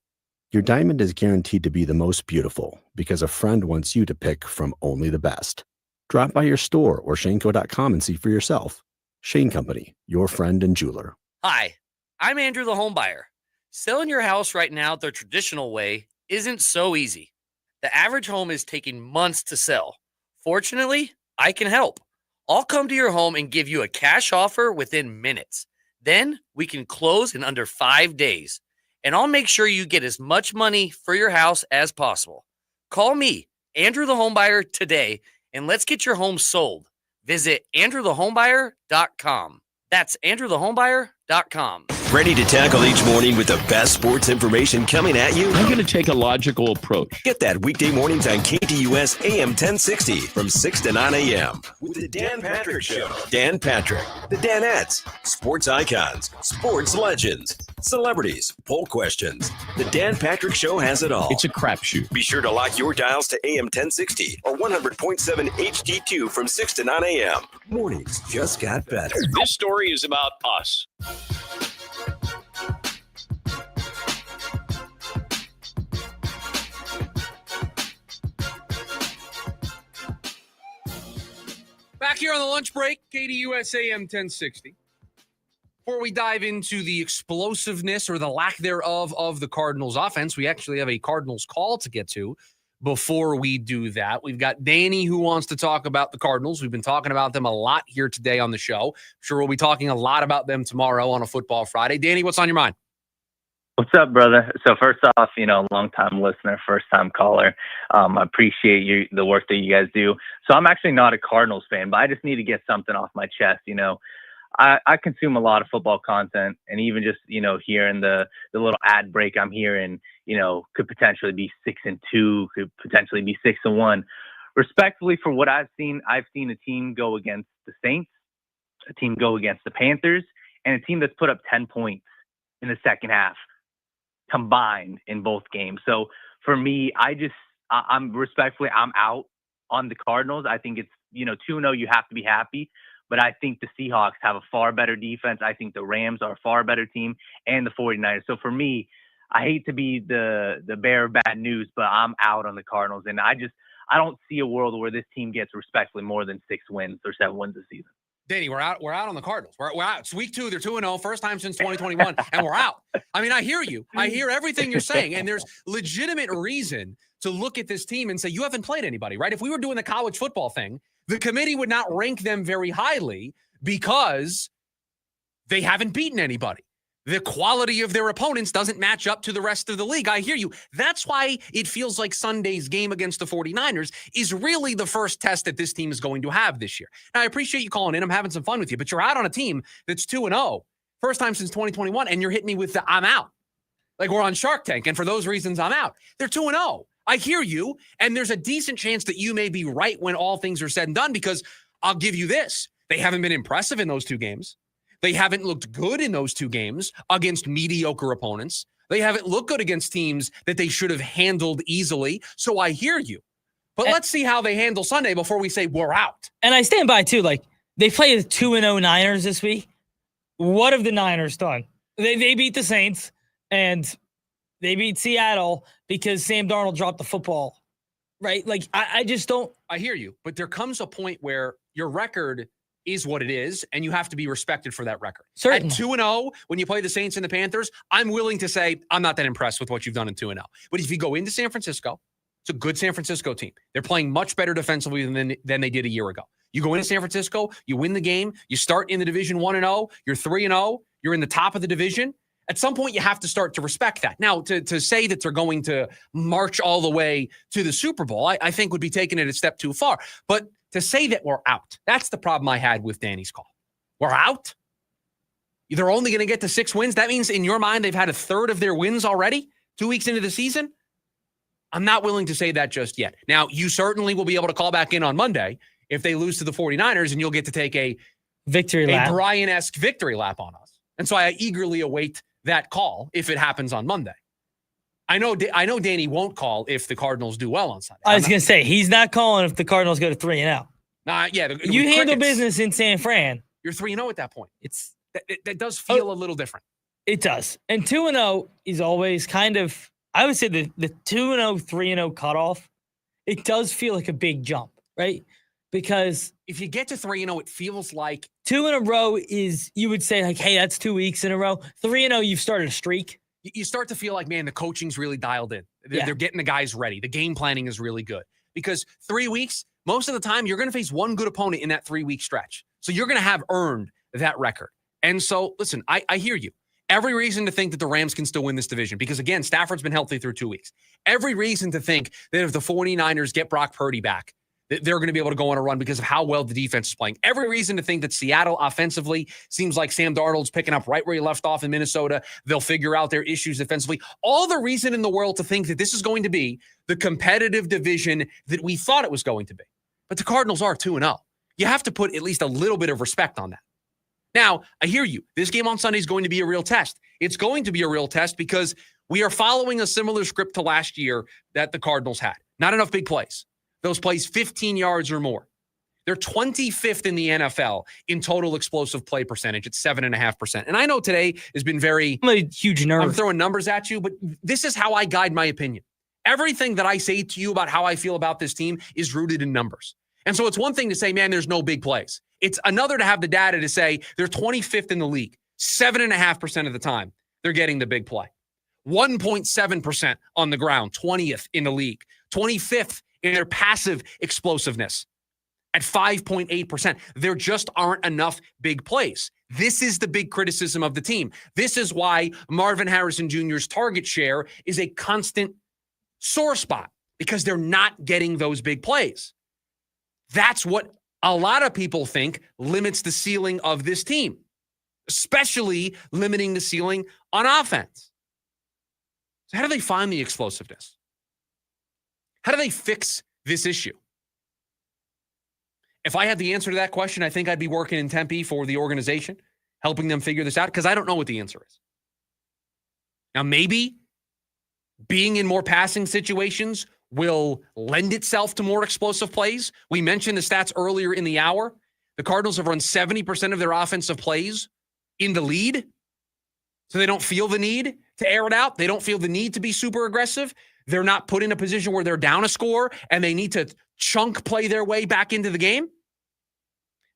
Your diamond is guaranteed to be the most beautiful because a friend wants you to pick from only the best. Drop by your store or shaneco.com and see for yourself. Shane Company, your friend and jeweler. Hi, I'm Andrew the Homebuyer. Selling your house right now the traditional way isn't so easy. The average home is taking months to sell. Fortunately, I can help. I'll come to your home and give you a cash offer within minutes. Then we can close in under 5 days, and I'll make sure you get as much money for your house as possible. Call me, Andrew the Homebuyer, today, and let's get your home sold. Visit AndrewTheHomebuyer.com. That's AndrewTheHomebuyer.com. Ready to tackle each morning with the best sports information coming at you? I'm going to take a logical approach. Get that weekday mornings on KDUS AM 1060 from 6 to 9 a.m. with the Dan Patrick Show. Dan Patrick, the Danettes, sports icons, sports legends, celebrities, poll questions. The Dan Patrick Show has it all. It's a crapshoot. Be sure to lock your dials to AM 1060 or 100.7 HD2 from 6 to 9 a.m. Mornings just got better. This story is about us. Back here on the lunch break, KDUS AM 1060. Before we dive into the explosiveness or the lack thereof of the Cardinals offense, we actually have a Cardinals call to get to. Before we do that, we've got Danny who wants to talk about the Cardinals. We've been talking about them a lot here today on the show. I'm sure we'll be talking a lot about them tomorrow on a Football Friday. Danny, what's on your mind? What's up, brother? So first off, long-time listener, first-time caller. I appreciate the work that you guys do. So I'm actually not a Cardinals fan, but I just need to get something off my chest. I consume a lot of football content, and even just, hearing the little ad break I'm hearing, could potentially be 6-2, could potentially be 6-1. Respectfully, for what I've seen a team go against the Saints, a team go against the Panthers, and a team that's put up 10 points in the second half combined in both games. So for me, I'm out on the Cardinals. I think it's, 2-0, you have to be happy. But I think the Seahawks have a far better defense. I think the Rams are a far better team, and the 49ers. So for me, I hate to be the bearer of bad news, but I'm out on the Cardinals. And I don't see a world where this team gets respectfully more than 6 wins or 7 wins this season. Danny, we're out on the Cardinals. We're out. It's week 2. They're 2-0, first time since 2021, and we're out. I mean, I hear you. I hear everything you're saying, and there's legitimate reason to look at this team and say, you haven't played anybody, right? If we were doing the college football thing, the committee would not rank them very highly because they haven't beaten anybody. The quality of their opponents doesn't match up to the rest of the league. I hear you. That's why it feels like Sunday's game against the 49ers is really the first test that this team is going to have this year. Now, I appreciate you calling in. I'm having some fun with you, but you're out on a team that's 2-0, first time since 2021, and you're hitting me with the I'm out. Like we're on Shark Tank, and for those reasons, I'm out. They're 2-0. I hear you, and there's a decent chance that you may be right when all things are said and done, because I'll give you this. They haven't been impressive in those 2 games. They haven't looked good in those 2 games against mediocre opponents. They haven't looked good against teams that they should have handled easily. So I hear you. But let's see how they handle Sunday before we say we're out. And I stand by, too. Like, they play the 2-0 Niners this week. What have the Niners done? They beat the Saints, and they beat Seattle because Sam Darnold dropped the football, right? Like, I just don't. I hear you. But there comes a point where your record is what it is, and you have to be respected for that record. Certainly. At 2-0, when you play the Saints and the Panthers, I'm willing to say I'm not that impressed with what you've done in 2-0. But if you go into San Francisco, it's a good San Francisco team. They're playing much better defensively than they did a year ago. You go into San Francisco, you win the game, you start in the division 1-0, you're 3-0, you're in the top of the division. At some point, you have to start to respect that. Now, to say that they're going to march all the way to the Super Bowl, I think would be taking it a step too far. But to say that we're out, that's the problem I had with Danny's call. We're out? They're only going to get to 6 wins? That means in your mind they've had a third of their wins already 2 weeks into the season? I'm not willing to say that just yet. Now, you certainly will be able to call back in on Monday if they lose to the 49ers, and you'll get to take a victory lap, a Brian-esque victory lap on us. And so I eagerly await that call if it happens on Monday. I know Danny won't call if the Cardinals do well on Sunday. I was going to say, he's not calling if the Cardinals go to 3-0. You handle business in San Fran. You're 3-0 at that point. That does feel a little different. It does. And 2-0 is always kind of, I would say the 2-0, 3-0 cutoff, it does feel like a big jump, right? Because if you get to 3-0, it feels like 2 in a row is, you would say like, hey, that's 2 weeks in a row. 3-0, you've started a streak. You start to feel like, man, the coaching's really dialed in. They're getting the guys ready. The game planning is really good. Because 3 weeks, most of the time, you're going to face one good opponent in that 3-week stretch. So you're going to have earned that record. And so, listen, I hear you. Every reason to think that the Rams can still win this division. Because, again, Stafford's been healthy through 2 weeks. Every reason to think that if the 49ers get Brock Purdy back, they're going to be able to go on a run because of how well the defense is playing. Every reason to think that Seattle offensively seems like Sam Darnold's picking up right where he left off in Minnesota. They'll figure out their issues defensively. All the reason in the world to think that this is going to be the competitive division that we thought it was going to be. But the Cardinals are 2-0. You have to put at least a little bit of respect on that. Now, I hear you. This game on Sunday is going to be a real test. It's going to be a real test because we are following a similar script to last year that the Cardinals had. Not enough big plays. Those plays 15 yards or more. They're 25th in the NFL in total explosive play percentage at 7.5%. And I know today has been I'm a huge nerd. I'm throwing numbers at you, but this is how I guide my opinion. Everything that I say to you about how I feel about this team is rooted in numbers. And so it's one thing to say, man, there's no big plays. It's another to have the data to say they're 25th in the league. 7.5% of the time, they're getting the big play. 1.7% on the ground, 20th in the league, 25th in their passive explosiveness at 5.8%. There just aren't enough big plays. This is the big criticism of the team. This is why Marvin Harrison Jr.'s target share is a constant sore spot, because they're not getting those big plays. That's what a lot of people think limits the ceiling of this team, especially limiting the ceiling on offense. So how do they find the explosiveness? How do they fix this issue? If I had the answer to that question, I think I'd be working in Tempe for the organization, helping them figure this out, because I don't know what the answer is. Now, maybe being in more passing situations will lend itself to more explosive plays. We mentioned the stats earlier in the hour. The Cardinals have run 70% of their offensive plays in the lead, so they don't feel the need to air it out. They don't feel the need to be super aggressive. They're not put in a position where they're down a score and they need to chunk play their way back into the game.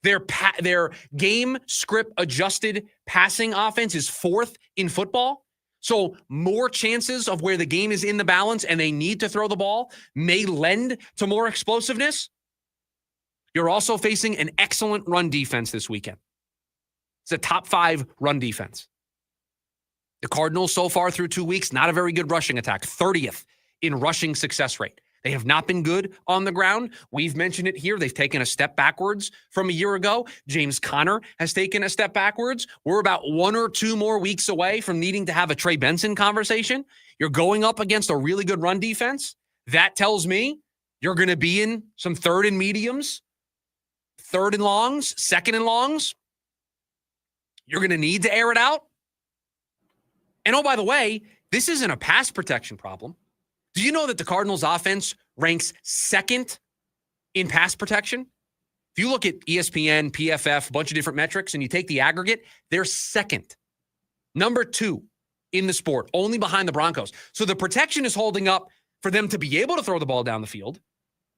Their game script adjusted passing offense is 4th in football. So more chances of where the game is in the balance and they need to throw the ball may lend to more explosiveness. You're also facing an excellent run defense this weekend. It's a top 5 run defense. The Cardinals so far through 2 weeks, not a very good rushing attack, 30th in rushing success rate. They have not been good on the ground. We've mentioned it here. They've taken a step backwards from a year ago. James Conner has taken a step backwards. We're about 1 or 2 more weeks away from needing to have a Trey Benson conversation. You're going up against a really good run defense. That tells me you're going to be in some 3rd and mediums, 3rd and longs, 2nd and longs. You're going to need to air it out. And oh, by the way, this isn't a pass protection problem. Do you know that the Cardinals offense ranks 2nd in pass protection? If you look at ESPN, PFF, a bunch of different metrics, and you take the aggregate, they're 2nd. Number 2 in the sport, only behind the Broncos. So the protection is holding up for them to be able to throw the ball down the field.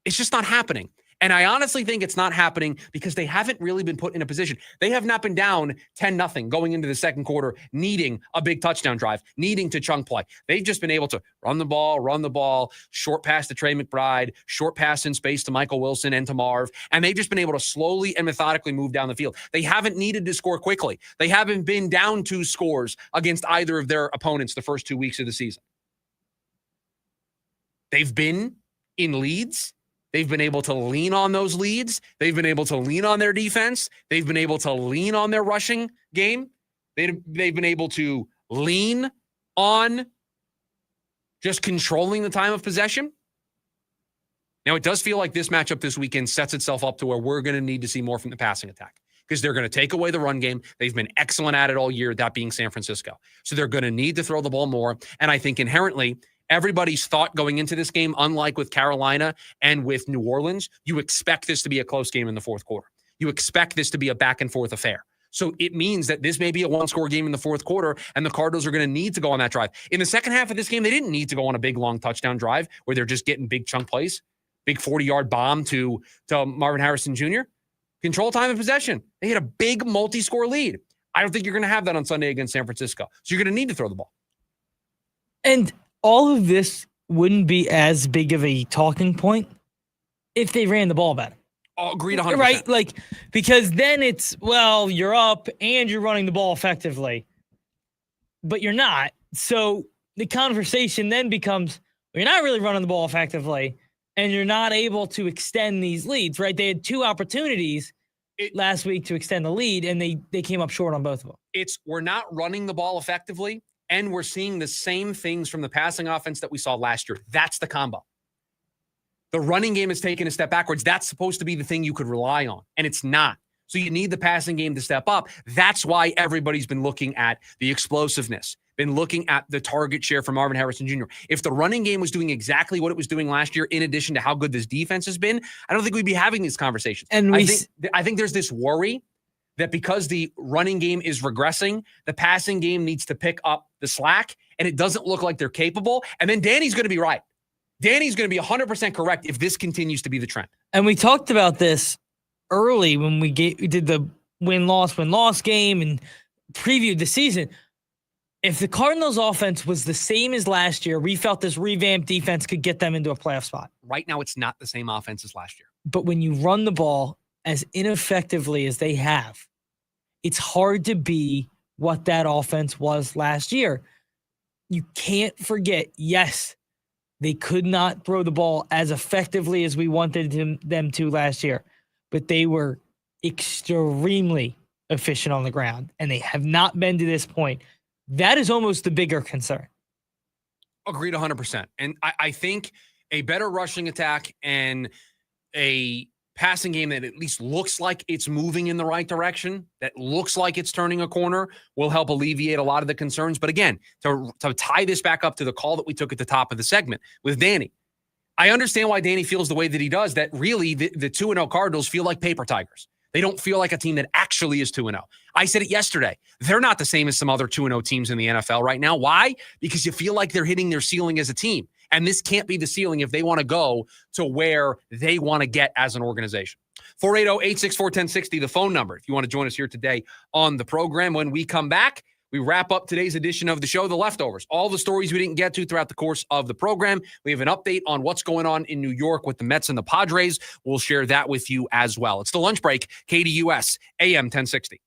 It's just not happening. And I honestly think it's not happening because they haven't really been put in a position. They have not been down 10-0 going into the second quarter, needing a big touchdown drive, needing to chunk play. They've just been able to run the ball, short pass to Trey McBride, short pass in space to Michael Wilson and to Marv. And they've just been able to slowly and methodically move down the field. They haven't needed to score quickly. They haven't been down 2 scores against either of their opponents the first 2 weeks of the season. They've been in leads. They've been able to lean on those leads. They've been able to lean on their defense. They've been able to lean on their rushing game. They've been able to lean on just controlling the time of possession. Now, it does feel like this matchup this weekend sets itself up to where we're going to need to see more from the passing attack because they're going to take away the run game. They've been excellent at it all year, that being San Francisco. So they're going to need to throw the ball more. And I think inherently, everybody's thought going into this game, unlike with Carolina and with New Orleans, you expect this to be a close game in the fourth quarter. You expect this to be a back-and-forth affair. So it means that this may be a one-score game in the fourth quarter, and the Cardinals are going to need to go on that drive. In the second half of this game, they didn't need to go on a big, long touchdown drive where they're just getting big chunk plays, big 40-yard bomb to Marvin Harrison Jr. Control time of possession. They had a big multi-score lead. I don't think you're going to have that on Sunday against San Francisco. So you're going to need to throw the ball. And all of this wouldn't be as big of a talking point if they ran the ball better. Oh, agreed 100%. Right? Like, because then it's, well, you're up and you're running the ball effectively, but you're not. So the conversation then becomes, well, you're not really running the ball effectively and you're not able to extend these leads, right? They had 2 opportunities last week to extend the lead and they came up short on both of them. It's, we're not running the ball effectively. And we're seeing the same things from the passing offense that we saw last year. That's the combo. The running game has taken a step backwards. That's supposed to be the thing you could rely on, and it's not. So you need the passing game to step up. That's why everybody's been looking at the explosiveness, been looking at the target share for Marvin Harrison Jr. If the running game was doing exactly what it was doing last year, in addition to how good this defense has been, I don't think we'd be having these conversations. And I think there's this worry that because the running game is regressing, the passing game needs to pick up the slack, and it doesn't look like they're capable. And then Danny's going to be right. Danny's going to be 100% correct if this continues to be the trend. And we talked about this early when we did the win-loss game, and previewed the season, if the Cardinals offense was the same as last year, we felt this revamped defense could get them into a playoff spot. Right now, it's not the same offense as last year. But when you run the ball as ineffectively as they have, it's hard to be what that offense was last year. You can't forget, yes, they could not throw the ball as effectively as we wanted them to last year, but they were extremely efficient on the ground, and they have not been to this point. That is almost the bigger concern. Agreed 100%. And I think a better rushing attack and a passing game that at least looks like it's moving in the right direction, that looks like it's turning a corner, will help alleviate a lot of the concerns. But again, to tie this back up to the call that we took at the top of the segment with Danny, I understand why Danny feels the way that he does, that really the 2-0 Cardinals feel like paper tigers. They don't feel like a team that actually is 2-0. I said it yesterday. They're not the same as some other 2-0 teams in the NFL right now. Why? Because you feel like they're hitting their ceiling as a team. And this can't be the ceiling if they want to go to where they want to get as an organization. 480-864-1060, the phone number, if you want to join us here today on the program. When we come back, we wrap up today's edition of the show, The Leftovers. All the stories we didn't get to throughout the course of the program. We have an update on what's going on in New York with the Mets and the Padres. We'll share that with you as well. It's the lunch break, KDUS, AM 1060.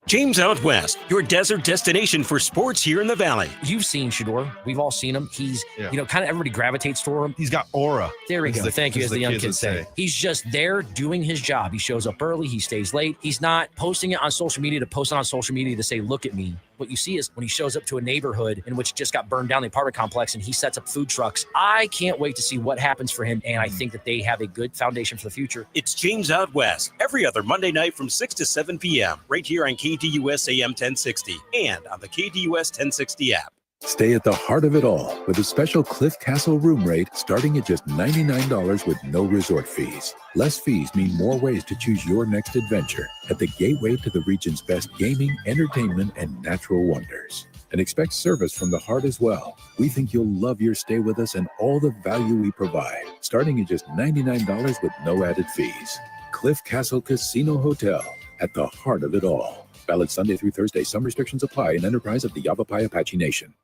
James Out West, your desert destination for sports here in the Valley. You've seen Shador. We've all seen him. He's, kind of everybody gravitates toward him. He's got aura. There we go. Thank you, as the young kids say. He's just there doing his job. He shows up early. He stays late. He's not posting it on social media to post it on social media to say, look at me. What you see is when he shows up to a neighborhood in which just got burned down, the apartment complex, and he sets up food trucks. I can't wait to see what happens for him, and I think that they have a good foundation for the future. It's James Out West, every other Monday night from 6 to 7 p.m., right here on KDUS AM 1060 and on the KDUS 1060 app. Stay at the heart of it all with a special Cliff Castle room rate starting at just $99 with no resort fees. Less fees mean more ways to choose your next adventure at the gateway to the region's best gaming, entertainment, and natural wonders. And expect service from the heart as well. We think you'll love your stay with us and all the value we provide, starting at just $99 with no added fees. Cliff Castle Casino Hotel, at the heart of it all. Valid Sunday through Thursday. Some restrictions apply. An enterprise of the Yavapai Apache Nation.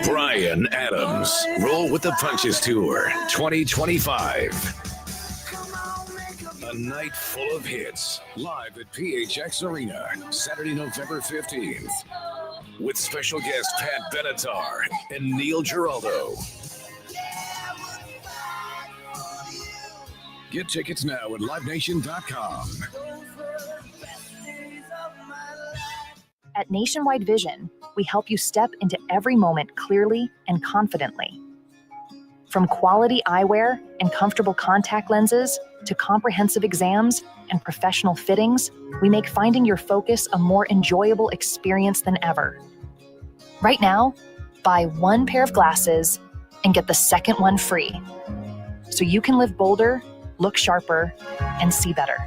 Brian Adams, Roll with the Punches Tour 2025. A night full of hits, live at PHX Arena, Saturday, November 15th. With special guest Pat Benatar and Neil Giraldo. Get tickets now at livenation.com. At Nationwide Vision, we help you step into every moment clearly and confidently. From quality eyewear and comfortable contact lenses to comprehensive exams and professional fittings, we make finding your focus a more enjoyable experience than ever. Right now, buy one pair of glasses and get the second one free, so you can live bolder, look sharper, and see better.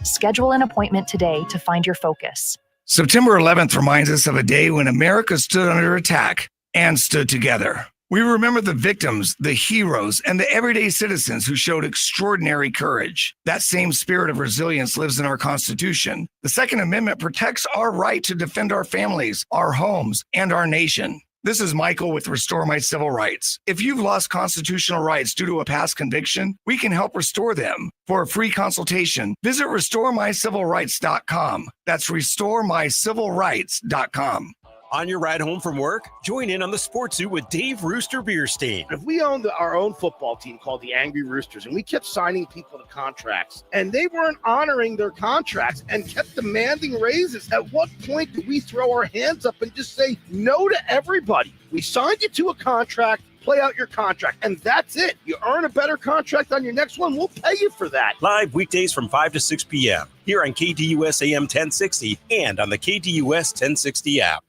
Schedule an appointment today to find your focus. September 11th reminds us of a day when America stood under attack and stood together. We remember the victims, the heroes, and the everyday citizens who showed extraordinary courage. That same spirit of resilience lives in our Constitution. The Second Amendment protects our right to defend our families, our homes, and our nation. This is Michael with Restore My Civil Rights. If you've lost constitutional rights due to a past conviction, we can help restore them. For a free consultation, visit RestoreMyCivilRights.com. That's RestoreMyCivilRights.com. On your ride home from work, join in on the Sports Zoo with Dave Rooster Bierstein. If we owned our own football team called the Angry Roosters, and we kept signing people to contracts, and they weren't honoring their contracts and kept demanding raises, at what point do we throw our hands up and just say no to everybody? We signed you to a contract, play out your contract, and that's it. You earn a better contract on your next one, we'll pay you for that. Live weekdays from 5 to 6 p.m. here on KDUS AM 1060 and on the KDUS 1060 app.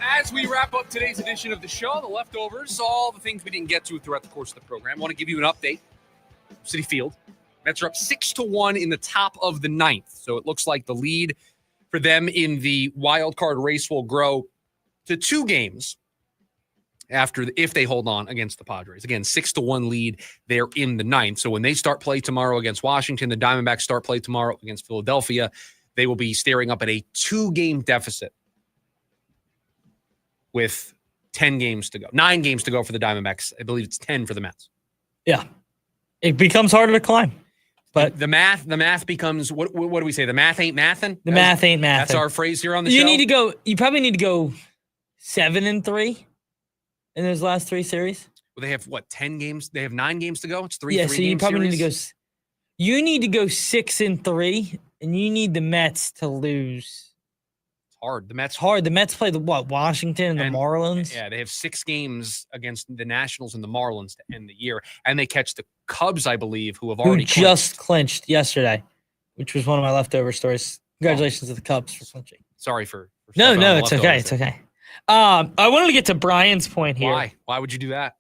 As we wrap up today's edition of the show, the leftovers, all the things we didn't get to throughout the course of the program, I want to give you an update. Citi Field, Mets are up 6-1 in the top of the ninth. So it looks like the lead for them in the wild card race will grow to 2 games if they hold on against the Padres. Again, 6-1 lead. They're in the 9th. So when they start play tomorrow against Washington, the Diamondbacks start play tomorrow against Philadelphia, they will be staring up at a 2-game deficit with 10 games to go. 9 games to go for the Diamondbacks. I believe it's 10 for the Mets. Yeah. It becomes harder to climb. But the math becomes, what do we say? The math ain't mathin'? The math ain't mathin'. That's our phrase here on the show. You probably need to go 7-3 in those last 3 series. Well, they have 10 games? They have 9 games to go. It's 3 Yeah, so you probably series. need to go. You need to go 6-3, and you need the Mets to lose. It's hard. The Mets hard. The Mets play Washington and the Marlins. Yeah, they have 6 games against the Nationals and the Marlins to end the year, and they catch the Cubs, I believe, who have already just clinched yesterday, which was one of my leftover stories. Congratulations to the Cubs for clinching. Sorry for no, it's okay. It's okay. I wanted to get to Brian's point here. Why? Why would you do that?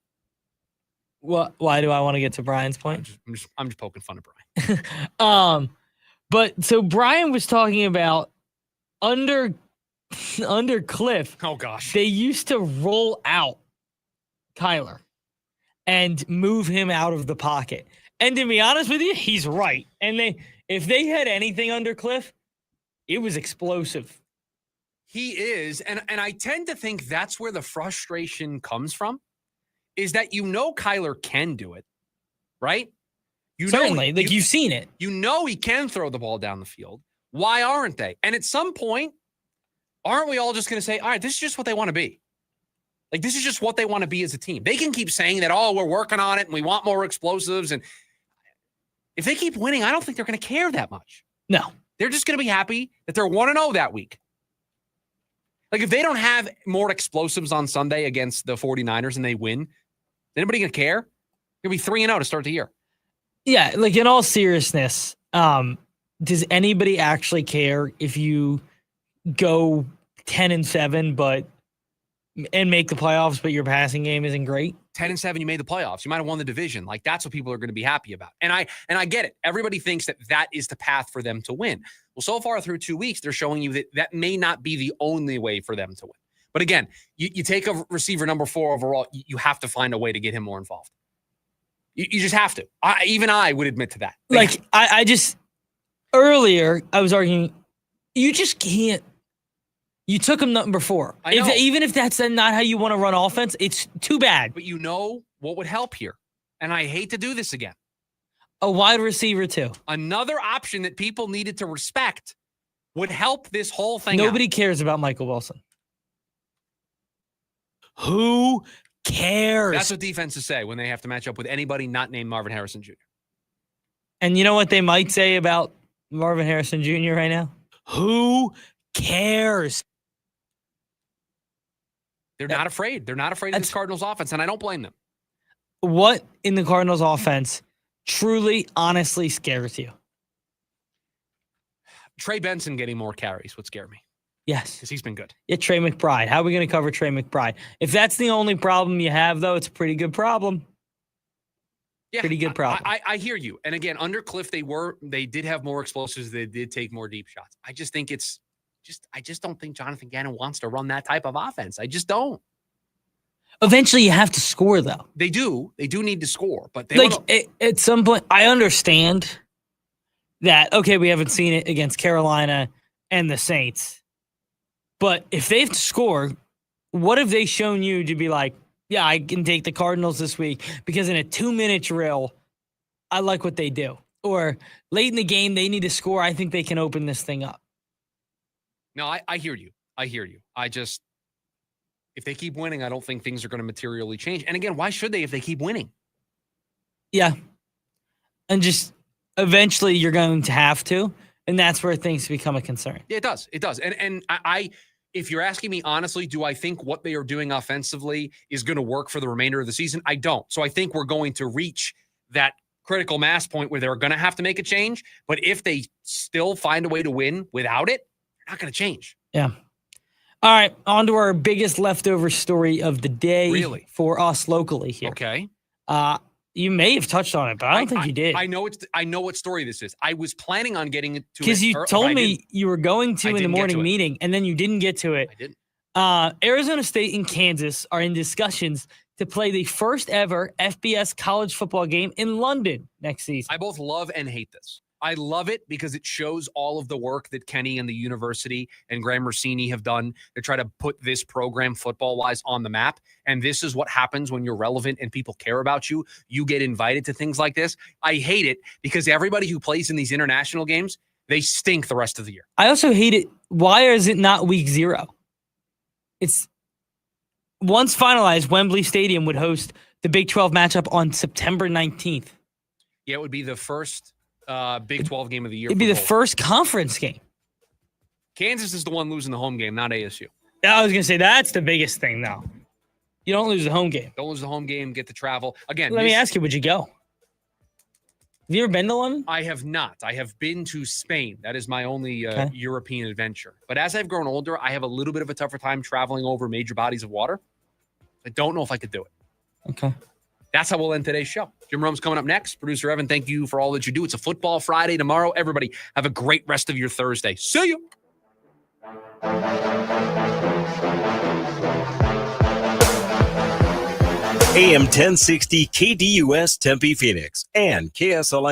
Why do I want to get to Brian's point? I'm just poking fun at Brian. But so Brian was talking about under Cliff. Oh gosh. They used to roll out Kyler and move him out of the pocket. And to be honest with you, he's right. And if they had anything under Cliff, it was explosive. He is, and I tend to think that's where the frustration comes from, is that Kyler can do it, right? Certainly, you've seen it. You know he can throw the ball down the field. Why aren't they? And at some point, aren't we all just going to say, all right, this is just what they want to be? Like, this is just what they want to be as a team. They can keep saying that, we're working on it and we want more explosives. And if they keep winning, I don't think they're going to care that much. No. They're just going to be happy that they're 1-0 that week. Like, if they don't have more explosives on Sunday against the 49ers and they win, is anybody going to care? They're going to be 3-0 to start the year. Yeah, like, in all seriousness, does anybody actually care if you go 10-7 and make the playoffs, but your passing game isn't great? 10-7, you made the playoffs. You might have won the division. Like, that's what people are going to be happy about. And I get it. Everybody thinks that is the path for them to win. Well, so far through 2 weeks, they're showing you that may not be the only way for them to win. But again, you take a receiver number 4 overall, you have to find a way to get him more involved. You just have to. Even I would admit to that. I just earlier I was arguing, you just can't. You took him number 4. Even if that's not how you want to run offense, it's too bad. But you know what would help here? And I hate to do this again. A wide receiver too. Another option that people needed to respect would help this whole thing Nobody out. cares about Michael Wilson. Who cares? That's what defenses say when they have to match up with anybody not named Marvin Harrison Jr. And you know what they might say about Marvin Harrison Jr. right now? Who cares? They're not afraid. They're not afraid of this Cardinals offense, and I don't blame them. What in the Cardinals offense truly, honestly scares you? Trey Benson getting more carries would scare me. Yes. Because he's been good. Yeah, Trey McBride. How are we going to cover Trey McBride? If that's the only problem you have, though, it's a pretty good problem. Yeah, pretty good problem. I hear you. And again, under Cliff, they did have more explosives. They did take more deep shots. I just think I just don't think Jonathan Gannon wants to run that type of offense. I just don't. Eventually, you have to score, though. They do. They do need to score. But at some point, I understand that, okay, we haven't seen it against Carolina and the Saints. But if they have to score, what have they shown you to be like, yeah, I can take the Cardinals this week because in a 2-minute drill, I like what they do. Or late in the game, they need to score. I think they can open this thing up. No, I hear you. I hear you. If they keep winning, I don't think things are going to materially change. And again, why should they if they keep winning? Yeah. And just eventually you're going to have to. And that's where things become a concern. Yeah, it does. It does. And I if you're asking me honestly, do I think what they are doing offensively is going to work for the remainder of the season? I don't. So I think we're going to reach that critical mass point where they're going to have to make a change. But if they still find a way to win without it, they're not going to change. Yeah. All right. On to our biggest leftover story of the day Really? For us locally here. Okay. You may have touched on it, but I don't think you did. I know what story this is. I was planning on getting to it. Because you told me you were going to in the morning meeting, and then you didn't get to it. I didn't. Arizona State and Kansas are in discussions to play the first ever FBS college football game in London next season. I both love and hate this. I love it because it shows all of the work that Kenny and the university and Graham Rossini have done to try to put this program football-wise on the map. And this is what happens when you're relevant and people care about you. You get invited to things like this. I hate it because everybody who plays in these international games, they stink the rest of the year. I also hate it. Why is it not week 0? It's once finalized, Wembley Stadium would host the Big 12 matchup on September 19th. Yeah, it would be the first Big 12 game of the year. It'd be the first conference game. Kansas is the one losing the home game, not ASU. I was going to say that's the biggest thing now. You don't lose the home game. Don't lose the home game, get the travel. Again, let me ask you, would you go? Have you ever been to London? I have not. I have been to Spain. That is my only European adventure. But as I've grown older, I have a little bit of a tougher time traveling over major bodies of water. I don't know if I could do it. Okay. That's how we'll end today's show. Jim Rome's coming up next. Producer Evan, thank you for all that you do. It's a football Friday tomorrow. Everybody, have a great rest of your Thursday. See you. AM 1060 KDUS Tempe Phoenix and KSLA